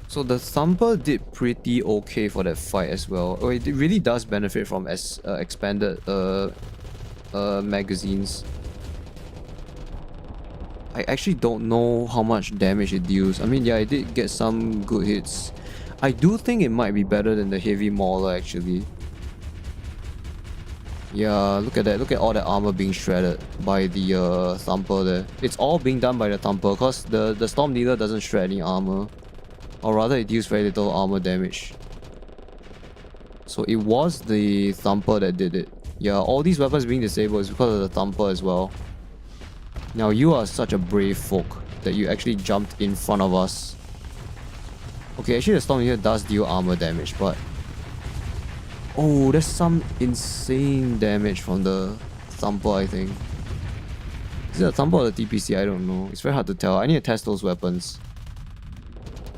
So the Thumper did pretty okay for that fight as well. Oh, it really does benefit from expanded magazines. I actually don't know how much damage it deals. I mean, yeah, it did get some good hits. I do think it might be better than the Heavy Mauler actually. Yeah, look at that. Look at all the armor being shredded by the Thumper there. It's all being done by the Thumper because the Storm Needler doesn't shred any armor. Or rather, it deals very little armor damage. So it was the Thumper that did it. Yeah, all these weapons being disabled is because of the Thumper as well. Now you are such a brave folk that you actually jumped in front of us. Okay, actually the Storm Needler does deal armor damage, but... oh, there's some insane damage from the Thumper, I think. Is it a Thumper or the TPC? I don't know. It's very hard to tell. I need to test those weapons.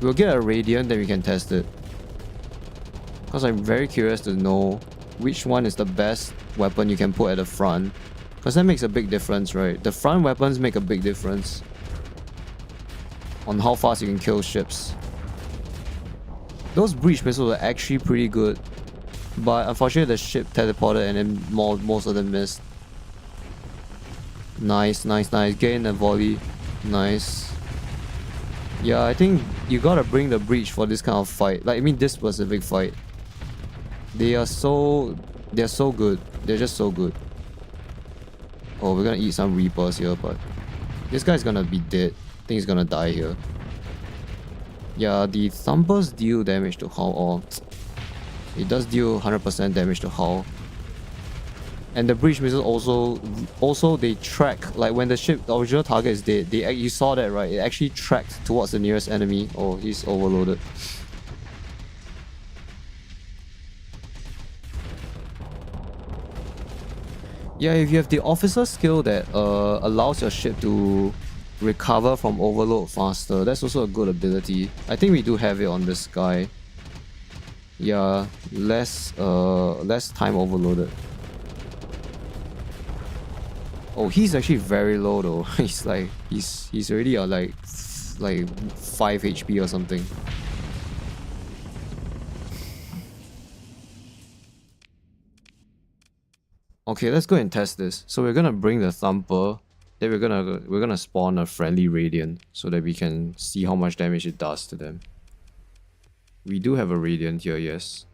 We'll get a Radiant, then we can test it. Because I'm very curious to know which one is the best weapon you can put at the front. Because that makes a big difference, right? The front weapons make a big difference on how fast you can kill ships. Those breach missiles are actually pretty good. But unfortunately the ship teleported and then most of them missed. Nice, nice, nice. Gain a volley. Nice. Yeah, I think you gotta bring the breach for this kind of fight. Like, I mean, this specific fight. They're so good. They're just so good. Oh, we're gonna eat some Reapers here, but this guy's gonna be dead. I think he's gonna die here. Yeah, the Thumpers deal damage to hull, or it does deal 100% damage to hull. And the breach missiles also they track, like when the ship, the original target is dead, you saw that, right? It actually tracked towards the nearest enemy. Oh, he's overloaded. Yeah, if you have the officer skill that allows your ship to recover from overload faster, that's also a good ability. I think we do have it on this guy. Yeah, less time overloaded. Oh, he's actually very low though. He's like he's already at like 5 HP or something. Okay, let's go and test this. So we're gonna bring the Thumper. Then we're gonna spawn a friendly Radiant so that we can see how much damage it does to them. We do have a Radiant here, yes.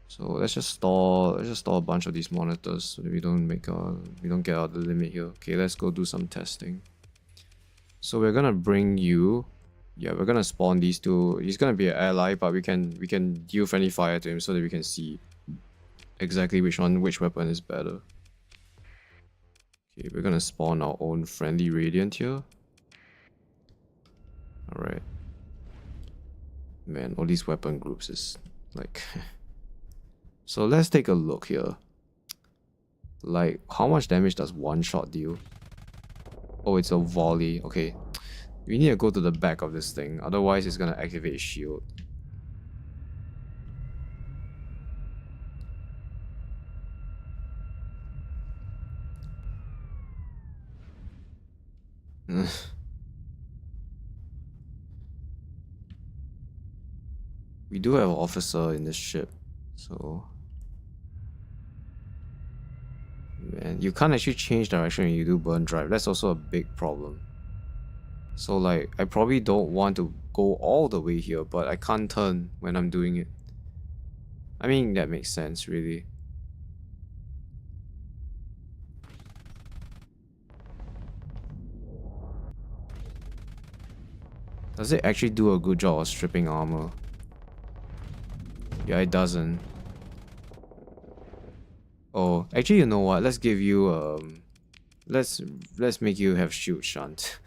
So let's just store a bunch of these monitors so that we don't get out of the limit here. Okay, let's go do some testing. So we're gonna bring you. Yeah, we're gonna spawn these two. He's gonna be an ally, but we can deal friendly fire to him so that we can see exactly which weapon is better. Okay, we're gonna spawn our own friendly Radiant here. Alright. Man, all these weapon groups is like... So let's take a look here. Like, how much damage does one shot deal? Oh, it's a volley. Okay. We need to go to the back of this thing. Otherwise, it's gonna activate shield. We do have an officer in this ship, so... Man, you can't actually change direction when you do burn drive. That's also a big problem. So like, I probably don't want to go all the way here, but I can't turn when I'm doing it. I mean, that makes sense, really. Does it actually do a good job of stripping armor? Yeah, it doesn't. Oh, actually, you know what? Let's give you let's make you have shield shunt.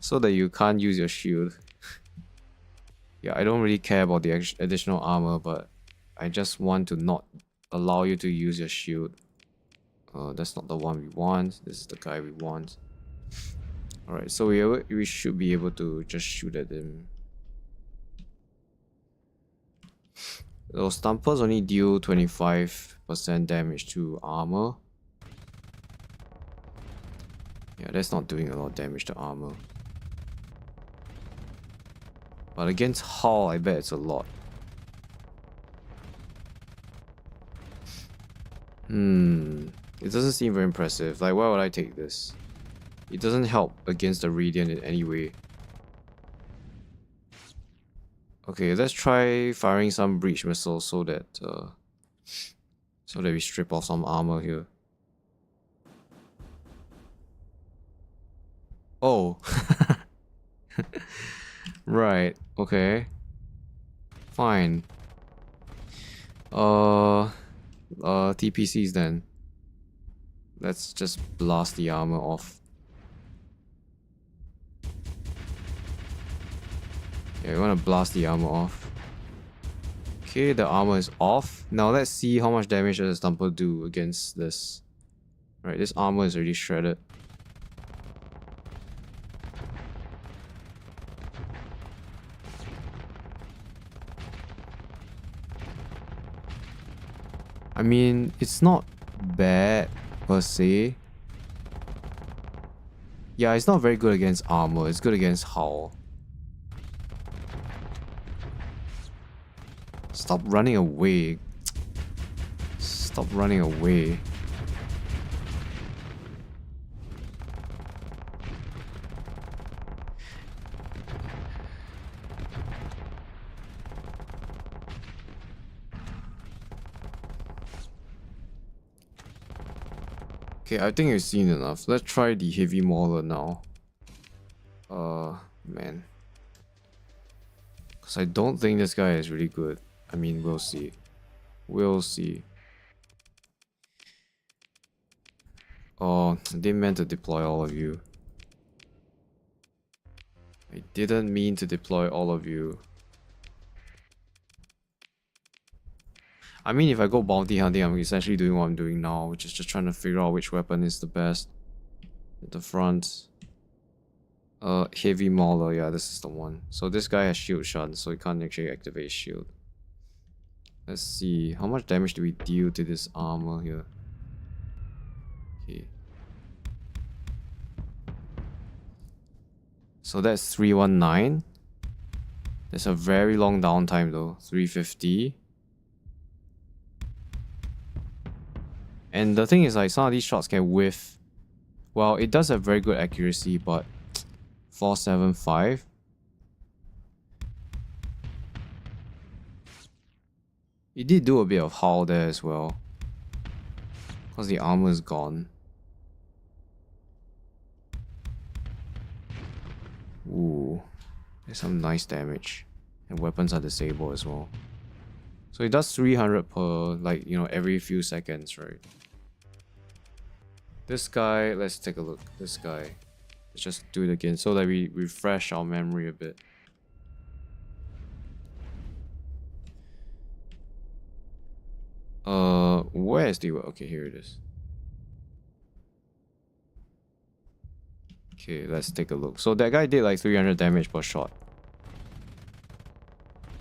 So that you can't use your shield. Yeah, I don't really care about the additional armor, but I just want to not allow you to use your shield. That's not the one we want. This is the guy we want. Alright, so we should be able to just shoot at him. Those Stumpers only deal 25% damage to armor. Yeah, that's not doing a lot of damage to armor. But against Hull, I bet it's a lot. It doesn't seem very impressive. Like, why would I take this? It doesn't help against the Radiant in any way. Okay, let's try firing some breach missiles so that we strip off some armor here. Oh. Right, okay. Fine. TPCs then. Let's just blast the armor off. Yeah, we want to blast the armor off. Okay, the armor is off. Now let's see how much damage does the Stumper do against this. Right, this armor is already shredded. I mean, it's not bad per se. Yeah, it's not very good against armor. It's good against hull. Stop running away. Stop running away. Okay, I think you've seen enough. Let's try the heavy mauler now. Man. Because I don't think this guy is really good. I mean, we'll see. We'll see. Oh, I didn't mean to deploy all of you. I didn't mean to deploy all of you. I mean, if I go bounty hunting, I'm essentially doing what I'm doing now, which is just trying to figure out which weapon is the best. At the front. Heavy mauler, yeah, this is the one. So this guy has shield shot, so he can't actually activate his shield. Let's see, how much damage do we deal to this armor here? Okay. So that's 319. There's a very long downtime though, 350. And the thing is, like, some of these shots can whiff. Well, it does have very good accuracy, but 475. It did do a bit of hull there as well, because the armor is gone. Ooh, there's some nice damage, and weapons are disabled as well. So it does 300 per, like, you know, every few seconds, right? This guy, let's take a look. This guy, let's just do it again so that we refresh our memory a bit. Where is the... Okay, here it is. Okay, let's take a look. So that guy did like 300 damage per shot.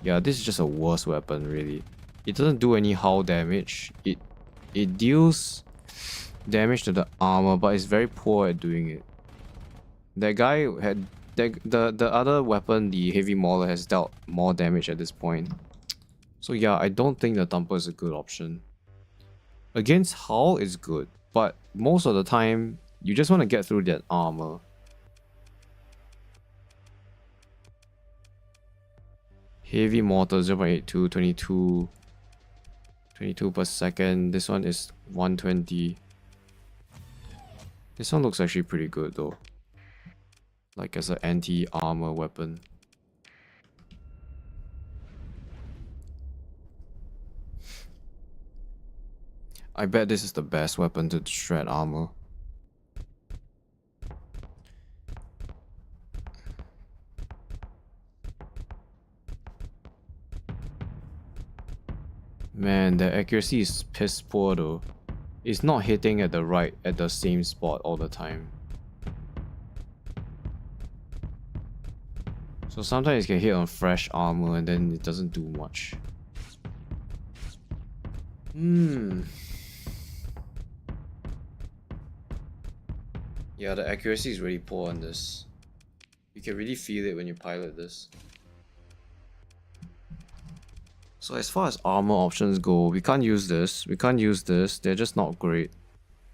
Yeah, this is just a worse weapon, really. It doesn't do any hull damage. It deals damage to the armor, but it's very poor at doing it. That guy had... The other weapon, the heavy mauler, has dealt more damage at this point. So yeah, I don't think the Thumper is a good option. Against hull, it's good, but most of the time, you just want to get through that armor. Heavy mortar 0.82, 22 per second. This one is 120. This one looks actually pretty good though. Like as an anti-armor weapon. I bet this is the best weapon to shred armor. Man, the accuracy is piss poor though. It's not hitting at the same spot all the time. So sometimes it can hit on fresh armor and then it doesn't do much. Yeah, the accuracy is really poor on this. You can really feel it when you pilot this. So as far as armor options go, we can't use this. We can't use this. They're just not great.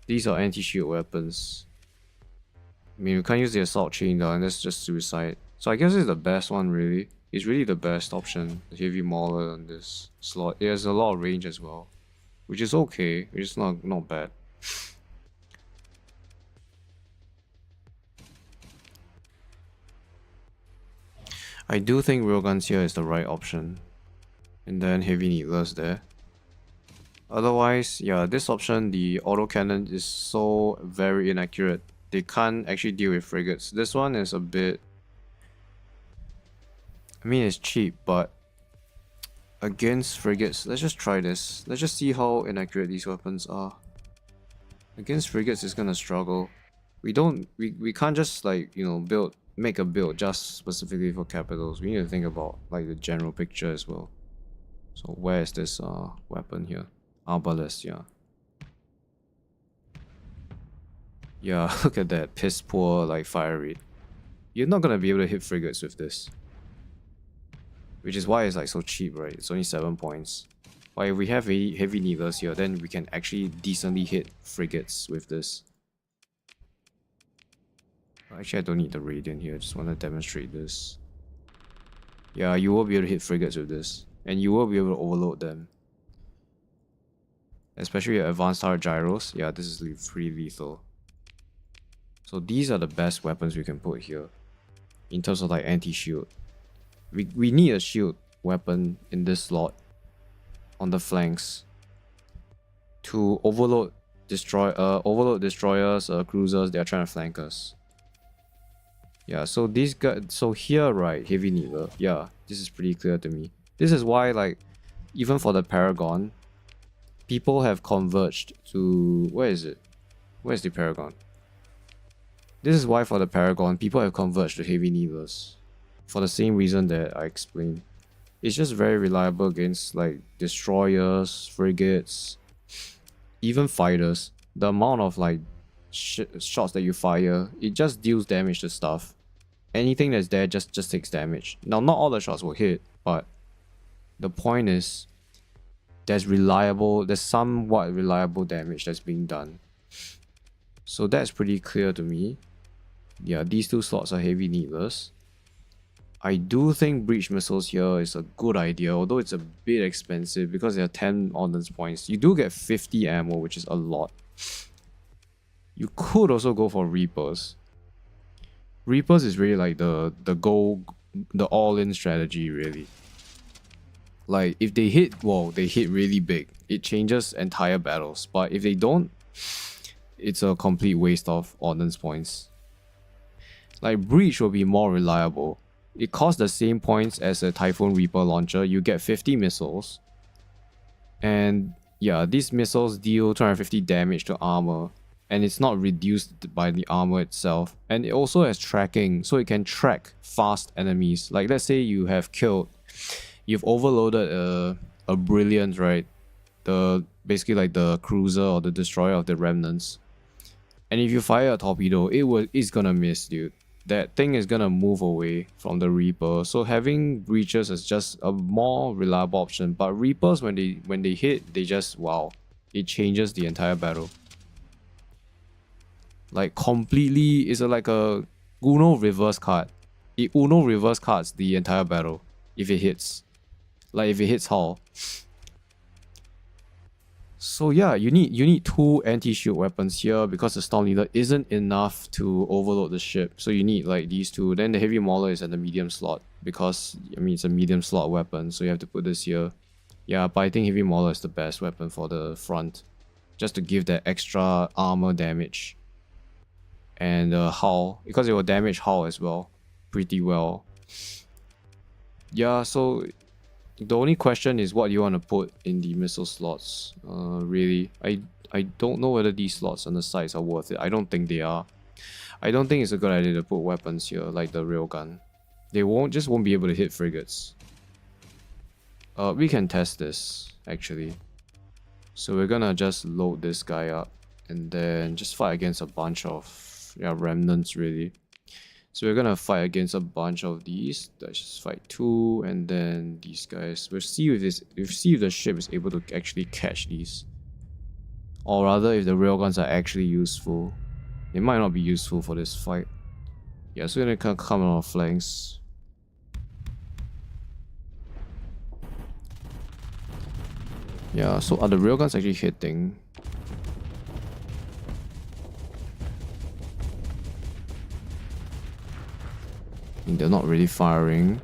These are anti-shield weapons. I mean, we can't use the assault chain down. That's just suicide. So I guess it's the best one really. It's really the best option. The heavy mauler on this slot. It has a lot of range as well, which is okay. It's not bad. I do think railguns here is the right option. And then heavy needlers there. Otherwise, yeah, this option, the autocannon, is so very inaccurate. They can't actually deal with frigates. This one is a bit... I mean, it's cheap, but against frigates, let's just try this. Let's just see how inaccurate these weapons are. Against frigates, it's gonna struggle. We can't just like, you know, make a build just specifically for capitals. We need to think about like the general picture as well. So where is this weapon here? Arbalest, yeah. Yeah, look at that piss poor like fire rate. You're not gonna be able to hit frigates with this. Which is why it's like so cheap, right? It's only 7 points. But if we have heavy needlers here, then we can actually decently hit frigates with this. Actually, I don't need the radiant here. I just want to demonstrate this. Yeah, you will be able to hit frigates with this. And you will be able to overload them. Especially with advanced turret gyros. Yeah, this is pretty lethal. So these are the best weapons we can put here. In terms of like anti-shield. We need a shield weapon in this slot. On the flanks. To overload destroyers, cruisers, they are trying to flank us. Yeah, so these guys, so here, right, heavy needler. Yeah, this is pretty clear to me. This is why, like, even for the Paragon, people have converged to... Where is it? Where's the Paragon? This is why for the Paragon, people have converged to heavy needlers. For the same reason that I explained. It's just very reliable against, like, destroyers, frigates, even fighters. The amount of, like, shots that you fire, it just deals damage to stuff. Anything that's there just takes damage. Now, not all the shots will hit, but the point is there's somewhat reliable damage that's being done. So that's pretty clear to me. Yeah, these two slots are heavy needlers. I do think breach missiles here is a good idea, although it's a bit expensive because there are 10 ordnance points. You do get 50 ammo, which is a lot. You could also go for Reapers. Reapers is really like the all-in strategy, really. Like, if they hit, well, they hit really big. It changes entire battles. But if they don't, it's a complete waste of ordnance points. Like, Breach will be more reliable. It costs the same points as a Typhoon Reaper launcher. You get 50 missiles. And yeah, these missiles deal 250 damage to armor. And it's not reduced by the armor itself. And it also has tracking, so it can track fast enemies. Like, let's say you've overloaded a Brilliant, right? Basically like the cruiser or the destroyer of the remnants. And if you fire a torpedo, it's gonna miss, dude. That thing is gonna move away from the Reaper. So having breaches is just a more reliable option. But Reapers, when they hit, they just, wow, it changes the entire battle. Like, completely, it's like a Uno reverse card. It Uno reverse cards the entire battle if it hits. Like, if it hits Hull. So yeah, you need two anti-shield weapons here because the Storm Leader isn't enough to overload the ship. So you need like these two. Then the Heavy Mauler is at the medium slot because, I mean, it's a medium slot weapon, so you have to put this here. Yeah, but I think Heavy Mauler is the best weapon for the front. just to give that extra armor damage. And hull, because it will damage hull as well pretty well. Yeah, so the only question is what you want to put in the missile slots. Really, I don't know whether these slots on the sides are worth it. I don't think they are. I don't think it's a good idea to put weapons here like the railgun. They won't be able to hit frigates. We can test this actually. So we're gonna just load this guy up and then just fight against a bunch of remnants really. So we're gonna fight against a bunch of these. Let's just fight 2 and then these guys. We'll see if the ship is able to actually catch these. Or rather if the railguns are actually useful. They might not be useful for this fight. Yeah, so we're gonna come on our flanks. Yeah, so are the railguns actually hitting? I mean, they're not really firing.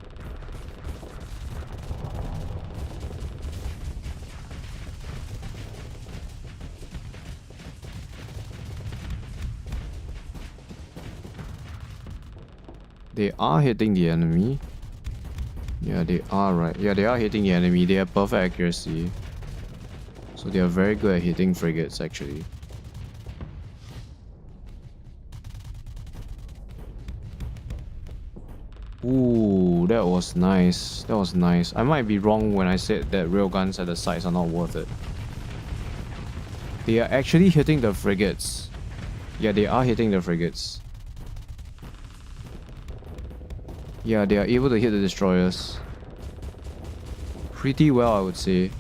They are hitting the enemy. Yeah, they are, right. Yeah, they are hitting the enemy. They have perfect accuracy. So they are very good at hitting frigates actually. Ooh, that was nice. That was nice. I might be wrong when I said that railguns at the sides are not worth it. They are actually hitting the frigates. Yeah, they are hitting the frigates. Yeah, they are able to hit the destroyers. Pretty well, I would say.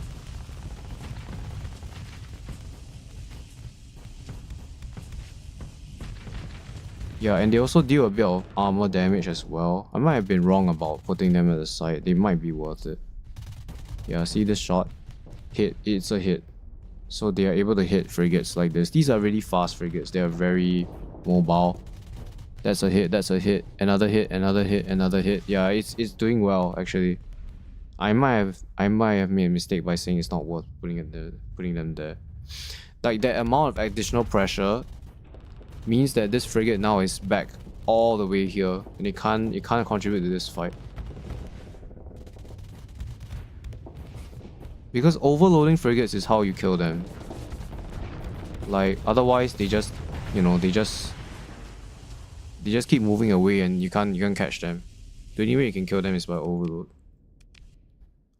Yeah, and they also deal a bit of armor damage as well. I might have been wrong about putting them at the side. They might be worth it. Yeah, see this shot? Hit. It's a hit. So they are able to hit frigates like this. These are really fast frigates. They are very mobile. That's a hit. That's a hit. Another hit. Another hit. Another hit. Yeah, it's doing well actually. I might have made a mistake by saying it's not worth putting them there. Like that amount of additional pressure means that this frigate now is back all the way here and it can't contribute to this fight. Because overloading frigates is how you kill them. Like otherwise they just, you know, they just keep moving away and you can't catch them. The only way you can kill them is by overload.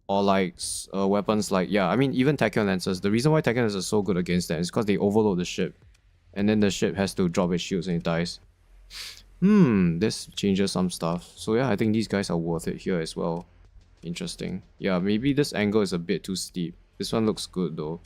Or like weapons like, yeah, I mean even tachyon lancers. The reason why tachyon lancers are so good against them is because they overload the ship. And then the ship has to drop its shields and it dies. This changes some stuff. So yeah, I think these guys are worth it here as well. Interesting. Yeah, maybe this angle is a bit too steep. This one looks good though.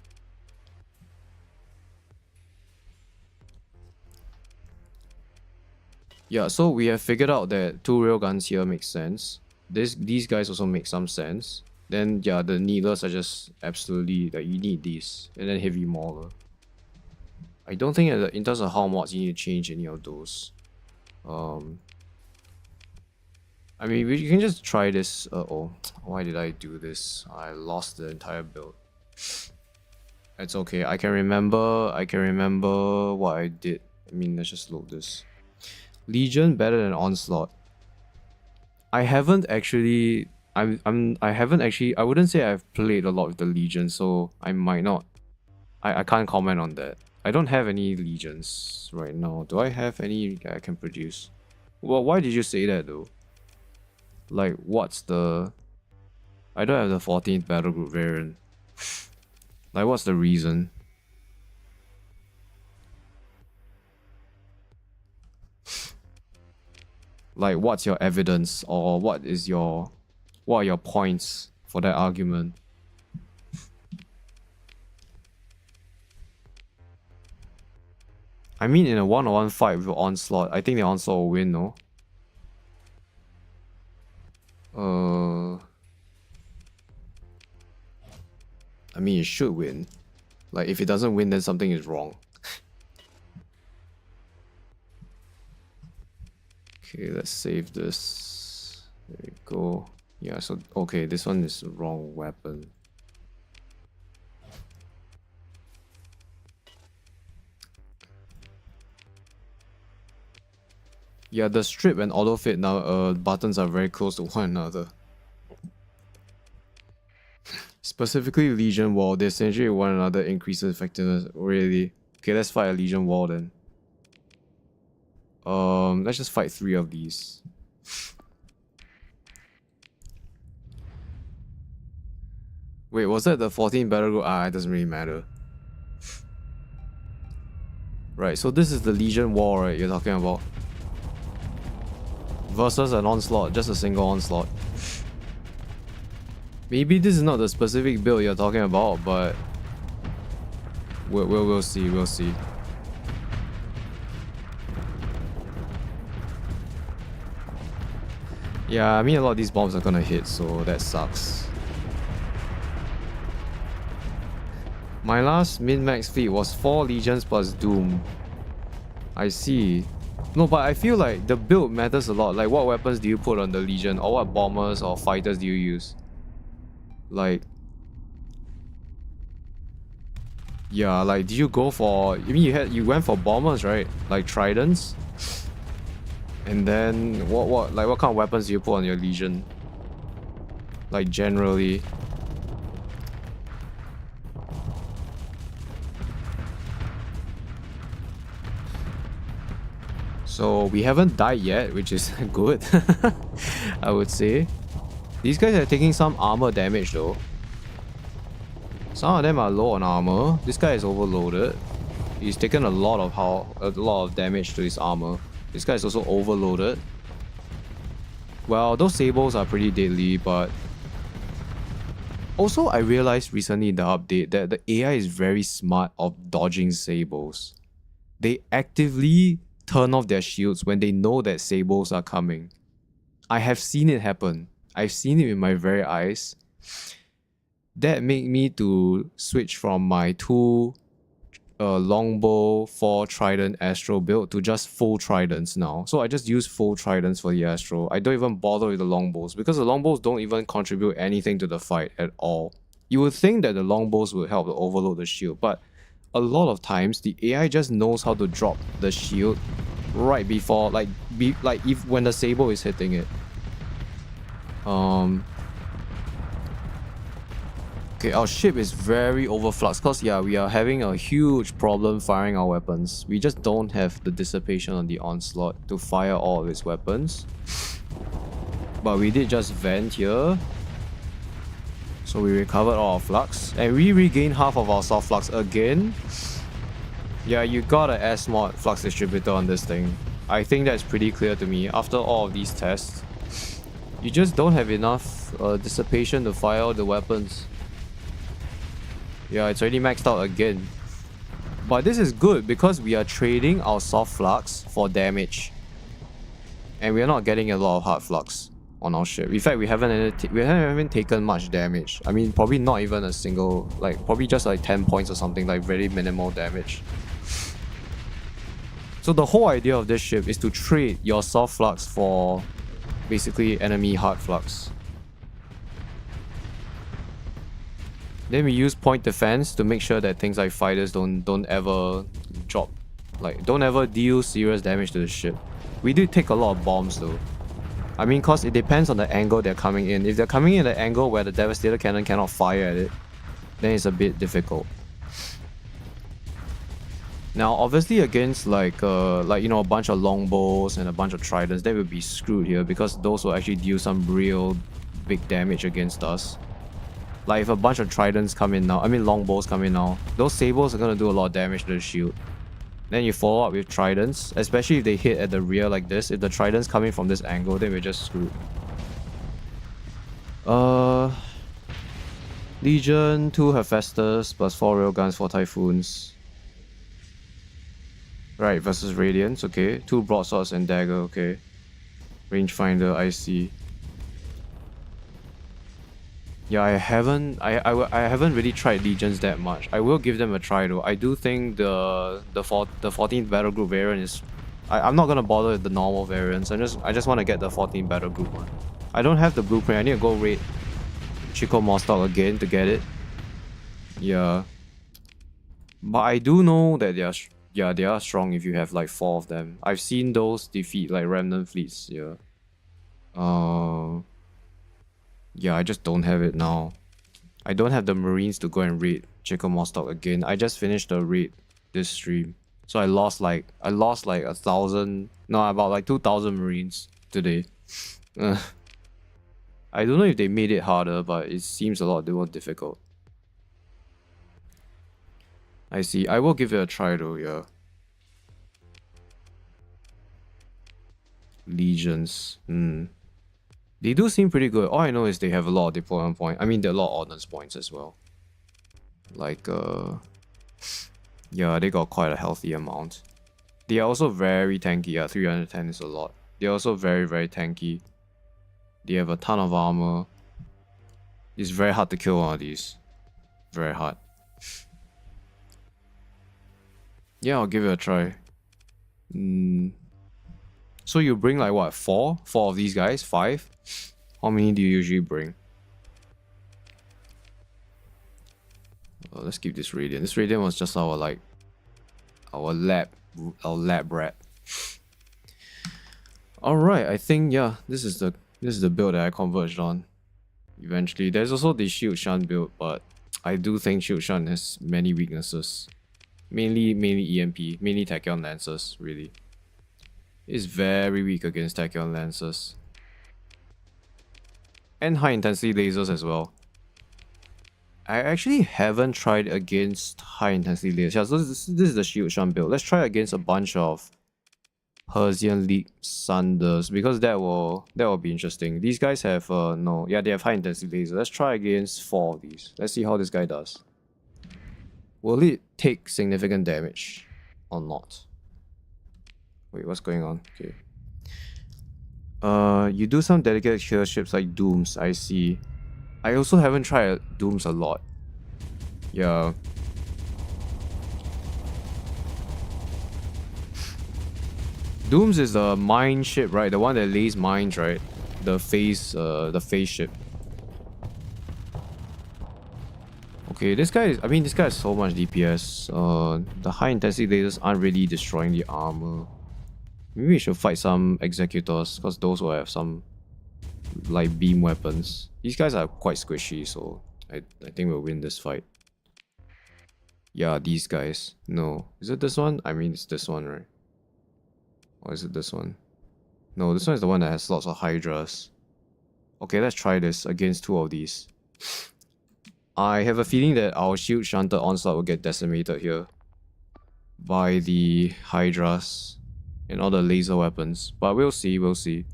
Yeah, so we have figured out that 2 railguns here make sense. These guys also make some sense. Then yeah, the needlers are just absolutely like you need these. And then heavy mauler. I don't think in terms of how mods you need to change any of those. I mean, you can just try this. Oh, why did I do this? I lost the entire build. It's okay. I can remember what I did. I mean, let's just load this. Legion better than Onslaught. I haven't actually. I wouldn't say I've played a lot with the Legion, so I might not. I can't comment on that. I don't have any legions right now. Do I have any I can produce? Well, why did you say that though? Like, what's the... I don't have the 14th battle group variant. Like, what's the reason? Like, what's your evidence or what are your points for that argument? I mean, in a one-on-one fight with Onslaught, I think the Onslaught will win, no? I mean, it should win. Like, if it doesn't win, then something is wrong. Okay, let's save this. There we go. Yeah, so, okay, this one is the wrong weapon. Yeah, the strip and auto fit now buttons are very close to one another. Specifically Legion Wall, they essentially one another increases effectiveness. Really? Okay, let's fight a Legion Wall then. Let's just fight 3 of these. Wait, was that the 14 battle group? Ah, it doesn't really matter. Right, so this is the Legion Wall, right, you're talking about. Versus an Onslaught, just a single Onslaught. Maybe this is not the specific build you're talking about, but we'll see, we'll see. Yeah, I mean a lot of these bombs are gonna hit, so that sucks. My last min-max fleet was 4 Legions plus Doom. I see. No, but I feel like the build matters a lot. Like, what weapons do you put on the Legion? Or what bombers or fighters do you use? Like... Yeah, like, did you go for... I mean, you went for bombers, right? Like, tridents? And then, what kind of weapons do you put on your Legion? Like, generally... So we haven't died yet, which is good, I would say. These guys are taking some armor damage though. Some of them are low on armor. This guy is overloaded. He's taken a lot of damage to his armor. This guy is also overloaded. Well, those sables are pretty deadly, but also I realized recently in the update that the AI is very smart of dodging sables. They actively turn off their shields when they know that sables are coming. I have seen it happen. I've seen it with my very eyes. That made me to switch from my 2 longbow 4 trident astro build to just full tridents now. So I just use full tridents for the astro. I don't even bother with the longbows because the longbows don't even contribute anything to the fight at all. You would think that the longbows would help to overload the shield, but a lot of times the AI just knows how to drop the shield right before, if when the sable is hitting it. Okay, our ship is very overflux because yeah, we are having a huge problem firing our weapons. We just don't have the dissipation on the Onslaught to fire all of its weapons. But we did just vent here. So we recovered all our flux. And we regained half of our soft flux again. Yeah, you got an S-mod flux distributor on this thing. I think that's pretty clear to me after all of these tests. You just don't have enough dissipation to fire all the weapons. Yeah, it's already maxed out again. But this is good because we are trading our soft flux for damage. And we are not getting a lot of hard flux on our ship. In fact, we haven't even taken much damage. I mean, probably not even a single, probably just 10 points or something, very minimal damage. So the whole idea of this ship is to trade your soft flux for basically enemy hard flux. Then we use point defense to make sure that things like fighters don't ever drop, don't ever deal serious damage to the ship. We do take a lot of bombs though. I mean, cause it depends on the angle they're coming in. If they're coming in at an angle where the Devastator cannon cannot fire at it, then it's a bit difficult. Now, obviously against a bunch of longbows and a bunch of tridents, they will be screwed here because those will actually deal some real big damage against us. Like if a bunch of tridents come in now, longbows come in now, those sables are gonna do a lot of damage to the shield. Then you follow up with tridents, especially if they hit at the rear like this. If the trident's coming from this angle, then we're just screwed. Legion, 2 Hephaestus, plus 4 railguns, 4 typhoons. Right, versus Radiance, okay. 2 broadswords and dagger, okay. Rangefinder, I see. Yeah, I haven't really tried Legions that much. I will give them a try though. I do think the 14th battle group variant is... I'm not gonna bother with the normal variants. I just want to get the 14th battle group one. I don't have the blueprint. I need to go raid Chico Mostock again to get it. Yeah. But I do know that yeah, they are strong if you have like 4 of them. I've seen those defeat like remnant fleets, yeah. Yeah, I just don't have it now. I don't have the Marines to go and raid Chicken Mostock again. I just finished the raid this stream. So I lost like 1,000, no, about like 2,000 Marines today. I don't know if they made it harder, but it seems a lot more difficult. I see. I will give it a try though, yeah. Legions. They do seem pretty good. All I know is they have a lot of deployment points. I mean, there are a lot of ordnance points as well. Like, yeah, they got quite a healthy amount. They are also very tanky. Yeah, 310 is a lot. They are also very, very tanky. They have a ton of armor. It's very hard to kill one of these. Very hard. Yeah, I'll give it a try. So you bring like what, 4? 4 of these guys? 5? How many do you usually bring? Let's keep this Radiant. This Radiant was just our like our lab rat. Alright, I think yeah, this is the build that I converged on. Eventually. There's also the Shield Shunt build, but I do think Shield Shunt has many weaknesses. Mainly EMP, mainly Tachyon Lancers, really. It's very weak against Tachyon Lancers. And high intensity lasers as well. I actually haven't tried against high intensity lasers. Yeah, so this is the Shield Shunt build. Let's try against a bunch of Persian League Sunders, because that will be interesting. These guys have no, yeah, they have high intensity lasers. Let's try against 4 of these. Let's see how this guy does. Will it take significant damage or not? Wait, what's going on? Okay. You do some dedicated killer ships like Dooms, I see. I also haven't tried Dooms a lot. Yeah. Dooms is the mine ship, right? The one that lays mines, right? The phase ship. Okay, this guy has so much DPS. The high intensity lasers aren't really destroying the armor. Maybe we should fight some executors, because those will have some like beam weapons. These guys are quite squishy, so I think we'll win this fight. Yeah, these guys. No. Is it this one? I mean, it's this one, right? Or is it this one? No, this one is the one that has lots of Hydras. Okay, let's try this against 2 of these. I have a feeling that our Shield Shunted Onslaught will get decimated here by the Hydras and all the laser weapons. But we'll see, we'll see.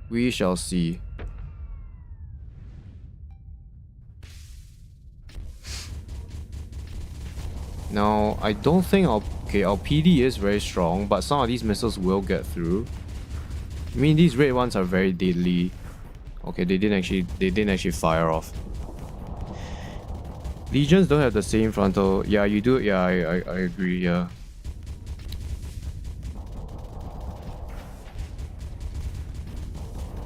We shall see. Now, I don't think our PD is very strong, but some of these missiles will get through. I mean, these red ones are very deadly. Okay, they didn't actually fire off. Legions don't have the same frontal. Yeah, you do. Yeah, I agree. Yeah.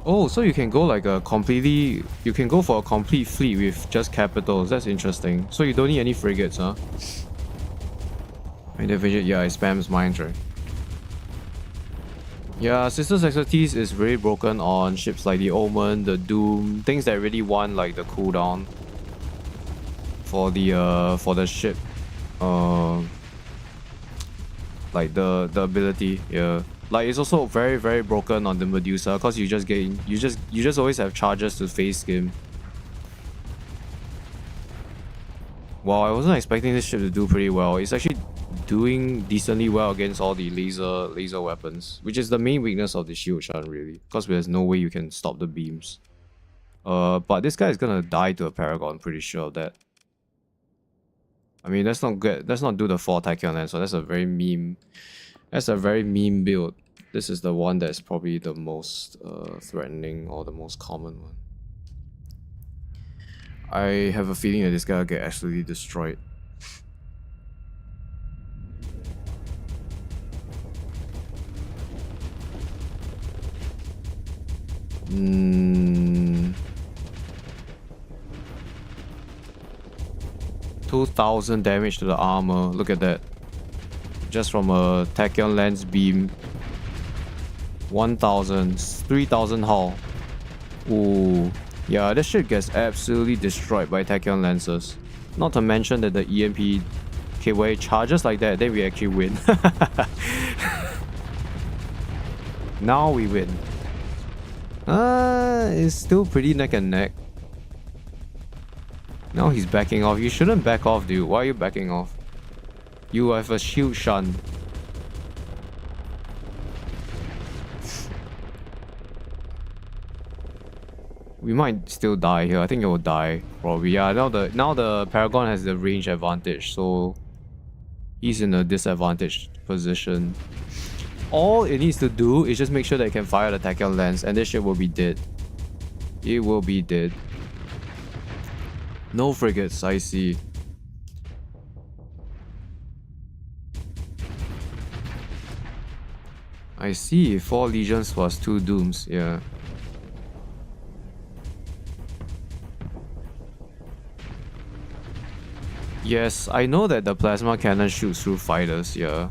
Oh, so you can go like a completely. You can go for a complete fleet with just capitals. That's interesting. So you don't need any frigates, huh? Yeah, it spams mines, right? Yeah, Sister's expertise is really broken on ships like the Omen, the Doom, things that really want like the cooldown for the ship, like the ability. Yeah, like it's also very, very broken on the Medusa, because you just always have charges to face skim. Wow, I wasn't expecting this ship to do pretty well. It's actually doing decently well against all the laser weapons, which is the main weakness of the Shield Shunt, really, because there's no way you can stop the beams. But this guy is gonna die to a Paragon, pretty sure of that. I mean, let's not do the 4 Tachyon Lancer. That's a very meme build. This is the one that's probably the most threatening, or the most common one. I have a feeling that this guy will get absolutely destroyed. 2,000 damage to the armor. Look at that. Just from a tachyon lens beam. 1,000, 3,000 hull. Ooh. Yeah, this shit gets absolutely destroyed by tachyon lenses. Not to mention that the EMP... Okay, when it charges like that, then we actually win. Now we win. It's still pretty neck and neck. Now he's backing off. You shouldn't back off, dude. Why are you backing off? You have a shield shun. We might still die here. I think it will die. Probably. Yeah, now the Paragon has the range advantage, so he's in a disadvantaged position. All it needs to do is just make sure that it can fire the tachyon lens, and this shit will be dead. It will be dead. No frigates, I see. I see. 4 legions plus 2 dooms, yeah. Yes, I know that the plasma cannon shoots through fighters, yeah.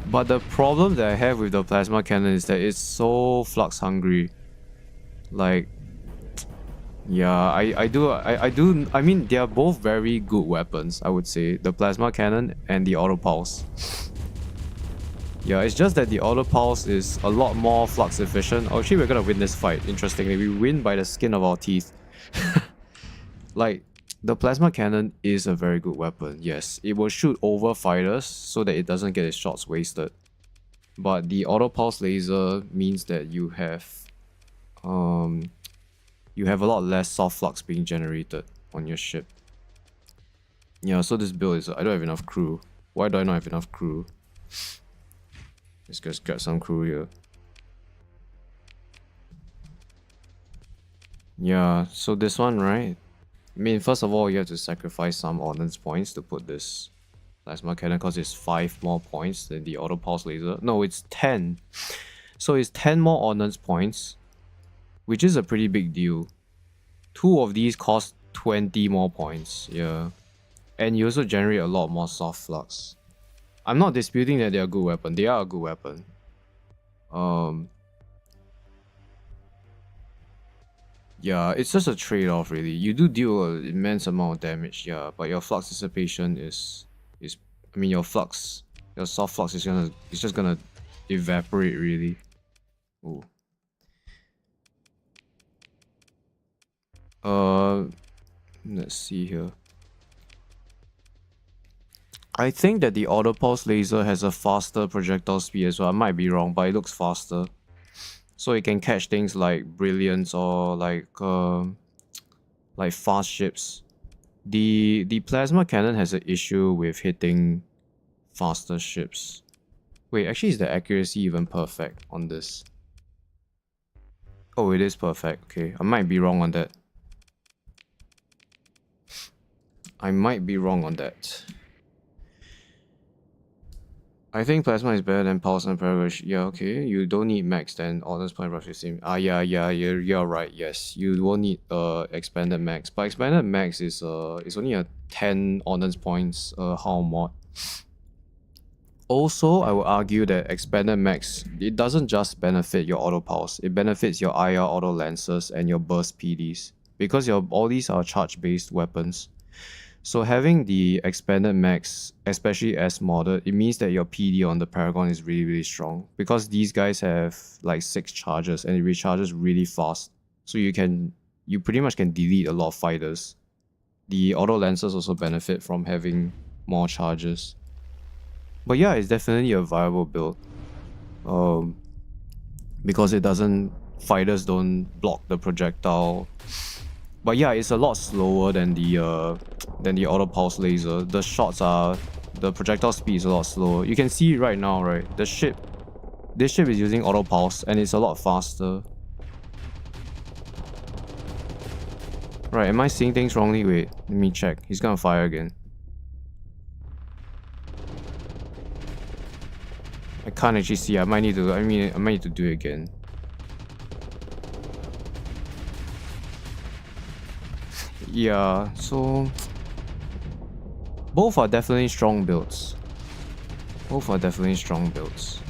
But the problem that I have with the plasma cannon is that it's so flux hungry. Like, yeah, I mean, they are both very good weapons, I would say. The plasma cannon and the auto pulse. Yeah, it's just that the auto pulse is a lot more flux efficient. Oh, actually, we're gonna win this fight. Interestingly, we win by the skin of our teeth. Like, the plasma cannon is a very good weapon, yes. It will shoot over fighters so that it doesn't get its shots wasted. But the auto pulse laser means that you have a lot less soft flux being generated on your ship. Yeah, so this build is... I don't have enough crew. Why do I not have enough crew? Let's just get some crew here. Yeah, so this one, right? I mean, first of all, you have to sacrifice some ordnance points to put this plasma cannon because it's 5 more points than the auto pulse laser. No, it's 10. So it's 10 more ordnance points, which is a pretty big deal. 2 of these cost 20 more points, yeah. And you also generate a lot more soft flux. I'm not disputing that they're a good weapon. They are a good weapon. Yeah, it's just a trade-off, really. You do deal an immense amount of damage, yeah, but your flux dissipation is I mean, your soft flux is just gonna evaporate, really. Ooh. Let's see here. I think that the auto pulse laser has a faster projectile speed as well. I might be wrong, but it looks faster. So it can catch things like brilliance or like fast ships. The plasma cannon has an issue with hitting faster ships. Wait, actually, is the accuracy even perfect on this? Oh, it is perfect. Okay, I might be wrong on that. I might be wrong on that. I think plasma is better than pulse and paragon. Yeah, okay. You don't need max then. Ordnance point roughly same. Yeah, you're right. Yes, you won't need expanded max. But expanded max is only a 10 ordnance points hull mod. Also, I will argue that expanded max, it doesn't just benefit your auto pulse. It benefits your IR auto lancers and your burst PDs because all these are charge based weapons. So having the expanded max, especially as modded, it means that your PD on the Paragon is really, really strong. Because these guys have like 6 charges and it recharges really fast. So you pretty much can delete a lot of fighters. The auto lancers also benefit from having more charges. But yeah, it's definitely a viable build. Because fighters don't block the projectile. But yeah, it's a lot slower than the auto pulse laser. The projectile speed is a lot slower. You can see right now, right? This ship is using auto pulse and it's a lot faster. Right, am I seeing things wrongly? Wait, let me check. He's gonna fire again. I can't actually see. I might need to do it again. Yeah, so both are definitely strong builds. Both are definitely strong builds.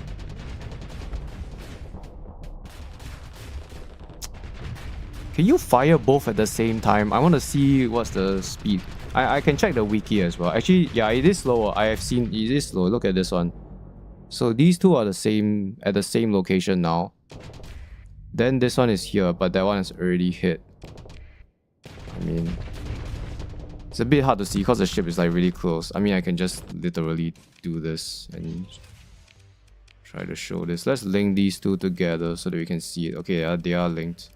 Can you fire both at the same time? I want to see what's the speed. I can check the wiki as well. Actually, yeah, it is slower. I have seen it is slow. Look at this one. So these two are the same at the same location now. Then this one is here, but that one is already hit. I mean, it's a bit hard to see because the ship is like really close. I mean, I can just literally do this and try to show this. Let's link these two together so that we can see it. Okay, they are linked.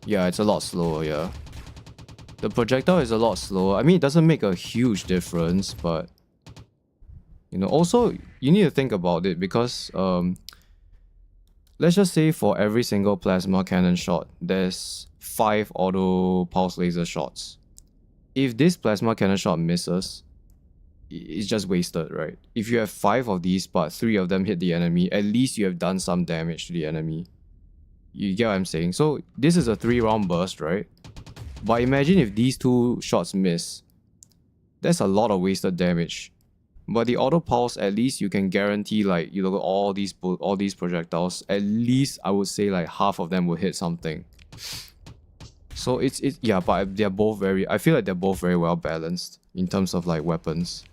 Yeah, it's a lot slower, yeah. The projectile is a lot slower. I mean, it doesn't make a huge difference, but you know, also you need to think about it because let's just say for every single plasma cannon shot, there's 5 auto pulse laser shots. If this plasma cannon shot misses, it's just wasted, right? If you have 5 of these, but 3 of them hit the enemy, at least you have done some damage to the enemy. You get what I'm saying? So this is a 3-round burst, right? But imagine if these 2 shots miss. That's a lot of wasted damage. But the auto pulse, at least you can guarantee, like, you look at all these projectiles, at least I would say like half of them will hit something. So it's yeah, but they're both very, I feel like they're both very well balanced in terms of like weapons.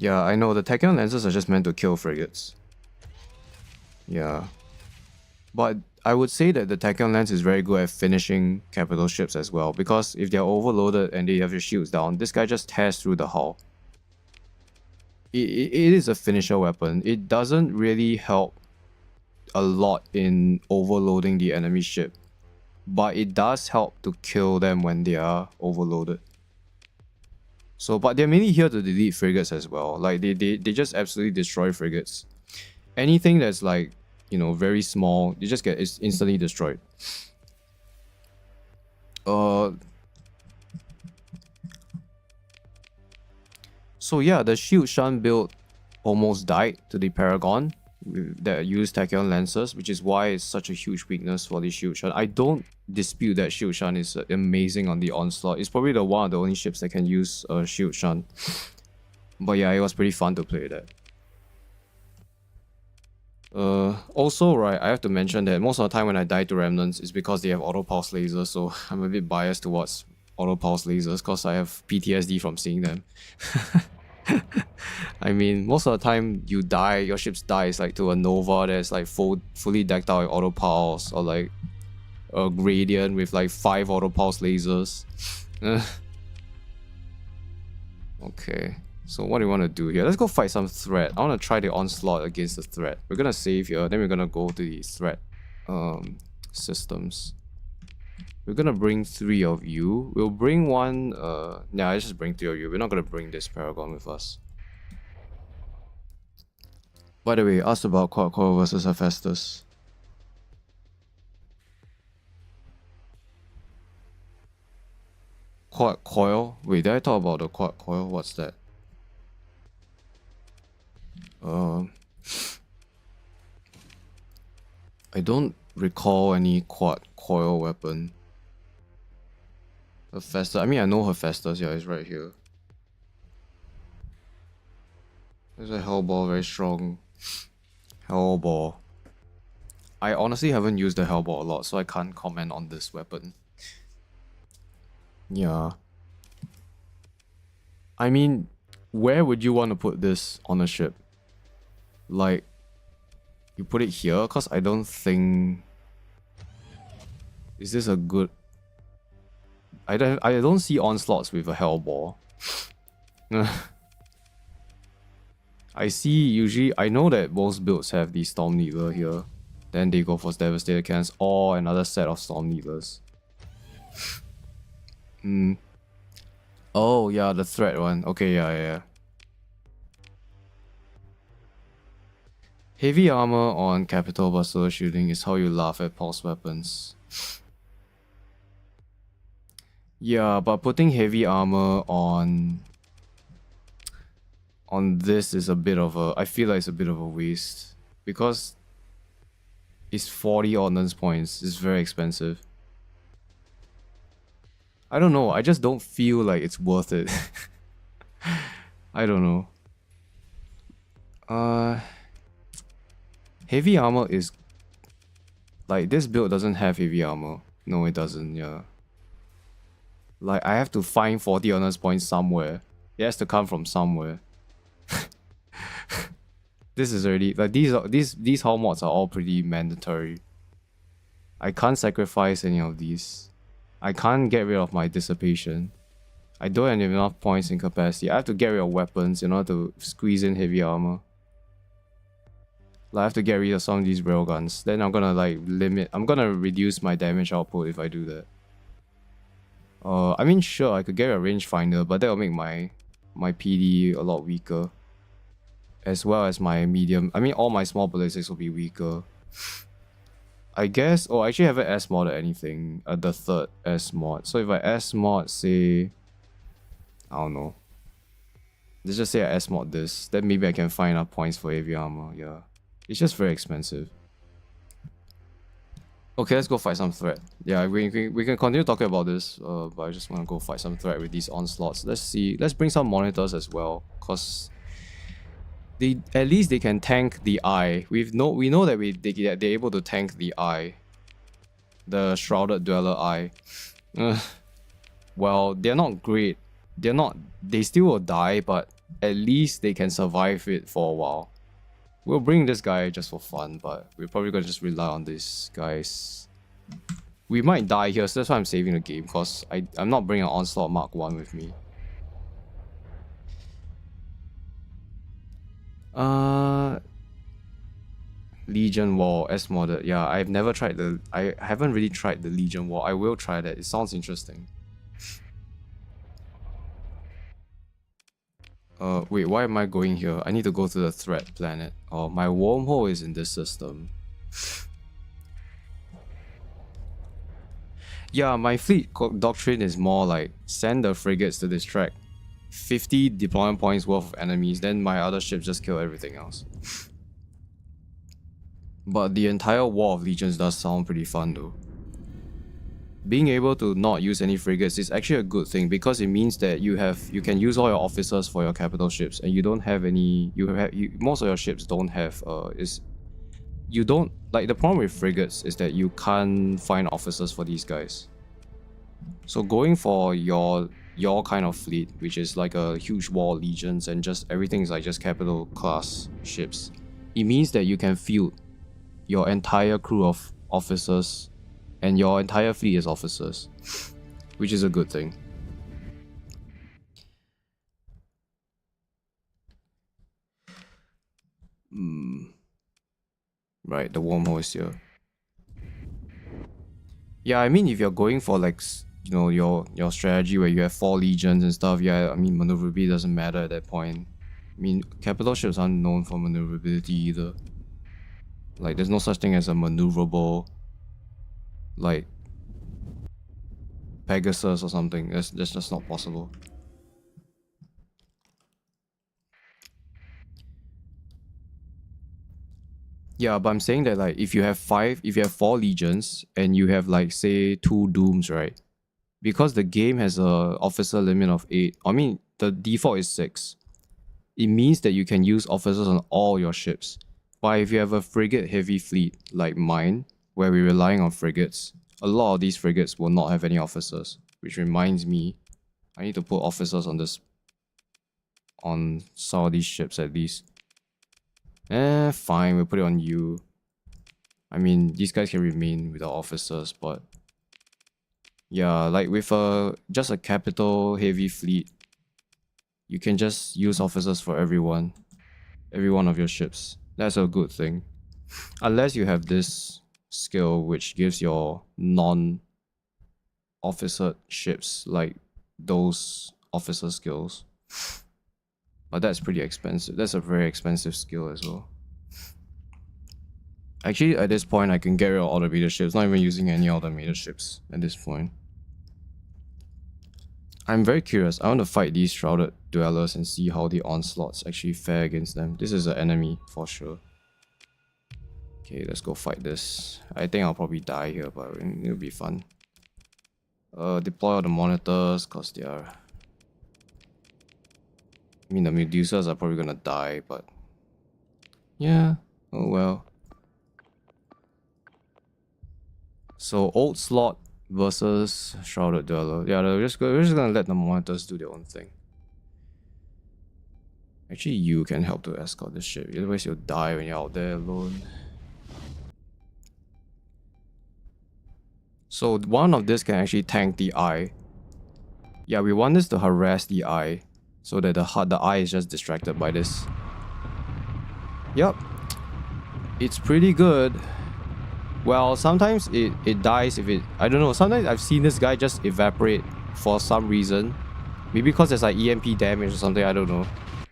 Yeah, I know the tachyon lenses are just meant to kill frigates. Yeah. But I would say that the tachyon lens is very good at finishing capital ships as well, because if they're overloaded and they have their shields down, this guy just tears through the hull. It is a finisher weapon. It doesn't really help a lot in overloading the enemy ship, but it does help to kill them when they are overloaded. So, but they're mainly here to delete frigates as well. Like, they just absolutely destroy frigates. Anything that's like, you know, very small, you just get instantly destroyed. So yeah, the shield shunt build almost died to the Paragon that used tachyon lenses, which is why it's such a huge weakness for the shield shunt. I don't dispute that shield shunt is amazing on the Onslaught. It's probably one of the only ships that can use a shield shunt. But yeah, it was pretty fun to play that. Also, right, I have to mention that most of the time when I die to Remnants, it's because they have auto pulse lasers, so I'm a bit biased towards auto pulse lasers because I have PTSD from seeing them. I mean, most of the time you die, your ships dies like to a Nova that's like fully decked out with auto pulse, or like a Gradient with like 5 auto pulse lasers. Okay, so what do you want to do here? Let's go fight some threat. I want to try the Onslaught against the threat. We're gonna save here, then we're gonna go to the threat systems. We're gonna bring 3 of you. We'll bring one, nah, I just bring 3 of you. We're not gonna bring this Paragon with us. By the way, asked about Quad Coil versus Hephaestus. Quad Coil? Wait, did I talk about the Quad Coil? What's that? I don't recall any Quad Coil weapon. Hephaestus, I mean, I know Hephaestus, yeah, it's right here. There's a Hellball, very strong. Hellball. I honestly haven't used the Hellball a lot, so I can't comment on this weapon. Yeah. I mean, where would you want to put this on a ship? Like, you put it here? Because I don't think... Is this a good... I don't see Onslaughts with a Hellball. I see usually... I know that most builds have the Storm Needler here. Then they go for Devastator Cannons or another set of Storm Needlers. Oh, yeah, the threat one. Okay, yeah. Heavy armor on Capital Buster shooting is how you laugh at pulse weapons. Yeah, but putting heavy armor on this is a bit of a, I feel like it's a bit of a waste because it's 40 ordnance points. It's very expensive. I don't know. I just don't feel like it's worth it. I don't know. Heavy armor is like this build doesn't have heavy armor. No, it doesn't. Yeah. Like I have to find 40 ordnance points somewhere. It has to come from somewhere. This is already like these hull mods are all pretty mandatory. I can't sacrifice any of these. I can't get rid of my dissipation. I don't have enough points in capacity. I have to get rid of weapons in order to squeeze in heavy armor. Like, I have to get rid of some of these railguns. Then I'm gonna like limit. I'm gonna reduce my damage output if I do that. I mean, sure, I could get a rangefinder, but that will make my PD a lot weaker. As well as my medium. I mean, all my small ballistics will be weaker. I guess. Oh, I actually haven't S-modded anything. The third S-mod. So if I S-mod, say, I don't know. Let's just say I S-mod this. Then maybe I can find enough points for heavy armor. Yeah. It's just very expensive. Okay, let's go fight some threat. Yeah, we can continue talking about this, but I just want to go fight some threat with these onslaughts. Let's see. Let's bring some monitors as well, cause at least they can tank the eye. We know that they're able to tank the eye, the shrouded dweller eye. Well, they're not great. They still will die, but at least they can survive it for a while. We'll bring this guy just for fun, but we're probably gonna just rely on these guys. We might die here, so that's why I'm saving the game, because I'm not bringing an Onslaught Mark 1 with me. Legion War S-modded. Yeah, I've never tried I haven't really tried the Legion War. I will try that. It sounds interesting. Wait, why am I going here? I need to go to the threat planet. Oh, my wormhole is in this system. Yeah, my fleet doctrine is more like send the frigates to distract 50 deployment points worth of enemies, then my other ships just kill everything else. But the entire War of Legions does sound pretty fun though. Being able to not use any frigates is actually a good thing because it means that you can use all your officers for your capital ships, and you don't have any. Most of your ships don't have. You don't like the problem with frigates is that you can't find officers for these guys. So going for your kind of fleet, which is like a huge war legions and just everything is like just capital class ships, it means that you can field your entire crew of officers. And your entire fleet is officers, which is a good thing. Right, the wormhole is here. Yeah, I mean, if you're going for like, you know, your strategy where you have 4 legions and stuff, yeah, I mean, maneuverability doesn't matter at that point. I mean, capital ships aren't known for maneuverability either. Like, there's no such thing as a maneuverable, like, Pegasus or something. That's just not possible. Yeah, but I'm saying that like if you have 4 legions and you have like say 2 dooms, right? Because the game has a officer limit of 8. I mean, the default is 6. It means that you can use officers on all your ships. But if you have a frigate heavy fleet like mine, where we're relying on frigates, a lot of these frigates will not have any officers. Which reminds me, I need to put officers on some of these ships at least. Fine, we'll put it on you. I mean, these guys can remain without officers, but yeah, like with just a capital heavy fleet, you can just use officers for every one of your ships. That's a good thing. Unless you have this skill which gives your non-officer ships like those officer skills. But that's pretty expensive. That's a very expensive skill as well. Actually, at this point, I can get rid of automated ships. Not even using any automated ships at this point. I'm very curious. I want to fight these Shrouded Dwellers and see how the Onslaughts actually fare against them. This is an enemy for sure. Okay, let's go fight this. I think I'll probably die here, but it'll be fun. Deploy all the monitors, cause they are... I mean, the Medusas are probably gonna die, but... yeah, oh well. So, Onslaught versus Shrouded Dweller. Yeah, we're just gonna let the monitors do their own thing. Actually, you can help to escort this ship. Otherwise, you'll die when you're out there alone. So one of this can actually tank the eye. Yeah, we want this to harass the eye, so that the eye is just distracted by this. Yep, it's pretty good. Well, sometimes it dies if it... I don't know, sometimes I've seen this guy just evaporate for some reason. Maybe because there's like EMP damage or something, I don't know.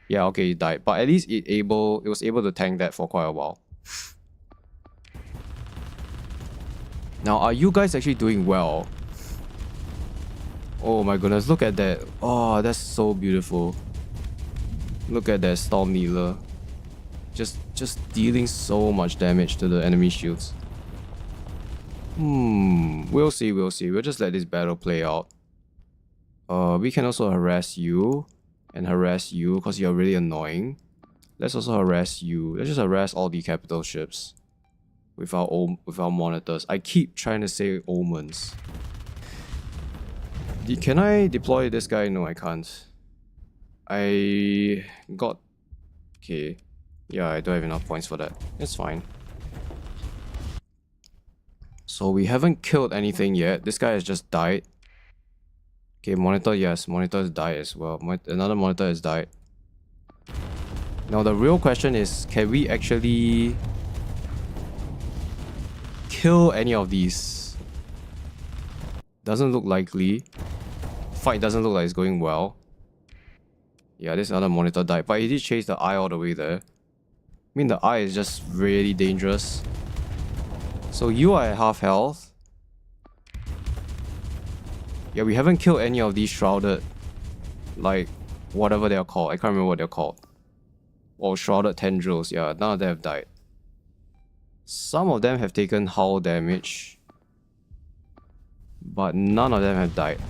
Yeah, okay, it died. But at least it was able to tank that for quite a while. Now, are you guys actually doing well? Oh my goodness, look at that. Oh, that's so beautiful. Look at that Storm Needler. Just dealing so much damage to the enemy shields. We'll see. We'll just let this battle play out. We can also harass you. And harass you, because you're really annoying. Let's also harass you. Let's just harass all the capital ships. With our monitors. I keep trying to say omens. Can I deploy this guy? No, I can't. I got... okay. Yeah, I don't have enough points for that. It's fine. So we haven't killed anything yet. This guy has just died. Okay, monitor, yes. Monitor has died as well. Another monitor has died. Now the real question is, can we actually kill any of these? Doesn't look likely. Fight doesn't look like it's going well. Yeah, this other monitor died, but he did chase the eye all the way there. I mean, the eye is just really dangerous. So you are at half health. Yeah, we haven't killed any of these Shrouded, like, whatever they are called. I can't remember what they're called. Or Shrouded Tendrils. Yeah, none of them have died. Some of them have taken hull damage, but none of them have died.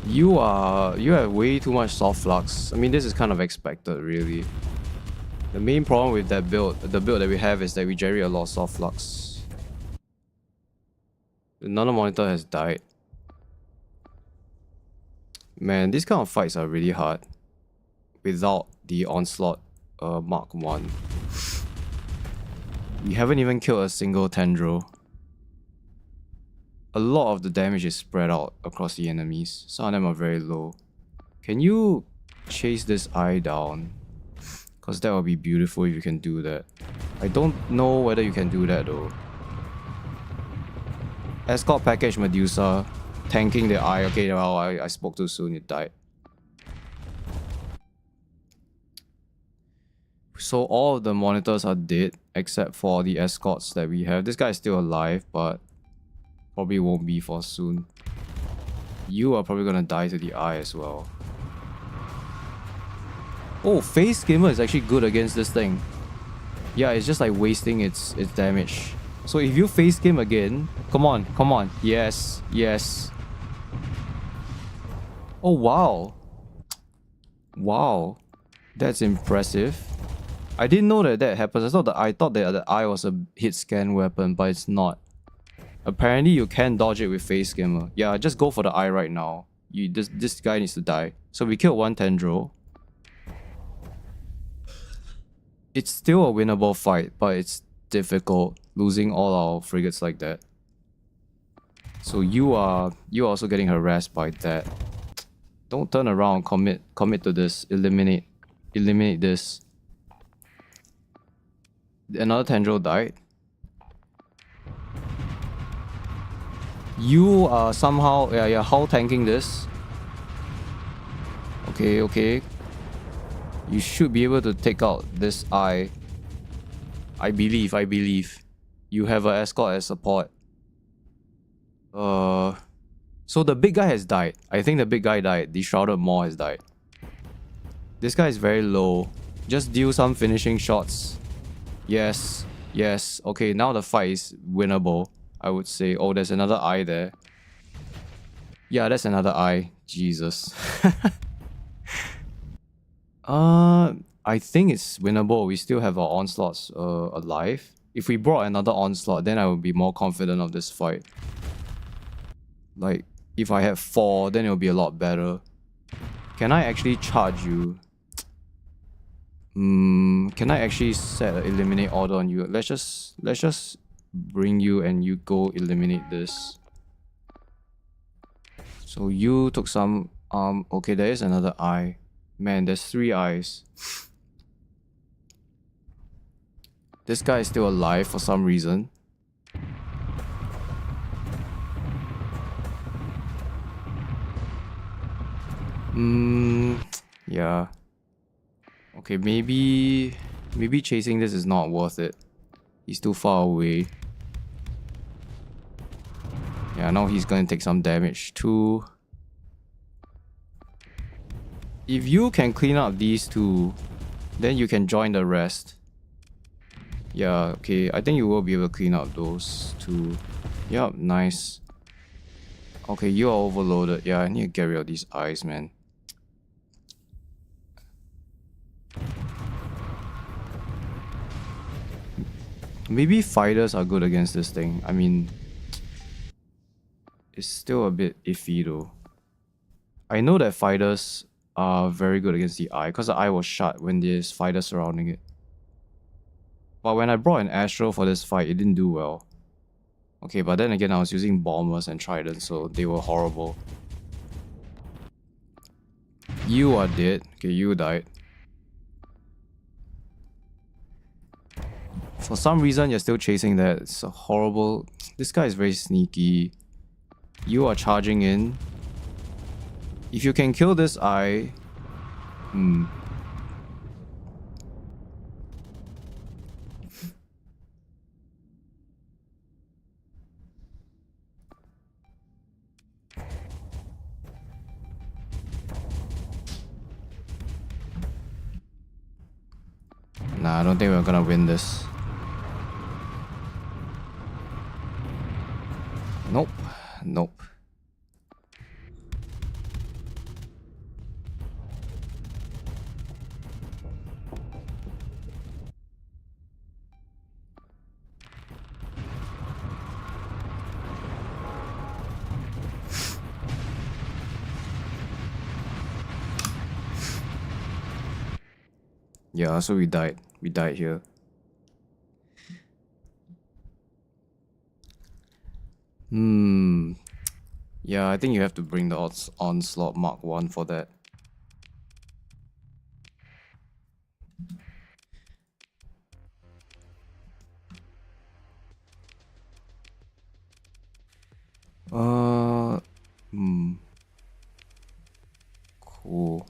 You have way too much soft flux. I mean, this is kind of expected, really. The main problem with that build, the build that we have, is that we generate a lot of soft flux. Another monitor has died. Man, these kind of fights are really hard without the Onslaught Mark 1. We haven't even killed a single tendril. A lot of the damage is spread out across the enemies. Some of them are very low. Can you chase this eye down? Because that would be beautiful if you can do that. I don't know whether you can do that though. Escort package Medusa. Tanking the eye. Okay, well, I spoke too soon. It died. So all of the monitors are dead except for the escorts that we have. This guy is still alive, but probably won't be for soon. You are probably gonna die to the eye as well. Oh, Phase Skimmer is actually good against this thing. Yeah, it's just like wasting its damage. So if you Phase Skim again, come on. Yes. Oh wow. Wow. That's impressive. I didn't know that happens. I thought that the eye was a hit scan weapon, but it's not. Apparently you can dodge it with Phase Skimmer. Yeah, just go for the eye right now. This guy needs to die. So we killed one tendril. It's still a winnable fight, but it's difficult losing all our frigates like that. So you are also getting harassed by that. Don't turn around, commit to this, eliminate this. Another tendril died. You are somehow hull tanking this. Okay. You should be able to take out this eye. I believe. You have an escort as support. So the big guy has died. I think the big guy died. The Shrouded Maw has died. This guy is very low. Just deal some finishing shots. Yes. Yes. Okay, now the fight is winnable, I would say. Oh, there's another eye there. Yeah, that's another eye. Jesus. I think it's winnable. We still have our Onslaughts alive. If we brought another Onslaught, then I would be more confident of this fight. Like, if I had 4, then it would be a lot better. Can I actually charge you? Can I actually set an eliminate order on you? Let's just bring you and you go eliminate this. So you took some okay, there is another eye. Man, there's 3 eyes. This guy is still alive for some reason. Yeah. Okay, maybe chasing this is not worth it. He's too far away. Yeah, now he's gonna take some damage too. If you can clean up these 2, then you can join the rest. Yeah, okay, I think you will be able to clean up those 2. Yup, nice. Okay, you are overloaded. Yeah, I need to get rid of these eyes, man. Maybe fighters are good against this thing. I mean, it's still a bit iffy though. I know that fighters are very good against the eye because the eye was shut when there's fighters surrounding it. But when I brought an Astro for this fight, it didn't do well. Okay, but then again, I was using Bombers and Tridents, so they were horrible. You are dead. Okay, you died. For some reason, you're still chasing that. It's a horrible... This guy is very sneaky. You are charging in. If you can kill this eye... Nah, I don't think we're gonna win this. Nope. Nope. Yeah, so we died. We died here. Yeah, I think you have to bring the Onslaught Mark 1 for that. Cool.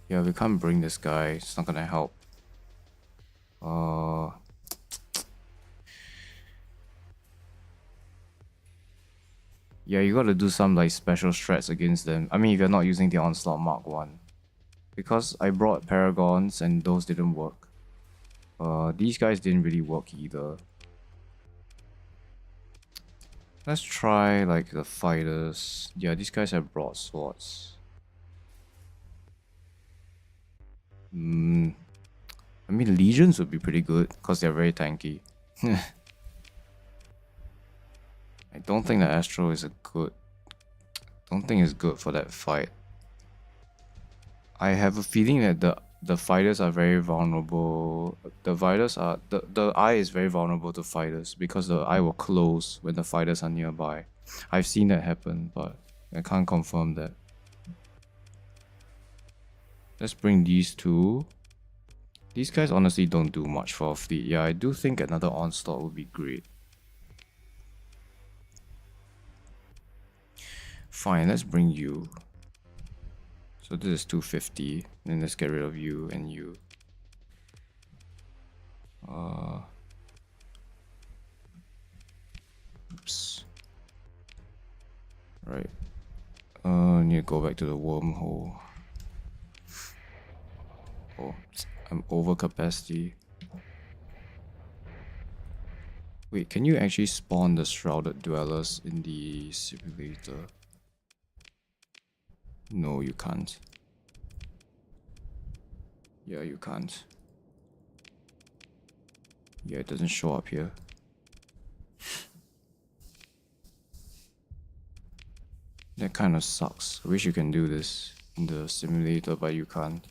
Yeah, we can't bring this guy. It's not gonna help. Yeah, you gotta do some like special strats against them. I mean, if you're not using the Onslaught Mark 1. Because I brought Paragons and those didn't work. These guys didn't really work either. Let's try like the fighters. Yeah, these guys have broadswords. I mean, legions would be pretty good because they're very tanky. I don't think the Astro is a good... Don't think it's good for that fight. I have a feeling that the fighters are very vulnerable. The fighters are... The eye is very vulnerable to fighters because the eye will close when the fighters are nearby. I've seen that happen, but I can't confirm that. Let's bring these 2. These guys honestly don't do much for a fleet. Yeah, I do think another Onslaught would be great. Fine, let's bring you. So this is 250. Then let's get rid of you and you. Oops. Right. I need to go back to the wormhole. Oh, I'm over capacity. Wait, can you actually spawn the shrouded dwellers in the simulator? No, you can't. Yeah, you can't. Yeah, it doesn't show up here. That kind of sucks. I wish you can do this in the simulator, but you can't.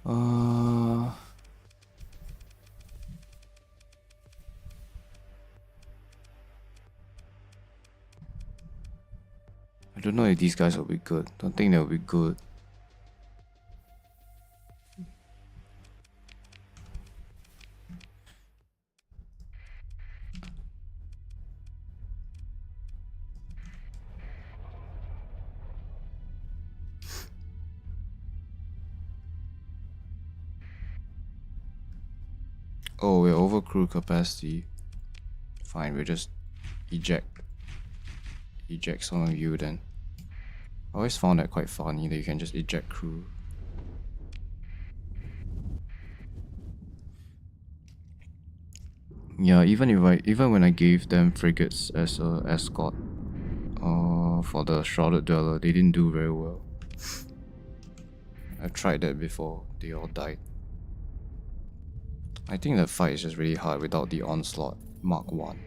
I don't know if these guys will be good. Don't think they'll be good. Oh, we're over crew capacity. Fine, we'll just eject some of you then. I always found that quite funny that you can just eject crew. Yeah, even when I gave them frigates as a escort for the shrouded dweller, they didn't do very well. I've tried that before, they all died. I think that fight is just really hard without the Onslaught Mark 1.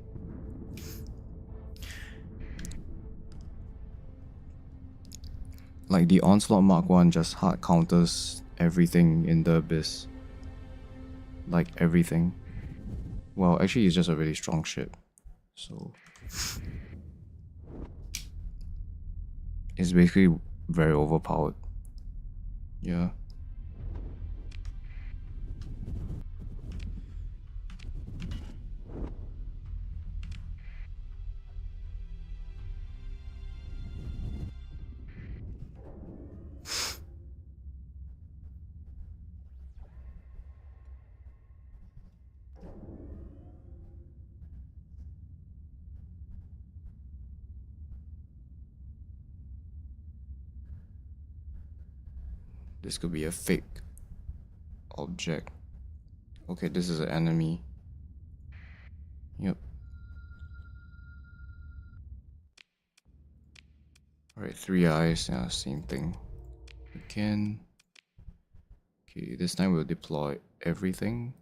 Like the Onslaught Mark 1 just hard counters everything in the Abyss. Like everything. Well, actually it's just a really strong ship. So it's basically very overpowered. Yeah. This could be a fake object. Okay, this is an enemy. Yep. Alright, 3 eyes, yeah, same thing. Again. Okay, this time we'll deploy everything.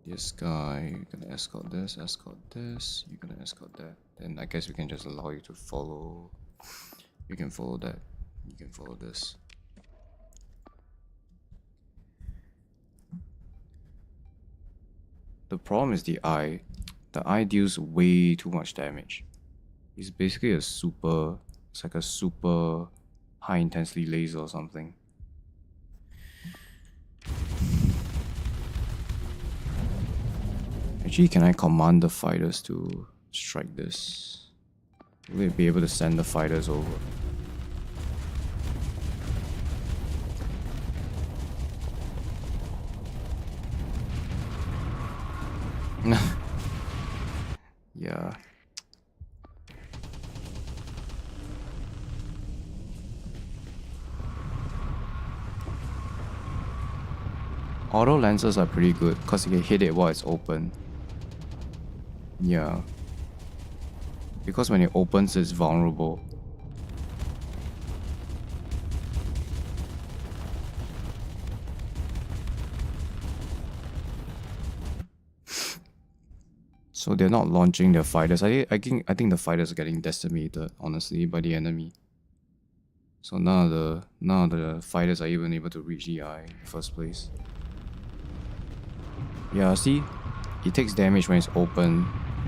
This guy, you're gonna escort this, you're gonna escort that. Then I guess we can just allow you to follow. You can follow that. You can follow this. The problem is the eye. The eye deals way too much damage. It's basically a super... It's like a super high intensity laser or something. Actually, can I command the fighters to strike this? Will it be able to send the fighters over? Yeah. Auto lancers are pretty good because you can hit it while it's open. Yeah. Because when it opens, it's vulnerable. So they're not launching their fighters. I think the fighters are getting decimated, honestly, by the enemy. So none of the fighters are even able to reach the eye in the first place. Yeah, see? It takes damage when it's open.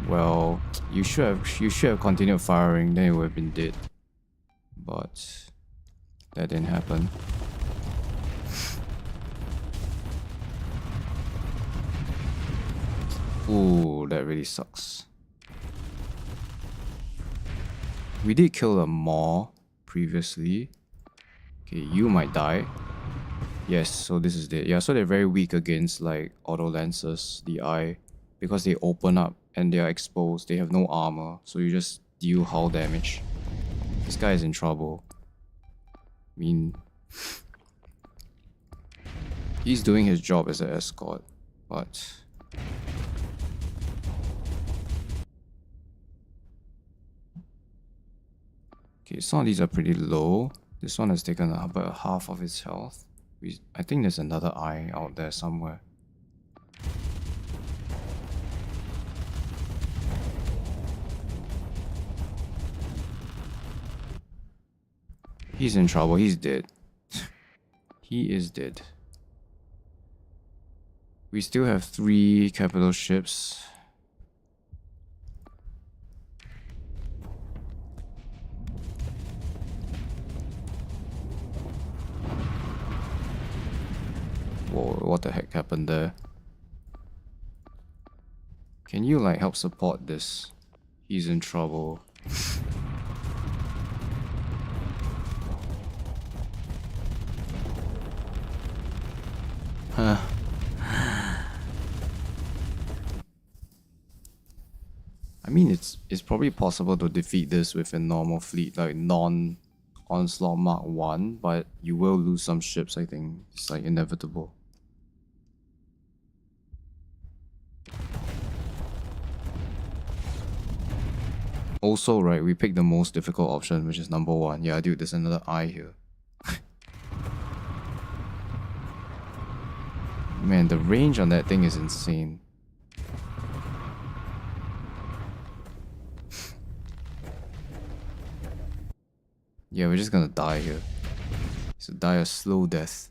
Well, you should have continued firing, then it would have been dead. But that didn't happen. Ooh, that really sucks. We did kill a Maw previously. Okay, you might die. Yes, so this is it. Yeah, so they're very weak against like auto lancers, the eye, because they open up and they are exposed. They have no armor, so you just deal hull damage. This guy is in trouble. I mean, he's doing his job as an escort, but okay, some of these are pretty low. This one has taken about half of its health. I think there's another eye out there somewhere. He's in trouble. He's dead. He is dead. We still have 3 capital ships. Whoa, what the heck happened there? Can you like help support this? He's in trouble. Huh. I mean, it's probably possible to defeat this with a normal fleet, like non-Onslaught Mark 1, but you will lose some ships, I think. It's like inevitable. Also, right, we picked the most difficult option, which is number 1. Yeah, dude, there's another eye here. Man, the range on that thing is insane. Yeah, we're just gonna die here. So die a slow death.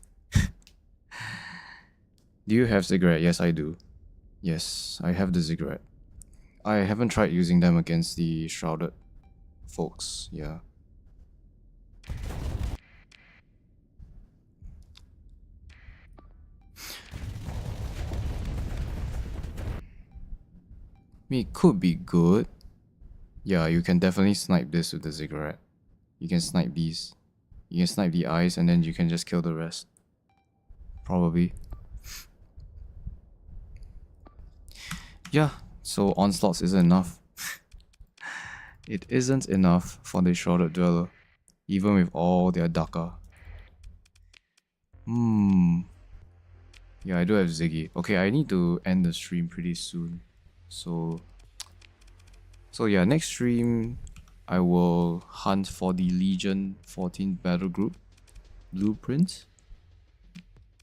Do you have cigarette? Yes, I do. Yes, I have the cigarette. I haven't tried using them against the shrouded folks, yeah. I mean, it could be good. Yeah, you can definitely snipe this with the cigarette. You can snipe these. You can snipe the eyes and then you can just kill the rest. Probably. Yeah, so Onslaughts isn't enough. It isn't enough for the Shrouded Dweller, even with all their Daka. Yeah, I do have Ziggy. Okay, I need to end the stream pretty soon. So yeah, next stream, I will hunt for the Legion 14 battle group blueprint.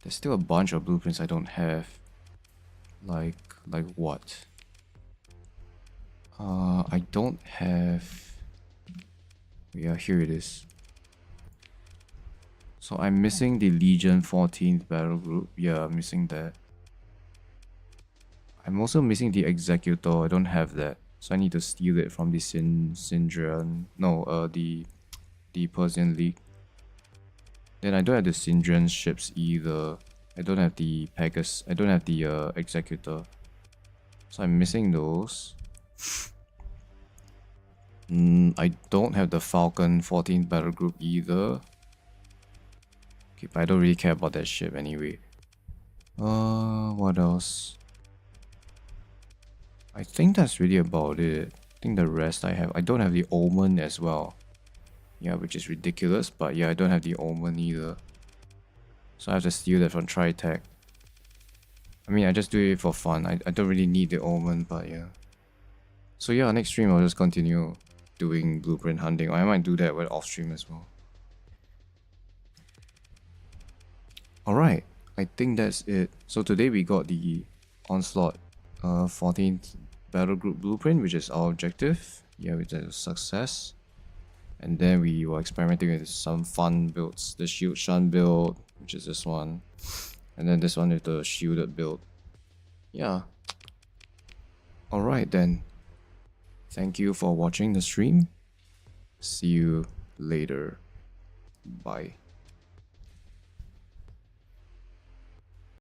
There's still a bunch of blueprints I don't have. Like what? I don't have... Yeah, here it is. So I'm missing the Legion 14th battle group. Yeah, I'm missing that. I'm also missing the Executor. I don't have that. So I need to steal it from the Syndrian... No, the Persian League. Then I don't have the Syndrian ships either. I don't have the Pegasus. I don't have the Executor. So I'm missing those. I don't have the Falcon 14th battle group either. Okay, but I don't really care about that ship anyway. What else? I think that's really about it. I think the rest I have. I don't have the Omen as well. Yeah, which is ridiculous, but yeah, I don't have the Omen either. So I have to steal that from Tritech. I mean, I just do it for fun. I don't really need the Omen, but yeah. So yeah, next stream I'll just continue doing blueprint hunting. I might do that with off stream as well. Alright, I think that's it. So today we got the Onslaught 14th battle group blueprint, which is our objective. Yeah, which is a success. And then we were experimenting with some fun builds. The shield shun build, which is this one. And then this one is the shielded build. Yeah. Alright then. Thank you for watching the stream. See you later. Bye.